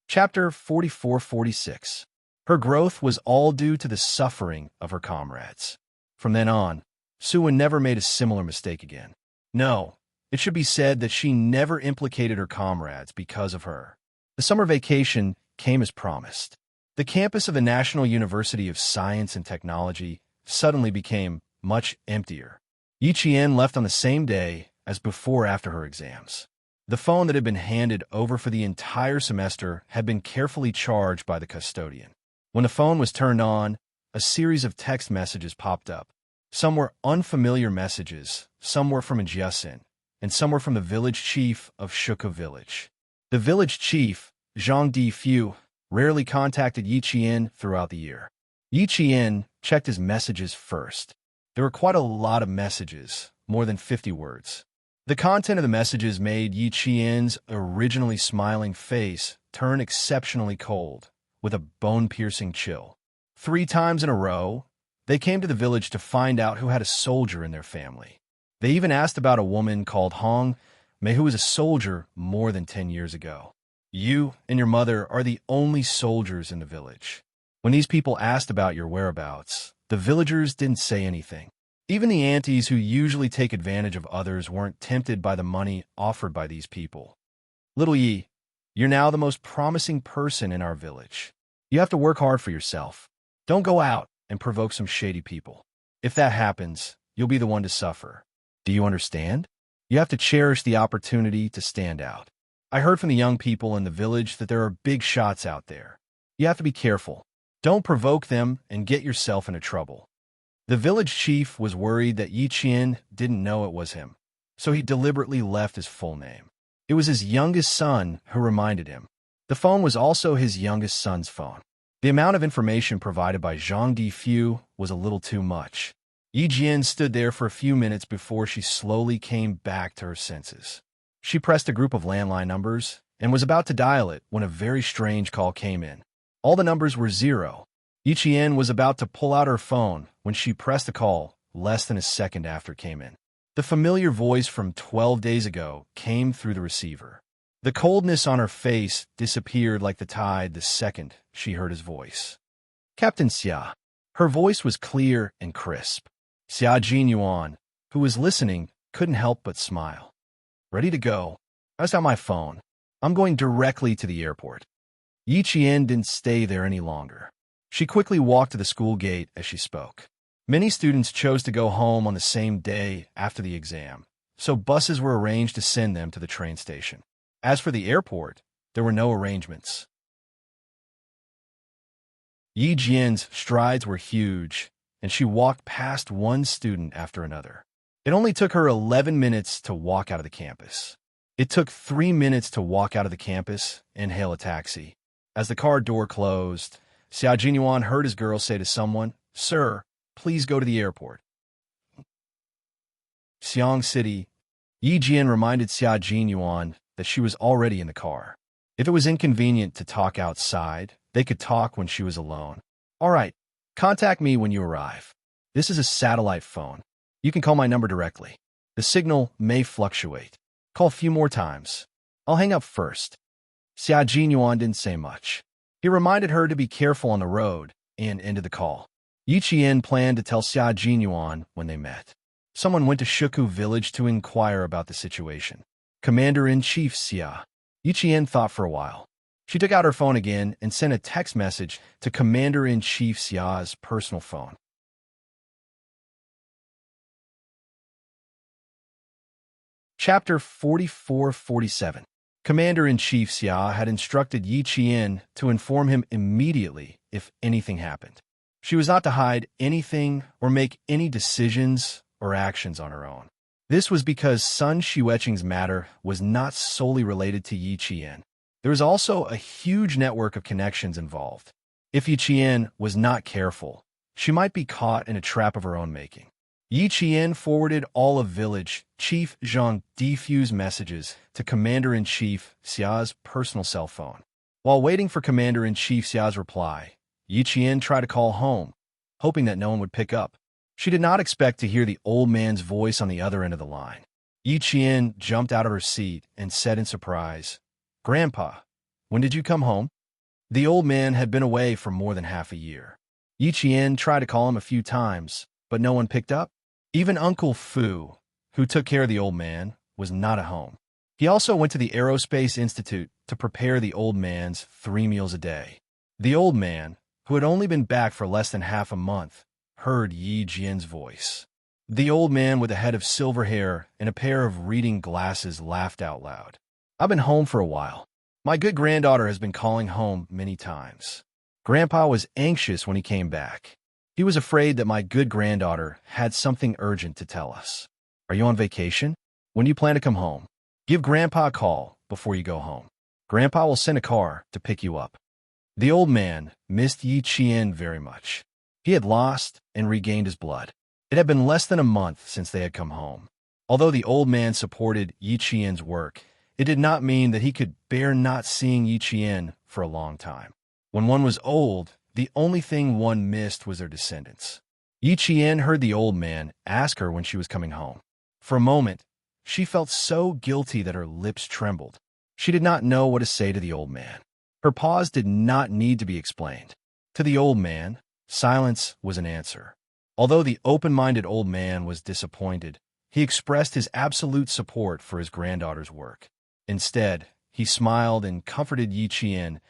Chapter 44-46. Her growth was all due to the suffering of her comrades. From then on, Su Wen never made a similar mistake again. No, it should be said that she never implicated her comrades because of her. The summer vacation came as promised. The campus of the National University of Science and Technology suddenly became much emptier. Yi Qian left on the same day as before after her exams. The phone that had been handed over for the entire semester had been carefully charged by the custodian. When the phone was turned on, a series of text messages popped up. Some were unfamiliar messages, some were from Jiasin, and some were from the village chief of Shuka village. The village chief, Zhang Difu, rarely contacted Yi Qian throughout the year. Yi Qian checked his messages first. There were quite a lot of messages, more than 50 words. The content of the messages made Yi Qian's originally smiling face turn exceptionally cold, with a bone-piercing chill. 3 times in a row, they came to the village to find out who had a soldier in their family. They even asked about a woman called Hong Mei who was a soldier more than 10 years ago. You and your mother are the only soldiers in the village. When these people asked about your whereabouts, the villagers didn't say anything. Even the aunties who usually take advantage of others weren't tempted by the money offered by these people. Little Yi, you're now the most promising person in our village. You have to work hard for yourself. Don't go out and provoke some shady people. If that happens, you'll be the one to suffer. Do you understand? You have to cherish the opportunity to stand out. I heard from the young people in the village that there are big shots out there. You have to be careful. Don't provoke them and get yourself into trouble. The village chief was worried that Yi Qian didn't know it was him, so he deliberately left his full name. It was his youngest son who reminded him. The phone was also his youngest son's phone. The amount of information provided by Zhang Difu was a little too much. Yi Jian stood there for a few minutes before she slowly came back to her senses. She pressed a group of landline numbers and was about to dial it when a very strange call came in. All the numbers were zero. Yi Jian was about to pull out her phone when she pressed the call less than a second after it came in. The familiar voice from 12 days ago came through the receiver. The coldness on her face disappeared like the tide the second she heard his voice. Captain Xia. Her voice was clear and crisp. Xia Jinyuan, who was listening, couldn't help but smile. Ready to go. I was on my phone. I'm going directly to the airport. Yi Qian didn't stay there any longer. She quickly walked to the school gate as she spoke. Many students chose to go home on the same day after the exam, so buses were arranged to send them to the train station. As for the airport, there were no arrangements. Yi Jian's strides were huge, and she walked past one student after another. It only took her 11 minutes to walk out of the campus. It took 3 minutes to walk out of the campus and hail a taxi. As the car door closed, Xia Jinyuan heard his girl say to someone, "Sir, please go to the airport." Xiang City. Yi Jian reminded Xia Jinyuan that she was already in the car. If it was inconvenient to talk outside, they could talk when she was alone. All right, contact me when you arrive. This is a satellite phone. You can call my number directly. The signal may fluctuate. Call a few more times. I'll hang up first. Xia Jinyuan didn't say much. He reminded her to be careful on the road and ended the call. Yi Qian planned to tell Xia Jinyuan when they met. Someone went to Shuku village to inquire about the situation. Commander-in-Chief Xia. Yi Qian thought for a while. She took out her phone again and sent a text message to Commander-in-Chief Xia's personal phone. Chapter 44-47. Commander-in-Chief Xia had instructed Yi Qian to inform him immediately if anything happened. She was not to hide anything or make any decisions or actions on her own. This was because Sun Xueqing's matter was not solely related to Yi Qian. There was also a huge network of connections involved. If Yi Qian was not careful, she might be caught in a trap of her own making. Yi Qian forwarded all of village Chief Zhang Difu's messages to Commander-in-Chief Xia's personal cell phone. While waiting for Commander-in-Chief Xia's reply, Yi Qian tried to call home, hoping that no one would pick up. She did not expect to hear the old man's voice on the other end of the line. Yi Qian jumped out of her seat and said in surprise, "Grandpa, when did you come home?" The old man had been away for more than half a year. Yi Qian tried to call him a few times, but no one picked up. Even Uncle Fu, who took care of the old man, was not at home. He also went to the Aerospace Institute to prepare the old man's 3 meals a day. The old man, who had only been back for less than half a month, heard Yi Jian's voice. The old man with a head of silver hair and a pair of reading glasses laughed out loud. "I've been home for a while. My good granddaughter has been calling home many times." Grandpa was anxious when he came back. He was afraid that my good granddaughter had something urgent to tell us. "Are you on vacation? When do you plan to come home? Give Grandpa a call before you go home. Grandpa will send a car to pick you up." The old man missed Yi Qian very much. He had lost and regained his blood. It had been less than a month since they had come home. Although the old man supported Yi Qian's work, it did not mean that he could bear not seeing Yi Qian for a long time. When one was old, the only thing one missed was their descendants. Yi Qian heard the old man ask her when she was coming home. For a moment, she felt so guilty that her lips trembled. She did not know what to say to the old man. Her pause did not need to be explained. To the old man, silence was an answer. Although the open-minded old man was disappointed, he expressed his absolute support for his granddaughter's work. Instead, he smiled and comforted Yi Qian.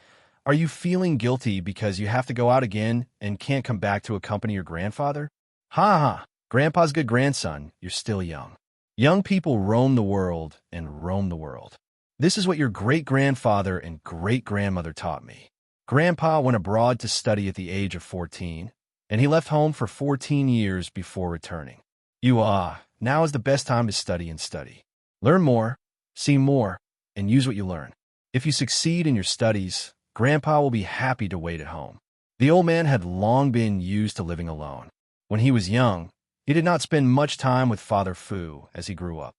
"Are you feeling guilty because you have to go out again and can't come back to accompany your grandfather? Ha ha, Grandpa's good grandson, you're still young. Young people roam the world and roam the world. This is what your great-grandfather and great-grandmother taught me. Grandpa went abroad to study at the age of 14, and he left home for 14 years before returning. Now is the best time to study and study. Learn more, see more, and use what you learn. If you succeed in your studies, Grandpa will be happy to wait at home. The old man had long been used to living alone. When he was young, he did not spend much time with Father Fu as he grew up.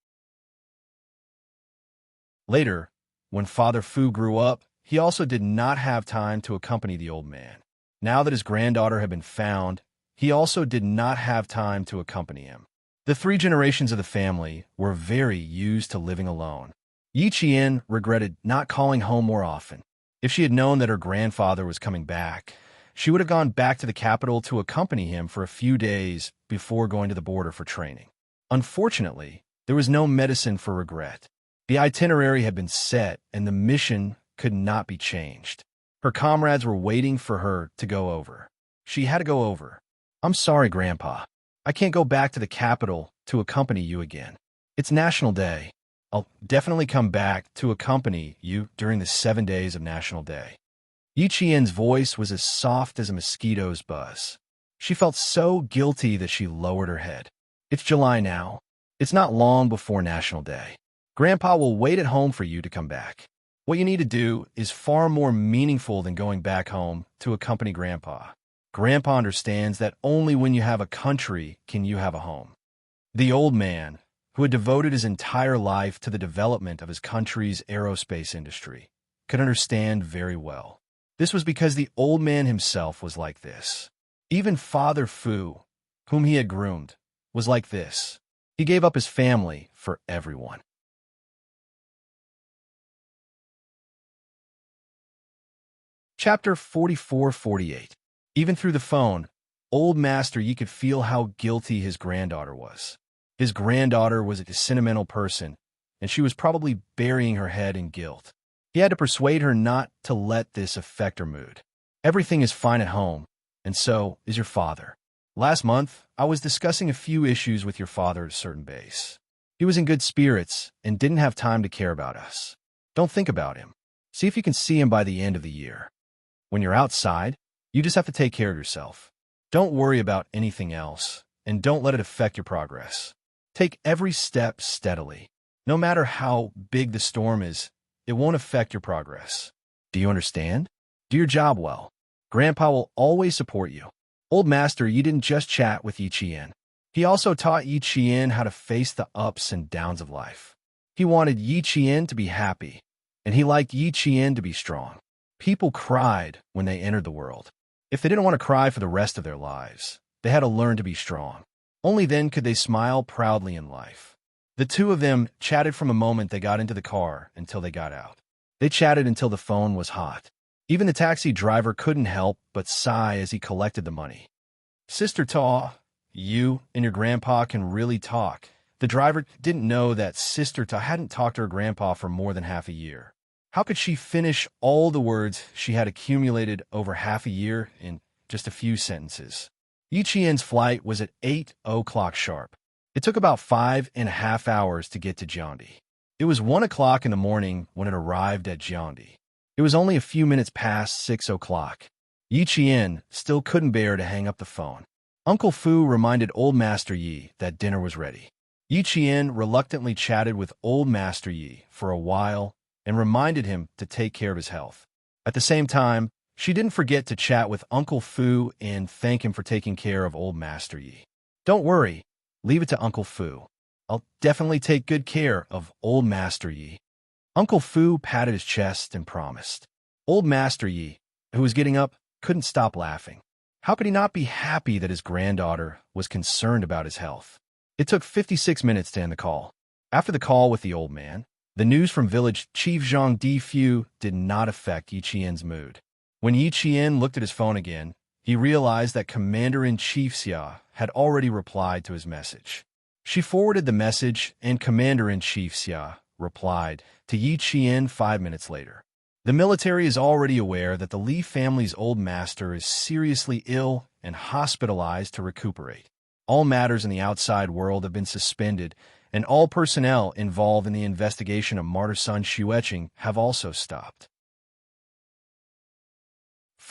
Later, when Father Fu grew up, he also did not have time to accompany the old man. Now that his granddaughter had been found, he also did not have time to accompany him. The 3 generations of the family were very used to living alone. Yi Qian regretted not calling home more often. If she had known that her grandfather was coming back, she would have gone back to the capital to accompany him for a few days before going to the border for training. Unfortunately, there was no medicine for regret. The itinerary had been set, and the mission could not be changed. Her comrades were waiting for her to go over. She had to go over. "I'm sorry, Grandpa. I can't go back to the capital to accompany you again. It's National Day. I'll definitely come back to accompany you during the 7 days of National Day." Yi Qian's voice was as soft as a mosquito's buzz. She felt so guilty that she lowered her head. "It's July now. It's not long before National Day. Grandpa will wait at home for you to come back. What you need to do is far more meaningful than going back home to accompany Grandpa. Grandpa understands that only when you have a country can you have a home." The old man, who had devoted his entire life to the development of his country's aerospace industry, could understand very well. This was because the old man himself was like this. Even Father Fu, whom he had groomed, was like this. He gave up his family for everyone. Chapter 44-48. Even through the phone, old Master Yi could feel how guilty his granddaughter was. His granddaughter was a sentimental person, and she was probably burying her head in guilt. He had to persuade her not to let this affect her mood. "Everything is fine at home, and so is your father. Last month, I was discussing a few issues with your father at a certain base. He was in good spirits and didn't have time to care about us. Don't think about him. See if you can see him by the end of the year. When you're outside, you just have to take care of yourself. Don't worry about anything else, and don't let it affect your progress. Take every step steadily. No matter how big the storm is, it won't affect your progress. Do you understand? Do your job well. Grandpa will always support you." Old Master Yi didn't just chat with Yi Qian. He also taught Yi Qian how to face the ups and downs of life. He wanted Yi Qian to be happy, and he liked Yi Qian to be strong. People cried when they entered the world. If they didn't want to cry for the rest of their lives, they had to learn to be strong. Only then could they smile proudly in life. The two of them chatted from the moment they got into the car until they got out. They chatted until the phone was hot. Even the taxi driver couldn't help but sigh as he collected the money. "Sister Ta, you and your grandpa can really talk." The driver didn't know that Sister Ta hadn't talked to her grandpa for more than half a year. How could she finish all the words she had accumulated over half a year in just a few sentences? Yi Qian's flight was at 8 o'clock sharp. It took about 5.5 hours to get to Jiangdi. It was 1 o'clock in the morning when it arrived at Jiangdi. It was only a few minutes past 6 o'clock. Yi Qian still couldn't bear to hang up the phone. Uncle Fu reminded Old Master Yi that dinner was ready. Yi Qian reluctantly chatted with Old Master Yi for a while and reminded him to take care of his health. At the same time, she didn't forget to chat with Uncle Fu and thank him for taking care of Old Master Yi. "Don't worry. Leave it to Uncle Fu. I'll definitely take good care of Old Master Yi." Uncle Fu patted his chest and promised. Old Master Yi, who was getting up, couldn't stop laughing. How could he not be happy that his granddaughter was concerned about his health? It took 56 minutes to end the call. After the call with the old man, the news from village Chief Zhang Difu did not affect Yi Qian's mood. When Yi Qian looked at his phone again, he realized that Commander-in-Chief Xia had already replied to his message. She forwarded the message, and Commander-in-Chief Xia replied to Yi Qian 5 minutes later. "The military is already aware that the Li family's old master is seriously ill and hospitalized to recuperate. All matters in the outside world have been suspended, and all personnel involved in the investigation of martyr son Xueqing have also stopped."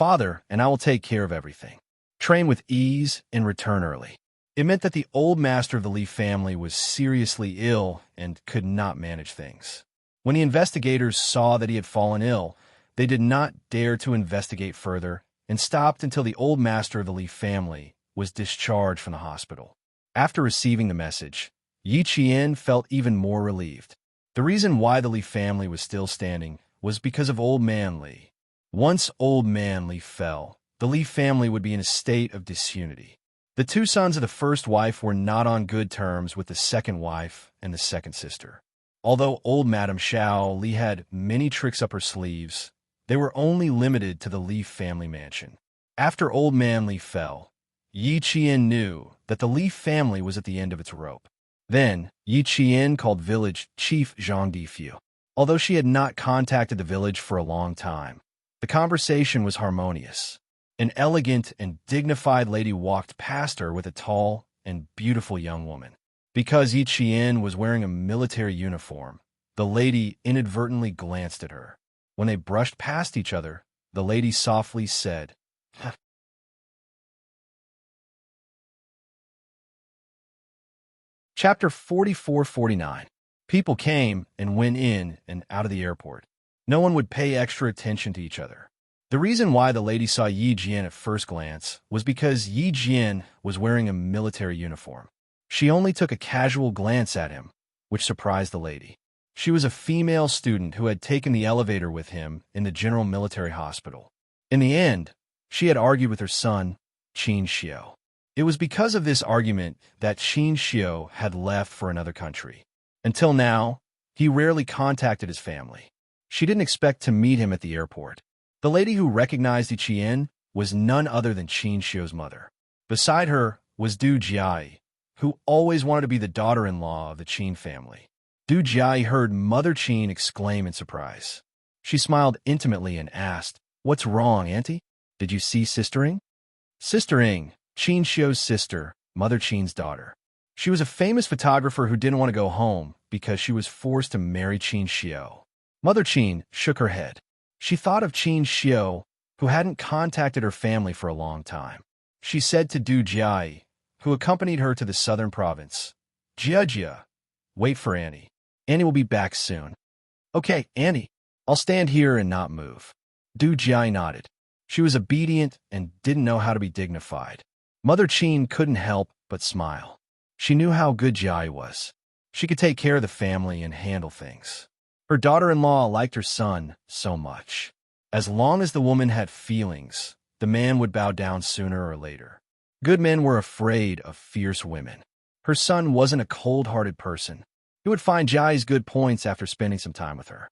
Father, and I will take care of everything. Train with ease and return early. It meant that the old master of the Lee family was seriously ill and could not manage things. When the investigators saw that he had fallen ill, they did not dare to investigate further and stopped until the old master of the Lee family was discharged from the hospital. After receiving the message, Yi Qian felt even more relieved. The reason why the Lee family was still standing was because of Old Man Lee. Once Old Man Lee fell, the Lee family would be in a state of disunity. The two sons of the first wife were not on good terms with the second wife and the second sister. Although old Madame Xiao Li had many tricks up her sleeves, they were only limited to the Li family mansion. After Old Man Li fell, Yi Qian knew that the Li family was at the end of its rope. Then, Yi Qian called village chief Zhang Difu. Although she had not contacted the village for a long time, the conversation was harmonious. An elegant and dignified lady walked past her with a tall and beautiful young woman. Because Yi Qian was wearing a military uniform, the lady inadvertently glanced at her. When they brushed past each other, the lady softly said, Chapter 44-49. People came and went in and out of the airport. No one would pay extra attention to each other. The reason why the lady saw Yi Jian at first glance was because Yi Jian was wearing a military uniform. She only took a casual glance at him, which surprised the lady. She was a female student who had taken the elevator with him in the General Military Hospital. In the end, she had argued with her son, Qin Xiu. It was because of this argument that Qin Xiu had left for another country. Until now, he rarely contacted his family. She didn't expect to meet him at the airport. The lady who recognized Yi Qian was none other than Qin Xiu's mother. Beside her was Du Jiai, who always wanted to be the daughter-in-law of the Qin family. Du Jiai heard Mother Qin exclaim in surprise. She smiled intimately and asked, "What's wrong, Auntie? Did you see Sister Ing?" Sister Ing, Qin Xiu's sister, Mother Qin's daughter. She was a famous photographer who didn't want to go home because she was forced to marry Qin Xiu. Mother Qin shook her head. She thought of Qin Xiu, who hadn't contacted her family for a long time. She said to Du Jiai, who accompanied her to the southern province, "Jia, wait for Annie. Annie will be back soon." "Okay, Annie, I'll stand here and not move." Du Jiai nodded. She was obedient and didn't know how to be dignified. Mother Qin couldn't help but smile. She knew how good Jiai was. She could take care of the family and handle things. Her daughter-in-law liked her son so much. As long as the woman had feelings, the man would bow down sooner or later. Good men were afraid of fierce women. Her son wasn't a cold-hearted person. He would find Jiai's good points after spending some time with her.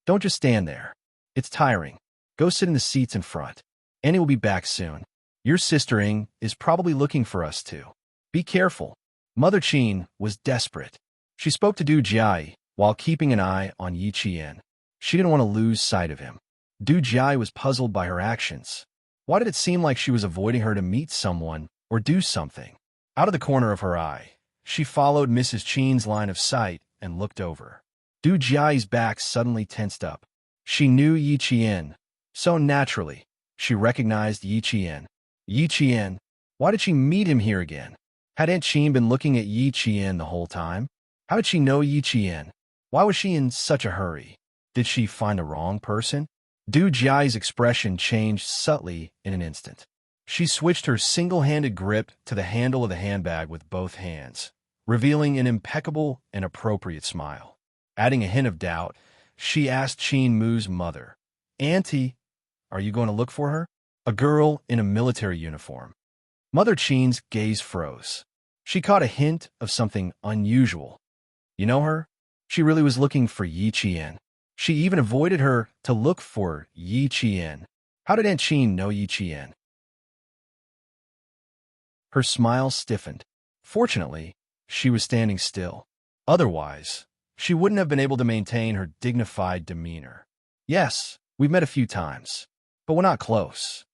"Don't just stand there. It's tiring. Go sit in the seats in front. Annie will be back soon. Your sister Ing is probably looking for us too. Be careful." Mother Qin was desperate. She spoke to Du Jiai while keeping an eye on Yi Qian. She didn't want to lose sight of him. Du Jiai was puzzled by her actions. Why did it seem like she was avoiding her to meet someone or do something? Out of the corner of her eye, she followed Mrs. Qin's line of sight and looked over. Du Jiai's back suddenly tensed up. She knew Yi Qian, so naturally, she recognized Yi Qian. Yi Qian, why did she meet him here again? Had Aunt Qin been looking at Yi Qian the whole time? How did she know Yi Qian? Why was she in such a hurry? Did she find the wrong person? Du Jiai's expression changed subtly in an instant. She switched her single-handed grip to the handle of the handbag with both hands, revealing an impeccable and appropriate smile. Adding a hint of doubt, she asked Qin Mu's mother, "Auntie, are you going to look for her?" A girl in a military uniform. Mother Qin's gaze froze. She caught a hint of something unusual. You know her? She really was looking for Yi Qian. She even avoided her to look for Yi Qian. How did Aunt Qin know Yi Qian? Her smile stiffened. Fortunately, she was standing still. Otherwise, she wouldn't have been able to maintain her dignified demeanor. "Yes, we've met a few times, but we're not close."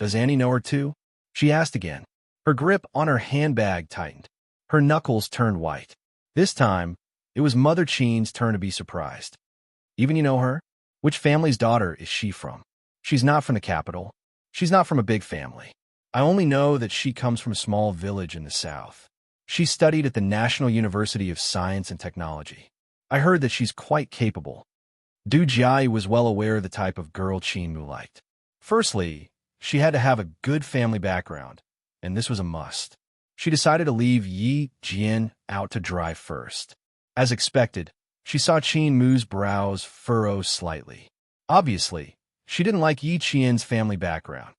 "Does Annie know her too?" she asked again. Her grip on her handbag tightened. Her knuckles turned white. This time, it was Mother Qin's turn to be surprised. "Even you know her? Which family's daughter is she from?" "She's not from the capital. She's not from a big family. I only know that she comes from a small village in the south. She studied at the National University of Science and Technology. I heard that she's quite capable. Du Jiai was well aware of the type of girl Qin Mu liked. Firstly, she had to have a good family background, and this was a must. She decided to leave Yi Jian out to dry first. As expected, she saw Qin Mu's brows furrow slightly. Obviously, she didn't like Yi Qian's family background.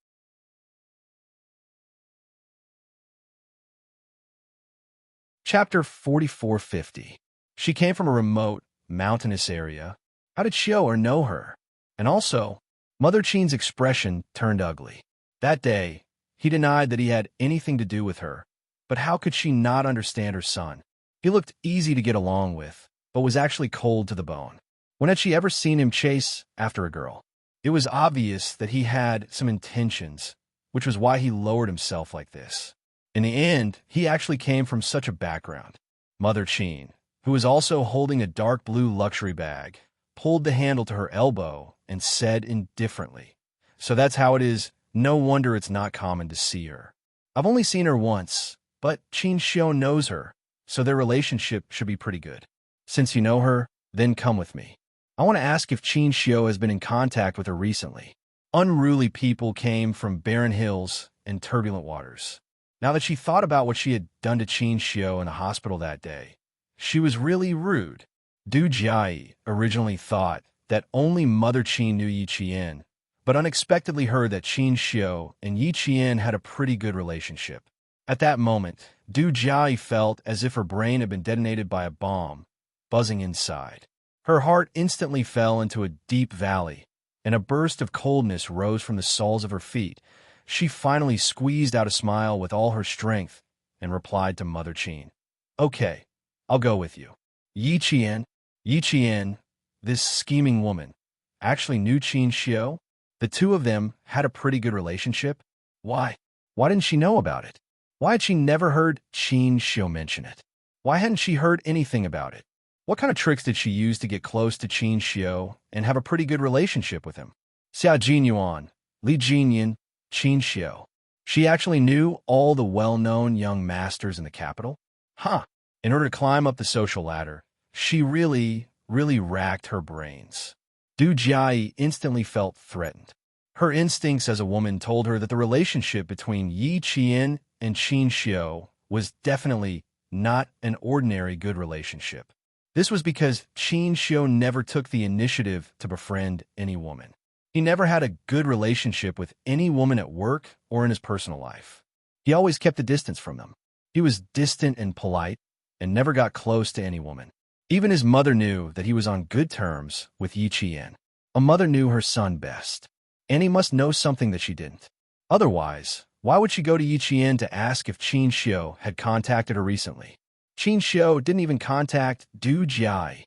Chapter 4450. She came from a remote, mountainous area. How did Xiao know her? And also, Mother Qin's expression turned ugly. That day, he denied that he had anything to do with her. But how could she not understand her son? He looked easy to get along with, but was actually cold to the bone. When had she ever seen him chase after a girl? It was obvious that he had some intentions, which was why he lowered himself like this. In the end, he actually came from such a background. Mother Qin, who was also holding a dark blue luxury bag, pulled the handle to her elbow and said indifferently, "So that's how it is. No wonder it's not common to see her. I've only seen her once, but Qin Xiao knows her, so their relationship should be pretty good. Since you know her, then come with me. I want to ask if Qin Xiao has been in contact with her recently." Unruly people came from barren hills and turbulent waters. Now that she thought about what she had done to Qin Xiao in the hospital that day, she was really rude. Du Jiai originally thought that only Mother Qin knew Yi Qian, but unexpectedly heard that Qin Xiao and Yi Qian had a pretty good relationship. At that moment, Du Jiai felt as if her brain had been detonated by a bomb, buzzing inside. Her heart instantly fell into a deep valley, and a burst of coldness rose from the soles of her feet. She finally squeezed out a smile with all her strength and replied to Mother Qin, "Okay, I'll go with you." Yi Qian, this scheming woman, actually knew Qin Xiao. The two of them had a pretty good relationship. Why? Why didn't she know about it? Why had she never heard Qin Xiao mention it? Why hadn't she heard anything about it? What kind of tricks did she use to get close to Qin Xiao and have a pretty good relationship with him? Xia Jinyuan, Li Jinyan, Qin Xiao. She actually knew all the well-known young masters in the capital? Huh. In order to climb up the social ladder, she really racked her brains. Du Jiai instantly felt threatened. Her instincts as a woman told her that the relationship between Yi Qian and Qin Xiao was definitely not an ordinary good relationship. This was because Qin Xiao never took the initiative to befriend any woman. He never had a good relationship with any woman at work or in his personal life. He always kept a distance from them. He was distant and polite and never got close to any woman. Even his mother knew that he was on good terms with Yi Qian. A mother knew her son best, and he must know something that she didn't. Otherwise, why would she go to Yi Qian to ask if Qin Xiao had contacted her recently? Qin Xiao didn't even contact Du Jiai.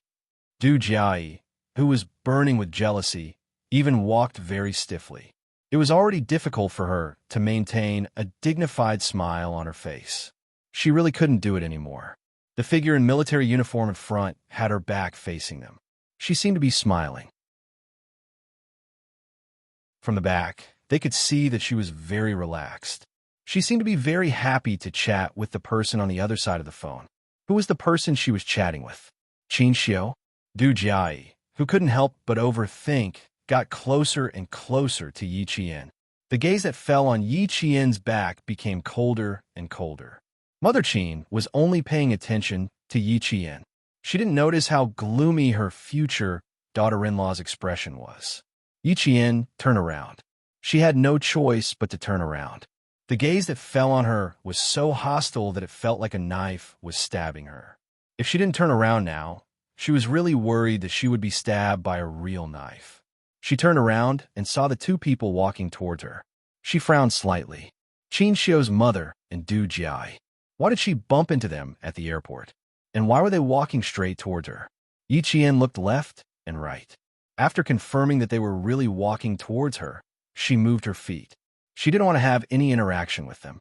Du Jiai, who was burning with jealousy, even walked very stiffly. It was already difficult for her to maintain a dignified smile on her face. She really couldn't do it anymore. The figure in military uniform in front had her back facing them. She seemed to be smiling. From the back, they could see that she was very relaxed. She seemed to be very happy to chat with the person on the other side of the phone. Who was the person she was chatting with? Qin Xiao? Du Jiai, who couldn't help but overthink, got closer and closer to Yi Qian. The gaze that fell on Yi Qian's back became colder and colder. Mother Qin was only paying attention to Yi Qian. She didn't notice how gloomy her future daughter-in-law's expression was. Yi Qian turned around. She had no choice but to turn around. The gaze that fell on her was so hostile that it felt like a knife was stabbing her. If she didn't turn around now, she was really worried that she would be stabbed by a real knife. She turned around and saw the two people walking towards her. She frowned slightly. Qin Xiao's mother and Du Jiai. Why did she bump into them at the airport? And why were they walking straight towards her? Yi Qian looked left and right. After confirming that they were really walking towards her, she moved her feet. She didn't want to have any interaction with them.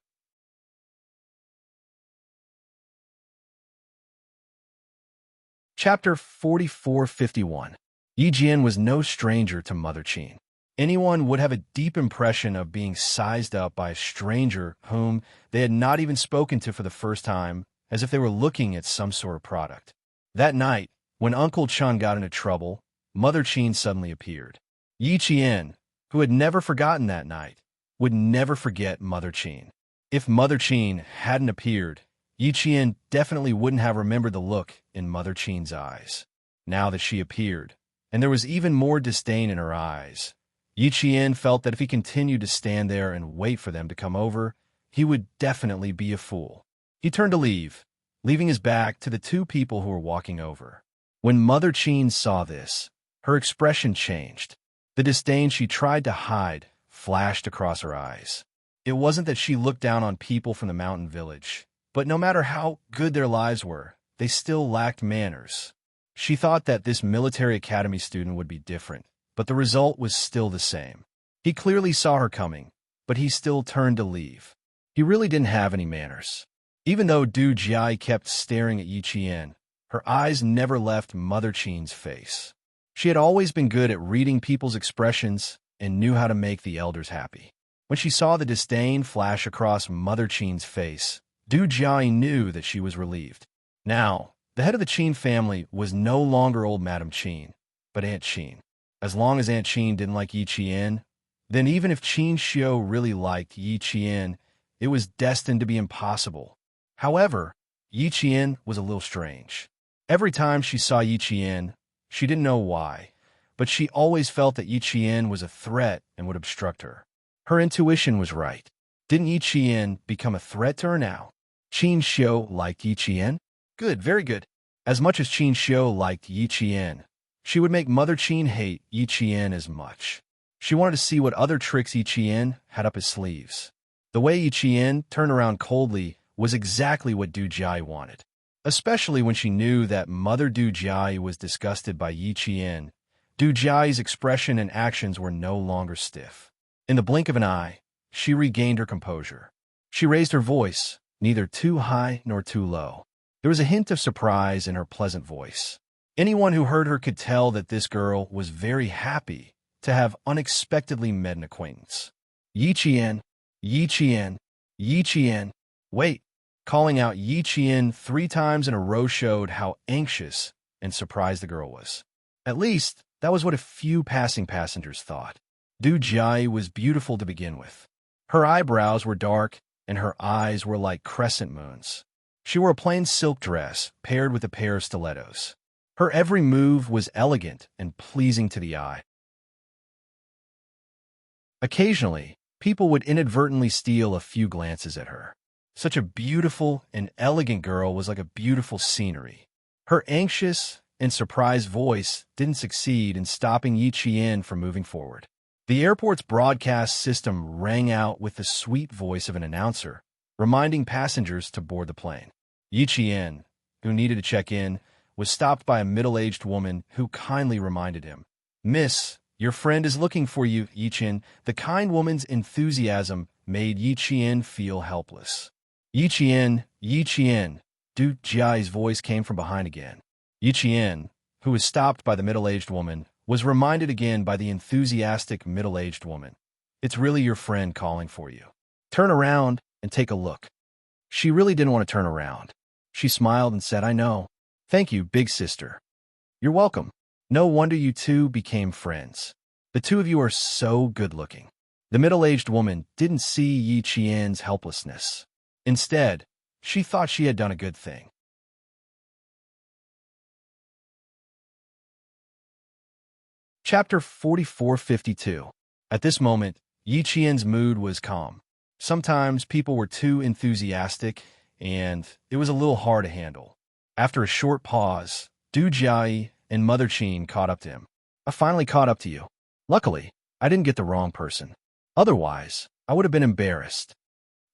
Chapter 4451. Yi Jian was no stranger to Mother Qin. Anyone would have a deep impression of being sized up by a stranger whom they had not even spoken to for the first time, as if they were looking at some sort of product. That night, when Uncle Chun got into trouble, Mother Chin suddenly appeared. Yi Qian, who had never forgotten that night, would never forget Mother Chin. If Mother Chin hadn't appeared, Yi Qian definitely wouldn't have remembered the look in Mother Chin's eyes. Now that she appeared, and there was even more disdain in her eyes, Yi Qian felt that if he continued to stand there and wait for them to come over, he would definitely be a fool. He turned to leave, leaving his back to the two people who were walking over. When Mother Chin saw this, her expression changed. The disdain she tried to hide flashed across her eyes. It wasn't that she looked down on people from the mountain village, but no matter how good their lives were, they still lacked manners. She thought that this military academy student would be different, but the result was still the same. He clearly saw her coming, but he still turned to leave. He really didn't have any manners. Even though Du Jiai kept staring at Yi Qian, her eyes never left Mother Chin's face. She had always been good at reading people's expressions and knew how to make the elders happy. When she saw the disdain flash across Mother Chin's face, Du Jiai knew that she was relieved. Now, the head of the Chin family was no longer old Madame Chin, but Aunt Chin. As long as Aunt Chin didn't like Yi Qian, then even if Qin Xiu really liked Yi Qian, it was destined to be impossible. However, Yi Qian was a little strange. Every time she saw Yi Qian, she didn't know why, but she always felt that Yi Qian was a threat and would obstruct her. Her intuition was right. Didn't Yi Qian become a threat to her now? Qin Xiu liked Yi Qian? Good, very good. As much as Qin Xiu liked Yi Qian, she would make Mother Chin hate Yi Qian as much. She wanted to see what other tricks Yi Qian had up his sleeves. The way Yi Qian turned around coldly was exactly what Du Jiai wanted, especially when she knew that Mother Du Jiai was disgusted by Yi Qian. Du Jiai's expression and actions were no longer stiff. In the blink of an eye, she regained her composure. She raised her voice, neither too high nor too low. There was a hint of surprise in her pleasant voice. Anyone who heard her could tell that this girl was very happy to have unexpectedly met an acquaintance. Yi Qian, Yi Qian, Yi Qian. Wait, calling out Yi Qian 3 times in a row showed how anxious and surprised the girl was. At least, that was what a few passing passengers thought. Du Jiai was beautiful to begin with. Her eyebrows were dark, and her eyes were like crescent moons. She wore a plain silk dress paired with a pair of stilettos. Her every move was elegant and pleasing to the eye. Occasionally, people would inadvertently steal a few glances at her. Such a beautiful and elegant girl was like a beautiful scenery. Her anxious and surprised voice didn't succeed in stopping Yi Qian from moving forward. The airport's broadcast system rang out with the sweet voice of an announcer, reminding passengers to board the plane. Yi Qian, who needed to check in, was stopped by a middle-aged woman who kindly reminded him, "Miss, your friend is looking for you, Yi Qian." The kind woman's enthusiasm made Yi Qian feel helpless. Yi Qian, Yi Qian. Du Jiai's voice came from behind again. Yi Qian, who was stopped by the middle-aged woman, was reminded again by the enthusiastic middle-aged woman. "It's really your friend calling for you. Turn around and take a look." She really didn't want to turn around. She smiled and said, "I know. Thank you, big sister." "You're welcome. No wonder you two became friends. The two of you are so good-looking." The middle-aged woman didn't see Yi Qian's helplessness. Instead, she thought she had done a good thing. Chapter 4452. At this moment, Yi Qian's mood was calm. Sometimes people were too enthusiastic, and it was a little hard to handle. After a short pause, Du Jiai and Mother Chin caught up to him. "I finally caught up to you. Luckily, I didn't get the wrong person. Otherwise, I would have been embarrassed."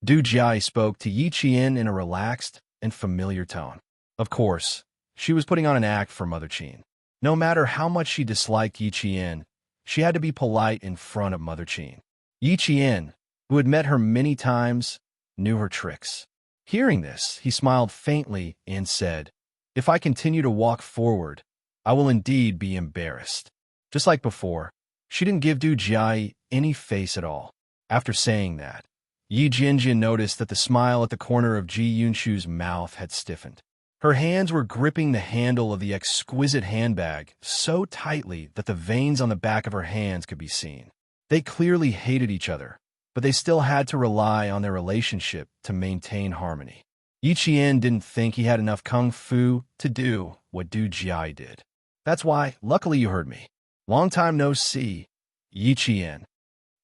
Du Jiai spoke to Yi Qian in a relaxed and familiar tone. Of course, she was putting on an act for Mother Chin. No matter how much she disliked Yi Qian, she had to be polite in front of Mother Chin. Yi Qian, who had met her many times, knew her tricks. Hearing this, he smiled faintly and said, "If I continue to walk forward, I will indeed be embarrassed." Just like before, She didn't give Du Jiayi any face at all. After saying that, Yi Jinjin noticed that the smile at the corner of Ji Yunshu's mouth had stiffened. Her hands were gripping the handle of the exquisite handbag so tightly that the veins on the back of her hands could be seen. They clearly hated each other, but they still had to rely on their relationship to maintain harmony. Yi Qian didn't think he had enough kung fu to do what Du Jiayi did. That's why, luckily you heard me. Long time no see, Yi Qian.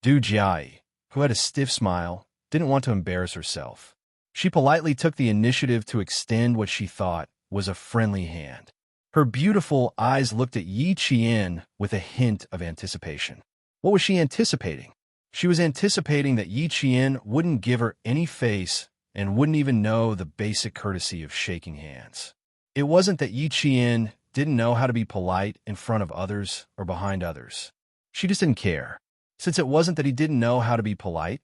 Du Jiayi, who had a stiff smile, didn't want to embarrass herself. She politely took the initiative to extend what she thought was a friendly hand. Her beautiful eyes looked at Yi Qian with a hint of anticipation. What was she anticipating? She was anticipating that Yi Qian wouldn't give her any face and wouldn't even know the basic courtesy of shaking hands. It wasn't that Yi Qian didn't know how to be polite in front of others or behind others. She just didn't care. Since it wasn't that he didn't know how to be polite,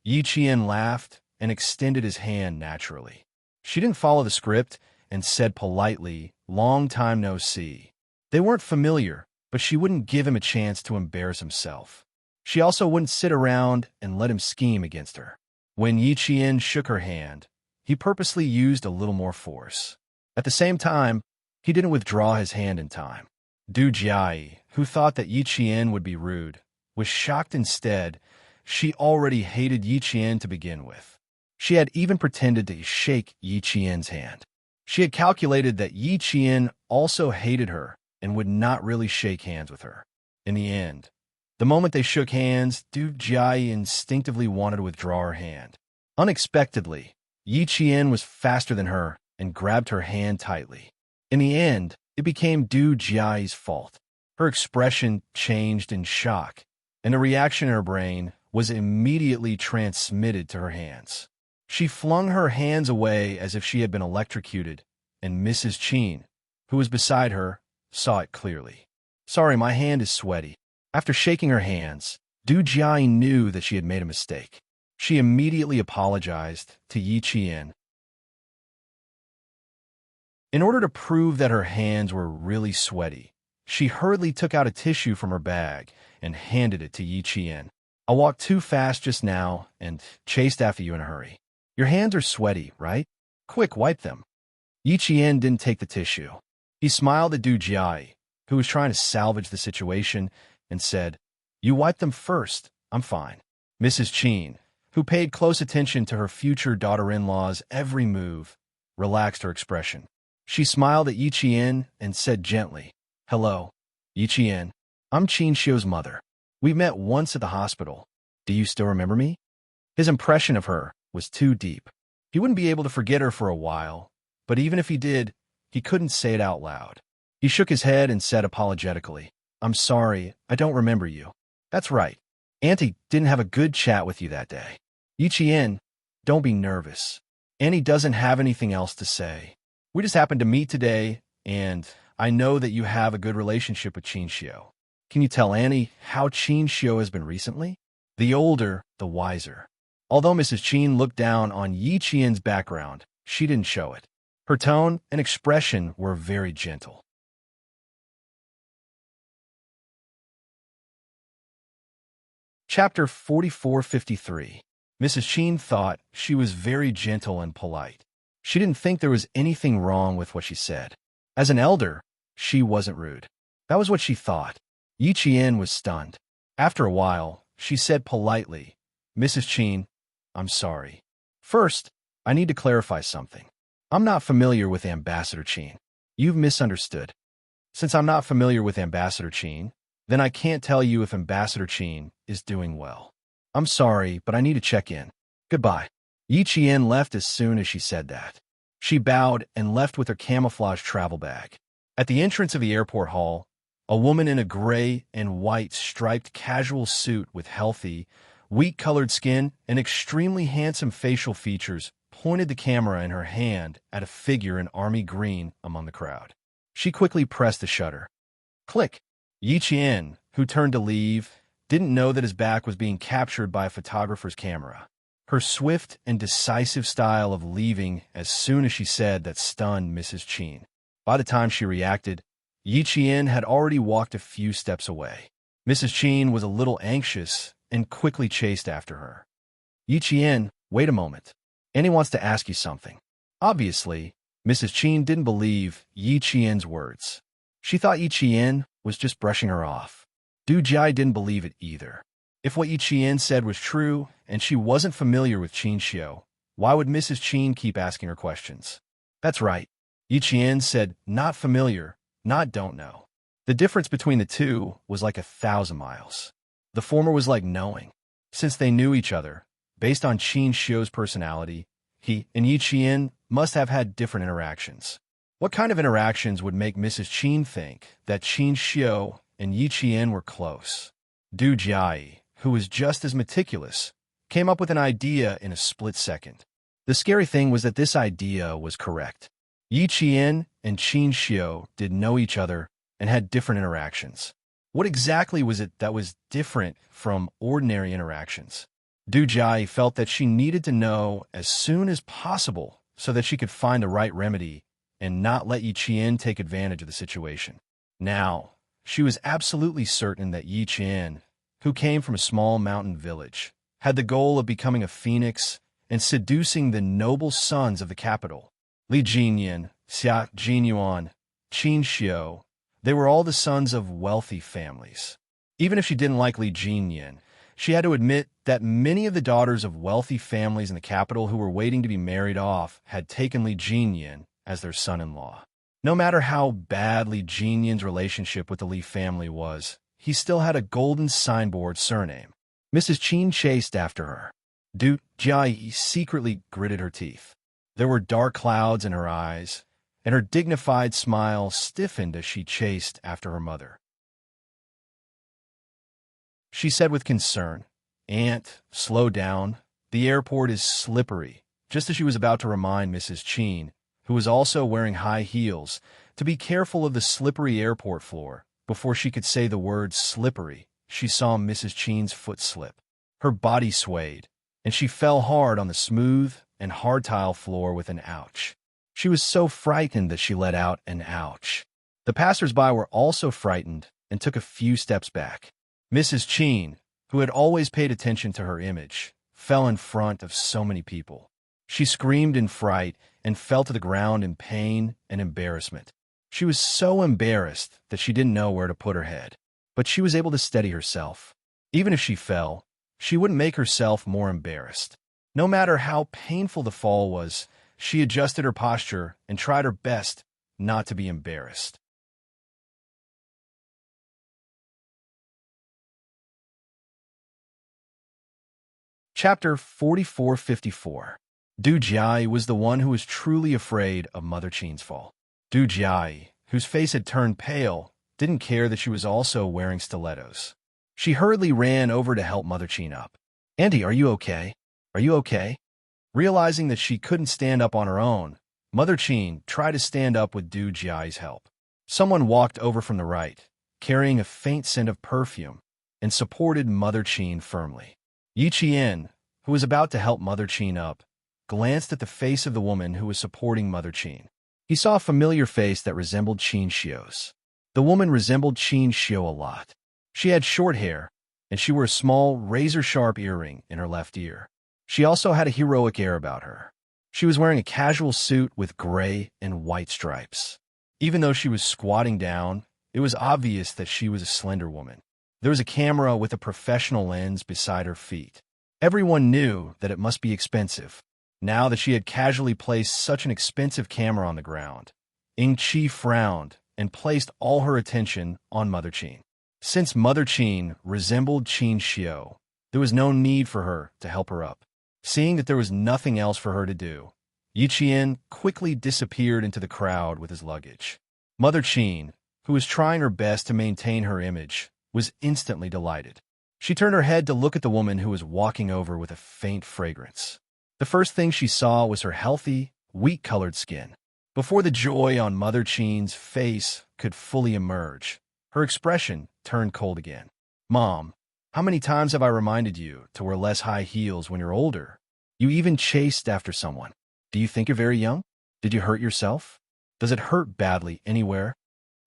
Yi Qian laughed and extended his hand naturally. She didn't follow the script and said politely, "Long time no see." They weren't familiar, but she wouldn't give him a chance to embarrass himself. She also wouldn't sit around and let him scheme against her. When Yi Qian shook her hand, he purposely used a little more force. At the same time, he didn't withdraw his hand in time. Du Jiayi, who thought that Yi Qian would be rude, was shocked instead. She already hated Yi Qian to begin with. She had even pretended to shake Yi Qian's hand. She had calculated that Yi Qian also hated her and would not really shake hands with her. In the end, the moment they shook hands, Du Jiayi instinctively wanted to withdraw her hand. Unexpectedly, Yi Qian was faster than her and grabbed her hand tightly. In the end, it became Du Jiayi's fault. Her expression changed in shock, and the reaction in her brain was immediately transmitted to her hands. She flung her hands away as if she had been electrocuted, and Mrs. Qin, who was beside her, saw it clearly. "Sorry, my hand is sweaty." After shaking her hands, Du Jiayi knew that she had made a mistake. She immediately apologized to Yi Qian. In order to prove that her hands were really sweaty, she hurriedly took out a tissue from her bag and handed it to Yi Qian. "I walked too fast just now and chased after you in a hurry. Your hands are sweaty, right? Quick, wipe them." Yi Qian didn't take the tissue. He smiled at Du Jiayi, who was trying to salvage the situation, and said, "You wipe them first. I'm fine." Mrs. Qin, who paid close attention to her future daughter-in-law's every move, relaxed her expression. She smiled at Yi Qian and said gently, "Hello, Yi Qian. I'm Qin Xiu's mother. We met once at the hospital. Do you still remember me?" His impression of her was too deep. He wouldn't be able to forget her for a while, but even if he did, he couldn't say it out loud. He shook his head and said apologetically, "I'm sorry, I don't remember you." "That's right. Auntie didn't have a good chat with you that day." "Yi Qian, don't be nervous. Annie doesn't have anything else to say. We just happened to meet today, and I know that you have a good relationship with Qin Xiu. Can you tell Annie how Qin Xiu has been recently?" The older, the wiser. Although Mrs. Qin looked down on Yi Qian's background, she didn't show it. Her tone and expression were very gentle. Chapter 4453. Mrs. Qin thought she was very gentle and polite. She didn't think there was anything wrong with what she said. As an elder, she wasn't rude. That was what she thought. Yi Qian was stunned. After a while, she said politely, "Mrs. Qin, I'm sorry. First, I need to clarify something. I'm not familiar with Ambassador Qin. You've misunderstood. Since I'm not familiar with Ambassador Qin, then I can't tell you if Ambassador Qin is doing well. I'm sorry, but I need to check in. Goodbye." Yi Qian left as soon as she said that. She bowed and left with her camouflage travel bag. At the entrance of the airport hall, a woman in a gray and white striped casual suit with healthy, wheat-colored skin and extremely handsome facial features pointed the camera in her hand at a figure in army green among the crowd. She quickly pressed the shutter. Click. Yi Qian, who turned to leave, didn't know that his back was being captured by a photographer's camera. Her swift and decisive style of leaving as soon as she said that stunned Mrs. Qin. By the time she reacted, Yi Qian had already walked a few steps away. Mrs. Qin was a little anxious and quickly chased after her. Yi Qian, wait a moment. Annie wants to ask you something. Obviously, Mrs. Qin didn't believe Yi Qian's words. She thought Yi Qian was just brushing her off. Du Jia didn't believe it either. If what Yi Qian said was true, and she wasn't familiar with Qin Xiu, why would Mrs. Qin keep asking her questions? That's right. Yi Qian said, not familiar, not don't know. The difference between the two was like 1,000 miles. The former was like knowing. Since they knew each other, based on Qin Xiu's personality, he and Yi Qian must have had different interactions. What kind of interactions would make Mrs. Qin think that Qin Xiu and Yi Qian were close? Du Jia, who was just as meticulous, came up with an idea in a split second. The scary thing was that this idea was correct. Yi Qian and Qin Xiu did know each other and had different interactions. What exactly was it that was different from ordinary interactions? Du Jia felt that she needed to know as soon as possible so that she could find the right remedy and not let Yi Qian take advantage of the situation. Now, she was absolutely certain that Yi Qian, who came from a small mountain village, had the goal of becoming a phoenix and seducing the noble sons of the capital. Li Jinyan, Xia Jinyuan, Qin Xiu, they were all the sons of wealthy families. Even if she didn't like Li Jinyan, she had to admit that many of the daughters of wealthy families in the capital who were waiting to be married off had taken Li Jinyan as their son-in-law. No matter how bad Li Jinyan's relationship with the Li family was, he still had a golden signboard surname. Mrs. Qin chased after her. Du Jia secretly gritted her teeth. There were dark clouds in her eyes, and her dignified smile stiffened as she chased after her mother. She said with concern, "Aunt, slow down. The airport is slippery," just as she was about to remind Mrs. Qin, who was also wearing high heels, to be careful of the slippery airport floor. Before she could say the word slippery, she saw Mrs. Qin's foot slip. Her body swayed, and she fell hard on the smooth and hard tile floor with an ouch. She was so frightened that she let out an ouch. The passers-by were also frightened and took a few steps back. Mrs. Qin, who had always paid attention to her image, fell in front of so many people. She screamed in fright and fell to the ground in pain and embarrassment. She was so embarrassed that she didn't know where to put her head. But she was able to steady herself. Even if she fell, she wouldn't make herself more embarrassed. No matter how painful the fall was, she adjusted her posture and tried her best not to be embarrassed. Chapter 4454. Du Jia was the one who was truly afraid of Mother Qin's fall. Du Jia, whose face had turned pale, didn't care that she was also wearing stilettos. She hurriedly ran over to help Mother Qin up. "Auntie, are you okay? Are you okay?" Realizing that she couldn't stand up on her own, Mother Qin tried to stand up with Du Jia's help. Someone walked over from the right, carrying a faint scent of perfume, and supported Mother Qin firmly. Yi Qian, who was about to help Mother Qin up, glanced at the face of the woman who was supporting Mother Qin. He saw a familiar face that resembled Qin Xiu's. The woman resembled Qin Xiu a lot. She had short hair, and she wore a small, razor-sharp earring in her left ear. She also had a heroic air about her. She was wearing a casual suit with gray and white stripes. Even though she was squatting down, it was obvious that she was a slender woman. There was a camera with a professional lens beside her feet. Everyone knew that it must be expensive. Now that she had casually placed such an expensive camera on the ground, Ying Qi frowned and placed all her attention on Mother Qin. Since Mother Qin resembled Qin Xiu, there was no need for her to help her up. Seeing that there was nothing else for her to do, Yi Qian quickly disappeared into the crowd with his luggage. Mother Qin, who was trying her best to maintain her image, was instantly delighted. She turned her head to look at the woman who was walking over with a faint fragrance. The first thing she saw was her healthy, wheat-colored skin. Before the joy on Mother Qin's face could fully emerge, her expression turned cold again. "Mom, how many times have I reminded you to wear less high heels when you're older? You even chased after someone. Do you think you're very young? Did you hurt yourself? Does it hurt badly anywhere?"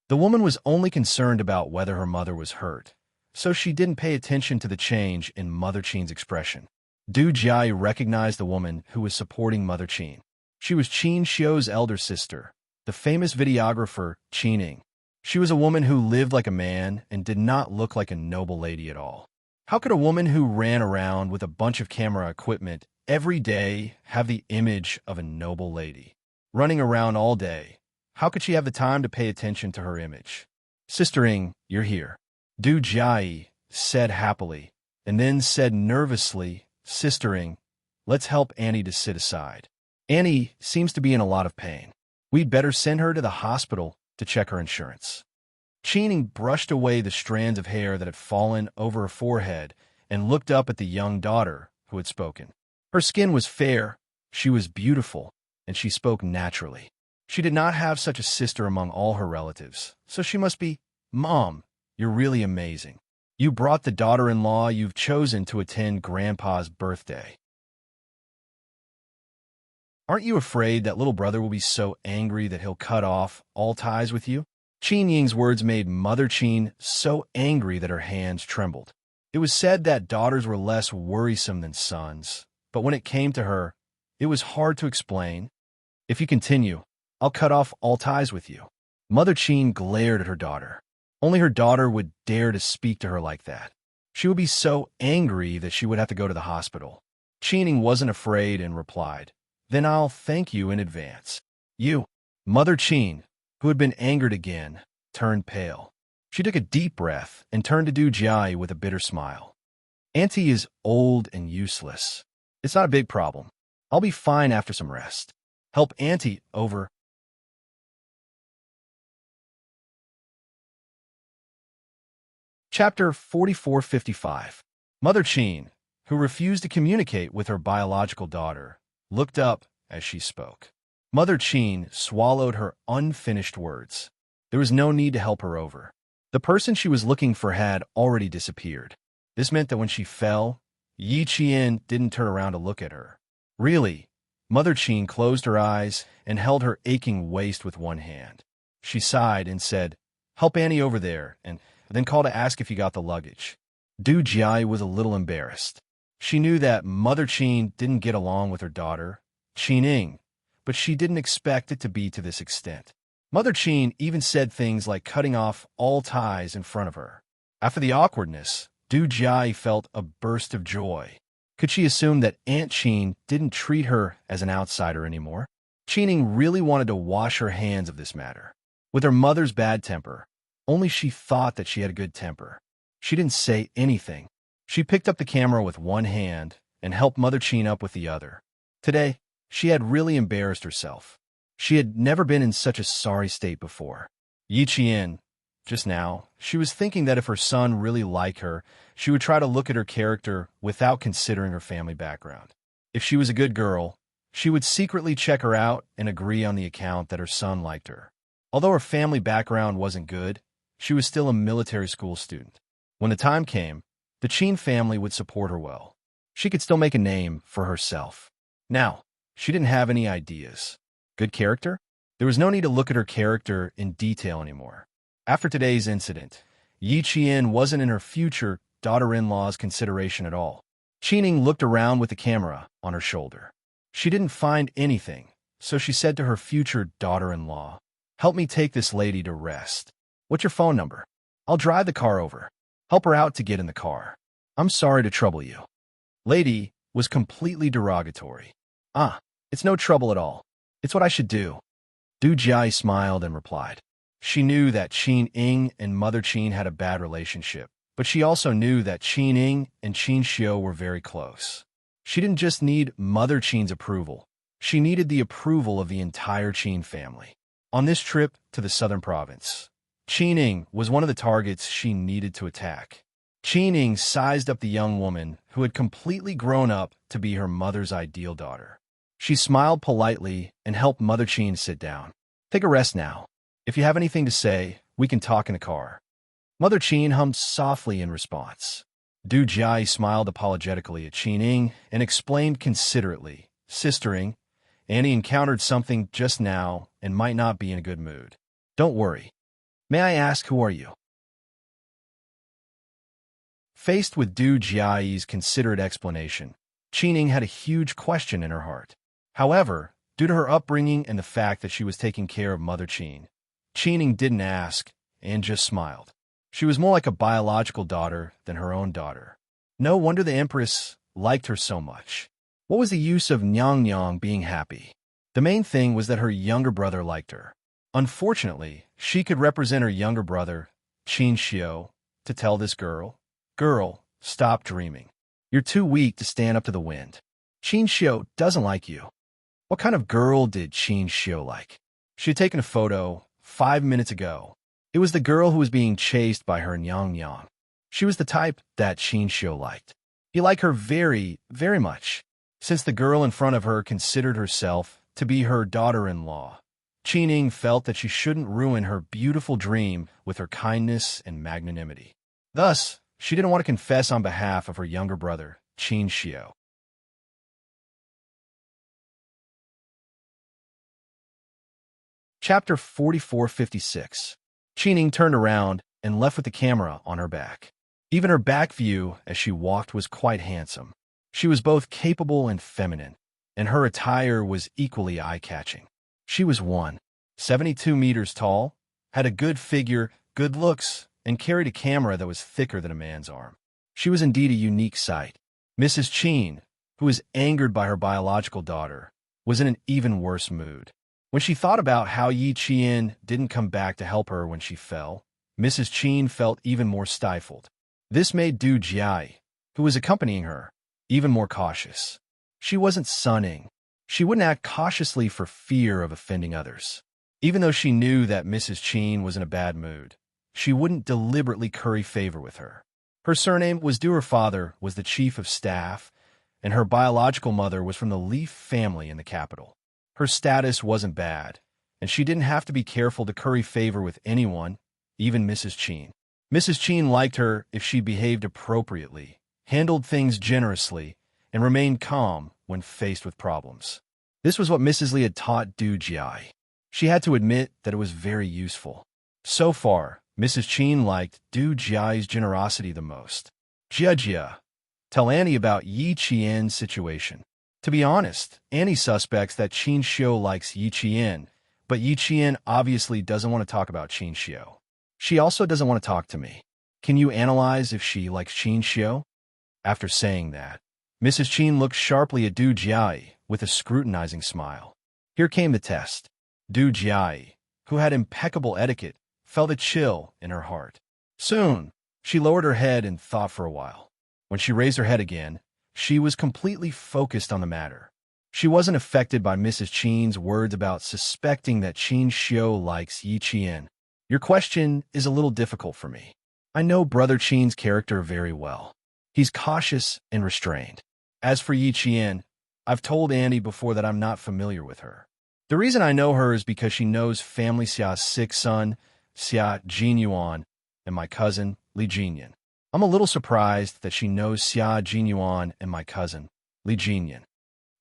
The woman was only concerned about whether her mother was hurt, so she didn't pay attention to the change in Mother Chin's expression. Du Jia recognized the woman who was supporting Mother Chin. She was Qin Xiu's elder sister, the famous videographer Qin Ning. She was a woman who lived like a man and did not look like a noble lady at all. How could a woman who ran around with a bunch of camera equipment every day have the image of a noble lady? Running around all day, how could she have the time to pay attention to her image? Sister Ing, you're here, Du Jia said happily, and then said nervously, Sister Ing, let's help Annie to sit aside. Annie seems to be in a lot of pain. We'd better send her to the hospital to check her insurance. Qin brushed away the strands of hair that had fallen over her forehead and looked up at the young daughter who had spoken. Her skin was fair, she was beautiful, and she spoke naturally. She did not have such a sister among all her relatives, so she must be, Mom, you're really amazing. You brought the daughter-in-law you've chosen to attend Grandpa's birthday. Aren't you afraid that little brother will be so angry that he'll cut off all ties with you? Qin Ying's words made Mother Chin so angry that her hands trembled. It was said that daughters were less worrisome than sons, but when it came to her, it was hard to explain. If you continue, I'll cut off all ties with you. Mother Chin glared at her daughter. Only her daughter would dare to speak to her like that. She would be so angry that she would have to go to the hospital. Qin Ying wasn't afraid and replied, Then I'll thank you in advance. You. Mother Chin, who had been angered again, turned pale. She took a deep breath and turned to Du Jia with a bitter smile. Auntie is old and useless. It's not a big problem. I'll be fine after some rest. Help Auntie over. Chapter 4455. Mother Chin, who refused to communicate with her biological daughter, looked up as she spoke. Mother Chin swallowed her unfinished words. There was no need to help her over. The person she was looking for had already disappeared. This meant that when she fell, Yi Qian didn't turn around to look at her. Really, Mother Chin closed her eyes and held her aching waist with one hand. She sighed and said, Help Annie over there, and then call to ask if you got the luggage. Du Jia was a little embarrassed. She knew that Mother Chin didn't get along with her daughter, Qin Ning, but she didn't expect it to be to this extent. Mother Chin even said things like cutting off all ties in front of her. After the awkwardness, Du Jia felt a burst of joy. Could she assume that Aunt Chin didn't treat her as an outsider anymore? Qin Ning really wanted to wash her hands of this matter. With her mother's bad temper, only she thought that she had a good temper. She didn't say anything. She picked up the camera with one hand and helped Mother Chin up with the other. Today, she had really embarrassed herself. She had never been in such a sorry state before. Yi Qian, just now, she was thinking that if her son really liked her, she would try to look at her character without considering her family background. If she was a good girl, she would secretly check her out and agree on the account that her son liked her. Although her family background wasn't good, she was still a military school student. When the time came, the Qin family would support her well. She could still make a name for herself. Now, she didn't have any ideas. Good character? There was no need to look at her character in detail anymore. After today's incident, Yi Qian wasn't in her future daughter-in-law's consideration at all. Qin Ning looked around with the camera on her shoulder. She didn't find anything, so she said to her future daughter-in-law, Help me take this lady to rest. What's your phone number? I'll drive the car over. Help her out to get in the car. I'm sorry to trouble you. Lady was completely derogatory. It's no trouble at all. It's what I should do. Du Jia smiled and replied. She knew that Qin Ing and Mother Chin had a bad relationship, but she also knew that Qin Ing and Qin Xiu were very close. She didn't just need Mother Chin's approval. She needed the approval of the entire Qin family. On this trip to the southern province, Qin Ing was one of the targets she needed to attack. Qin Ing sized up the young woman who had completely grown up to be her mother's ideal daughter. She smiled politely and helped Mother Chin sit down. Take a rest now. If you have anything to say, we can talk in the car. Mother Chin hummed softly in response. Du Jia smiled apologetically at Qin Ing and explained considerately, Sister Ing, Annie encountered something just now and might not be in a good mood. Don't worry. May I ask, who are you? Faced with Du Jiai's considerate explanation, Qining had a huge question in her heart. However, due to her upbringing and the fact that she was taking care of Mother Qin, Qining didn't ask and just smiled. She was more like a biological daughter than her own daughter. No wonder the Empress liked her so much. What was the use of Nyang being happy? The main thing was that her younger brother liked her. Unfortunately, she could represent her younger brother, Qin Xiu, to tell this girl, "Girl, stop dreaming. You're too weak to stand up to the wind. Qin Xiu doesn't like you." What kind of girl did Qin Xiu like? She had taken a photo 5 minutes ago. It was the girl who was being chased by her Nyang. She was the type that Qin Xiu liked. He liked her very, very much. Since the girl in front of her considered herself to be her daughter-in-law, Qining felt that she shouldn't ruin her beautiful dream with her kindness and magnanimity. Thus, she didn't want to confess on behalf of her younger brother, Qin Xiu. Chapter 4456. Qining turned around and left with the camera on her back. Even her back view as she walked was quite handsome. She was both capable and feminine, and her attire was equally eye-catching. She was 172 meters tall, had a good figure, good looks, and carried a camera that was thicker than a man's arm. She was indeed a unique sight. Mrs. Qin, who was angered by her biological daughter, was in an even worse mood. When she thought about how Yi Qian didn't come back to help her when she fell, Mrs. Qin felt even more stifled. This made Du Jiai, who was accompanying her, even more cautious. She wasn't sunning. She wouldn't act cautiously for fear of offending others. Even though she knew that Mrs. Qin was in a bad mood, she wouldn't deliberately curry favor with her. Her surname was Du. Her father was the chief of staff, and her biological mother was from the Li family in the capital. Her status wasn't bad, and she didn't have to be careful to curry favor with anyone, even Mrs. Qin. Mrs. Qin liked her if she behaved appropriately, handled things generously, and remained calm when faced with problems. This was what Mrs. Li had taught Du Jiai. She had to admit that it was very useful. So far, Mrs. Qin liked Du Jiai's generosity the most. Jia, tell Annie about Yi Qian's situation. To be honest, Annie suspects that Qin Xiu likes Yi Qian, but Yi Qian obviously doesn't want to talk about Qin Xiu. She also doesn't want to talk to me. Can you analyze if she likes Qin Xiu? After saying that, Mrs. Qin looked sharply at Du Jiai with a scrutinizing smile. Here came the test. Du Jiai, who had impeccable etiquette, felt a chill in her heart. Soon, she lowered her head and thought for a while. When she raised her head again, she was completely focused on the matter. She wasn't affected by Mrs. Qin's words about suspecting that Qin Xiu likes Yi Qian. Your question is a little difficult for me. I know Brother Qin's character very well. He's cautious and restrained. As for Yi Qian, I've told Annie before that I'm not familiar with her. The reason I know her is because she knows family Xia's sick son, Xia Jinyuan, and my cousin, Li Jinyan. I'm a little surprised that she knows Xia Jinyuan and my cousin, Li Jinyan.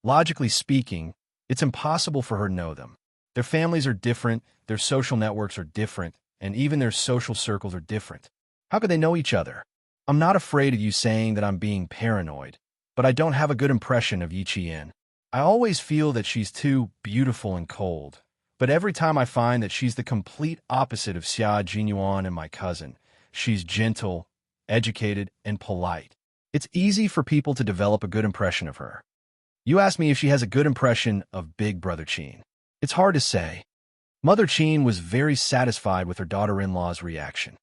Logically speaking, it's impossible for her to know them. Their families are different, their social networks are different, and even their social circles are different. How could they know each other? I'm not afraid of you saying that I'm being paranoid, but I don't have a good impression of Yi Qian. I always feel that she's too beautiful and cold, but every time I find that she's the complete opposite of Xia Jinyuan and my cousin. She's gentle, educated, and polite. It's easy for people to develop a good impression of her. You asked me if she has a good impression of Big Brother Qin. It's hard to say. Mother Qin was very satisfied with her daughter-in-law's reaction.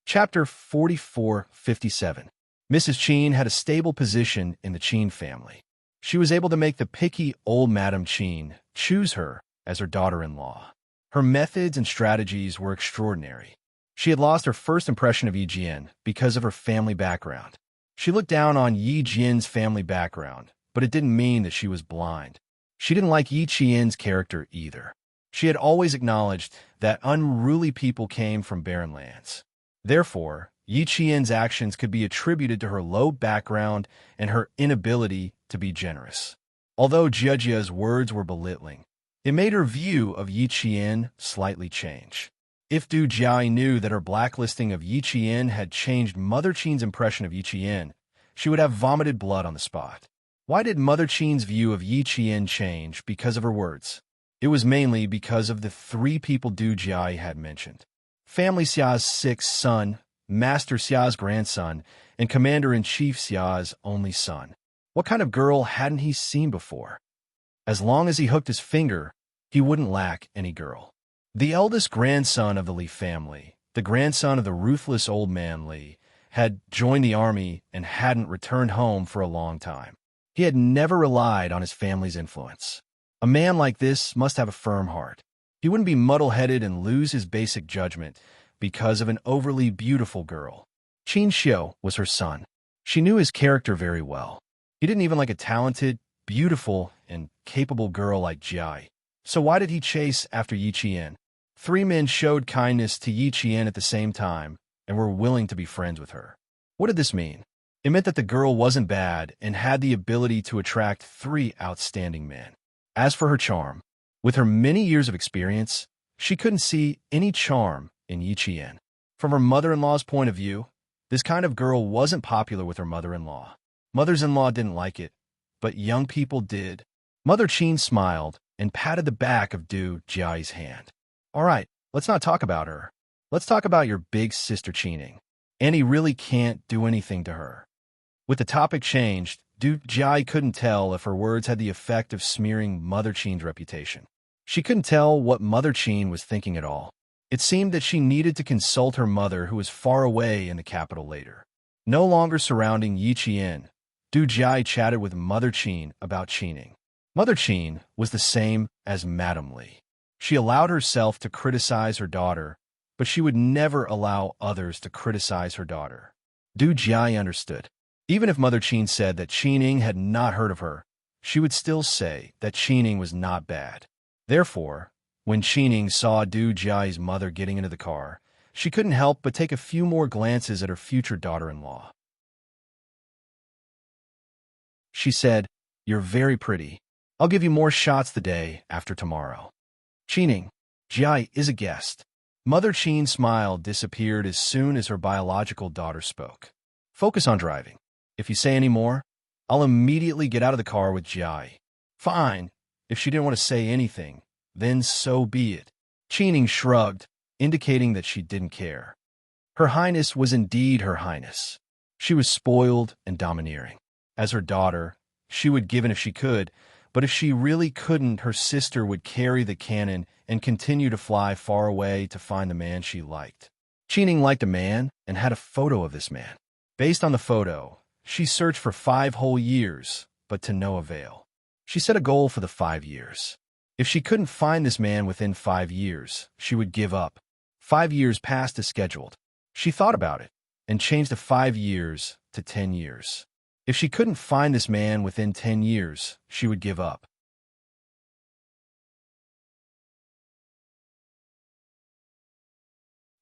Chapter 4457. Mrs. Qin had a stable position in the Qin family. She was able to make the picky old Madame Qin choose her as her daughter-in-law. Her methods and strategies were extraordinary. She had lost her first impression of Yi Jian because of her family background. She looked down on Yi Jian's family background, but it didn't mean that she was blind. She didn't like Yi Qian's character either. She had always acknowledged that unruly people came from barren lands. Therefore, Yi Qian's actions could be attributed to her low background and her inability to be generous. Although Jiajia's words were belittling, It made her view of Yi Qian slightly change. If Du Jiai knew that her blacklisting of Yi Qian had changed Mother Qin's impression of Yi Qian, she would have vomited blood on the spot. Why did Mother Qin's view of Yi Qian change because of her words? It was mainly because of the three people Du Jiai had mentioned. Family Xia's sixth son, Master Xia's grandson, and Commander-in-Chief Xia's only son. What kind of girl hadn't he seen before? As long as he hooked his finger, he wouldn't lack any girl. The eldest grandson of the Li family, the grandson of the ruthless old man Li, had joined the army and hadn't returned home for a long time. He had never relied on his family's influence. A man like this must have a firm heart. He wouldn't be muddle-headed and lose his basic judgment because of an overly beautiful girl. Qin Xiu was her son. She knew his character very well. He didn't even like a talented, beautiful, and capable girl like Jiai. So why did he chase after Yi Qian? Three men showed kindness to Yi Qian at the same time and were willing to be friends with her. What did this mean? It meant that the girl wasn't bad and had the ability to attract three outstanding men. As for her charm, with her many years of experience, she couldn't see any charm in Yi Qian. From her mother-in-law's point of view, this kind of girl wasn't popular with her mother-in-law. Mothers-in-law didn't like it, but young people did. Mother Qin smiled and patted the back of Du Jiai's hand. All right, let's not talk about her. Let's talk about your big sister Qining. Annie really can't do anything to her. With the topic changed, Du Jiai couldn't tell if her words had the effect of smearing Mother Qin's reputation. She couldn't tell what Mother Qin was thinking at all. It seemed that she needed to consult her mother, who was far away in the capital later. No longer surrounding Yi Qian, Du Jiai chatted with Mother Qin about Qining. Mother Qin was the same as Madame Li. She allowed herself to criticize her daughter, but she would never allow others to criticize her daughter. Du Jiai understood. Even if Mother Qin said that Qining had not heard of her, she would still say that Qining was not bad. Therefore, when Qining saw Du Jiai's mother getting into the car, she couldn't help but take a few more glances at her future daughter-in-law. She said, "You're very pretty. I'll give you more shots the day after tomorrow." Qining, Jiai is a guest. Mother Qin's smile disappeared as soon as her biological daughter spoke. Focus on driving. If you say any more, I'll immediately get out of the car with Jiai. Fine. If she didn't want to say anything, then so be it. Qining shrugged, indicating that she didn't care. Her Highness was indeed Her Highness. She was spoiled and domineering. As her daughter, she would give in if she could, but if she really couldn't, her sister would carry the cannon and continue to fly far away to find the man she liked. Qining liked a man and had a photo of this man. Based on the photo, she searched for 5 whole years, but to no avail. She set a goal for the 5 years. If she couldn't find this man within 5 years, she would give up. 5 years passed as scheduled. She thought about it and changed the 5 years to 10 years. If she couldn't find this man within 10 years, she would give up.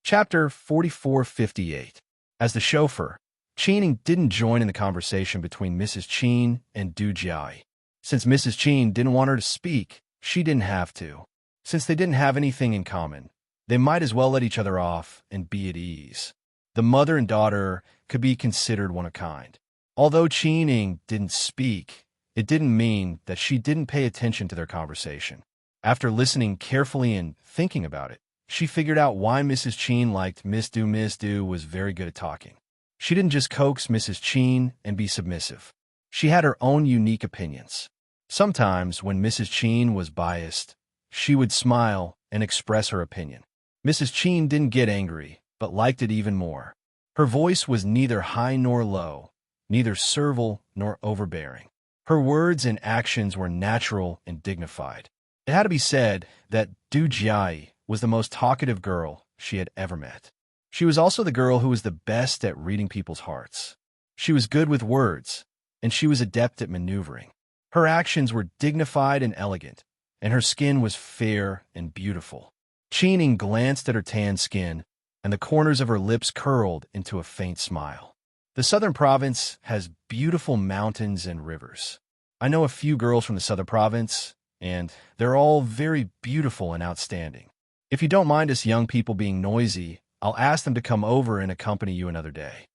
Chapter 4458. As the chauffeur, Qining didn't join in the conversation between Mrs. Qin and Du Jiai. Since Mrs. Qin didn't want her to speak, she didn't have to. Since they didn't have anything in common, they might as well let each other off and be at ease. The mother and daughter could be considered one of a kind. Although Qining didn't speak, it didn't mean that she didn't pay attention to their conversation. After listening carefully and thinking about it, she figured out why Mrs. Qin liked Miss Du. Miss Du was very good at talking. She didn't just coax Mrs. Qin and be submissive. She had her own unique opinions. Sometimes, when Mrs. Qin was biased, she would smile and express her opinion. Mrs. Qin didn't get angry, but liked it even more. Her voice was neither high nor low, neither servile nor overbearing. Her words and actions were natural and dignified. It had to be said that Du Jiai was the most talkative girl she had ever met. She was also the girl who was the best at reading people's hearts. She was good with words, and she was adept at maneuvering. Her actions were dignified and elegant, and her skin was fair and beautiful. Qining glanced at her tan skin, and the corners of her lips curled into a faint smile. The southern province has beautiful mountains and rivers. I know a few girls from the southern province, and they're all very beautiful and outstanding. If you don't mind us young people being noisy, I'll ask them to come over and accompany you another day.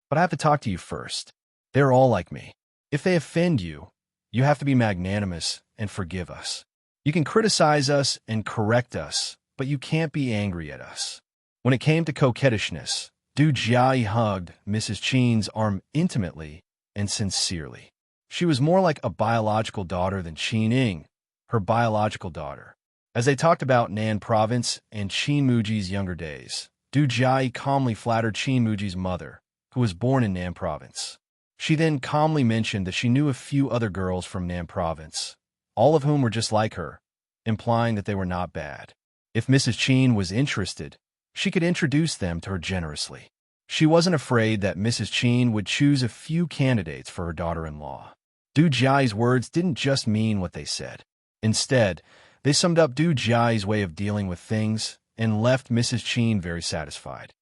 But I have to talk to you first. They're all like me. If they offend you, you have to be magnanimous and forgive us. You can criticize us and correct us, but you can't be angry at us. When it came to coquettishness, Du Jiai hugged Mrs. Chen's arm intimately and sincerely. She was more like a biological daughter than Chen Ying, her biological daughter. As they talked about Nan Province and Chen Muji's younger days, Du Jiai calmly flattered Chen Muji's mother, who was born in Nan Province. She then calmly mentioned that she knew a few other girls from Nan Province, all of whom were just like her, implying that they were not bad. If Mrs. Chen was interested, she could introduce them to her generously. She wasn't afraid that Mrs. Chen would choose a few candidates for her daughter-in-law. Du Jiai's words didn't just mean what they said. Instead, they summed up Du Jiai's way of dealing with things and left Mrs. Chen very satisfied.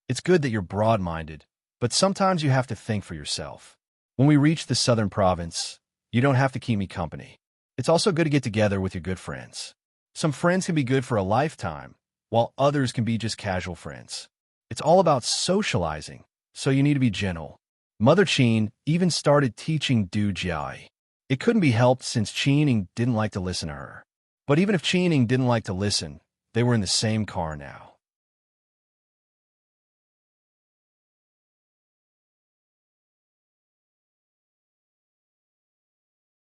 It's good that you're broad-minded, but sometimes you have to think for yourself. When we reach the southern province, you don't have to keep me company. It's also good to get together with your good friends. Some friends can be good for a lifetime, while others can be just casual friends. It's all about socializing, so you need to be gentle. Mother Chen even started teaching Du Jiai. It couldn't be helped since Chen didn't like to listen to her. But even if Chen didn't like to listen, they were in the same car now.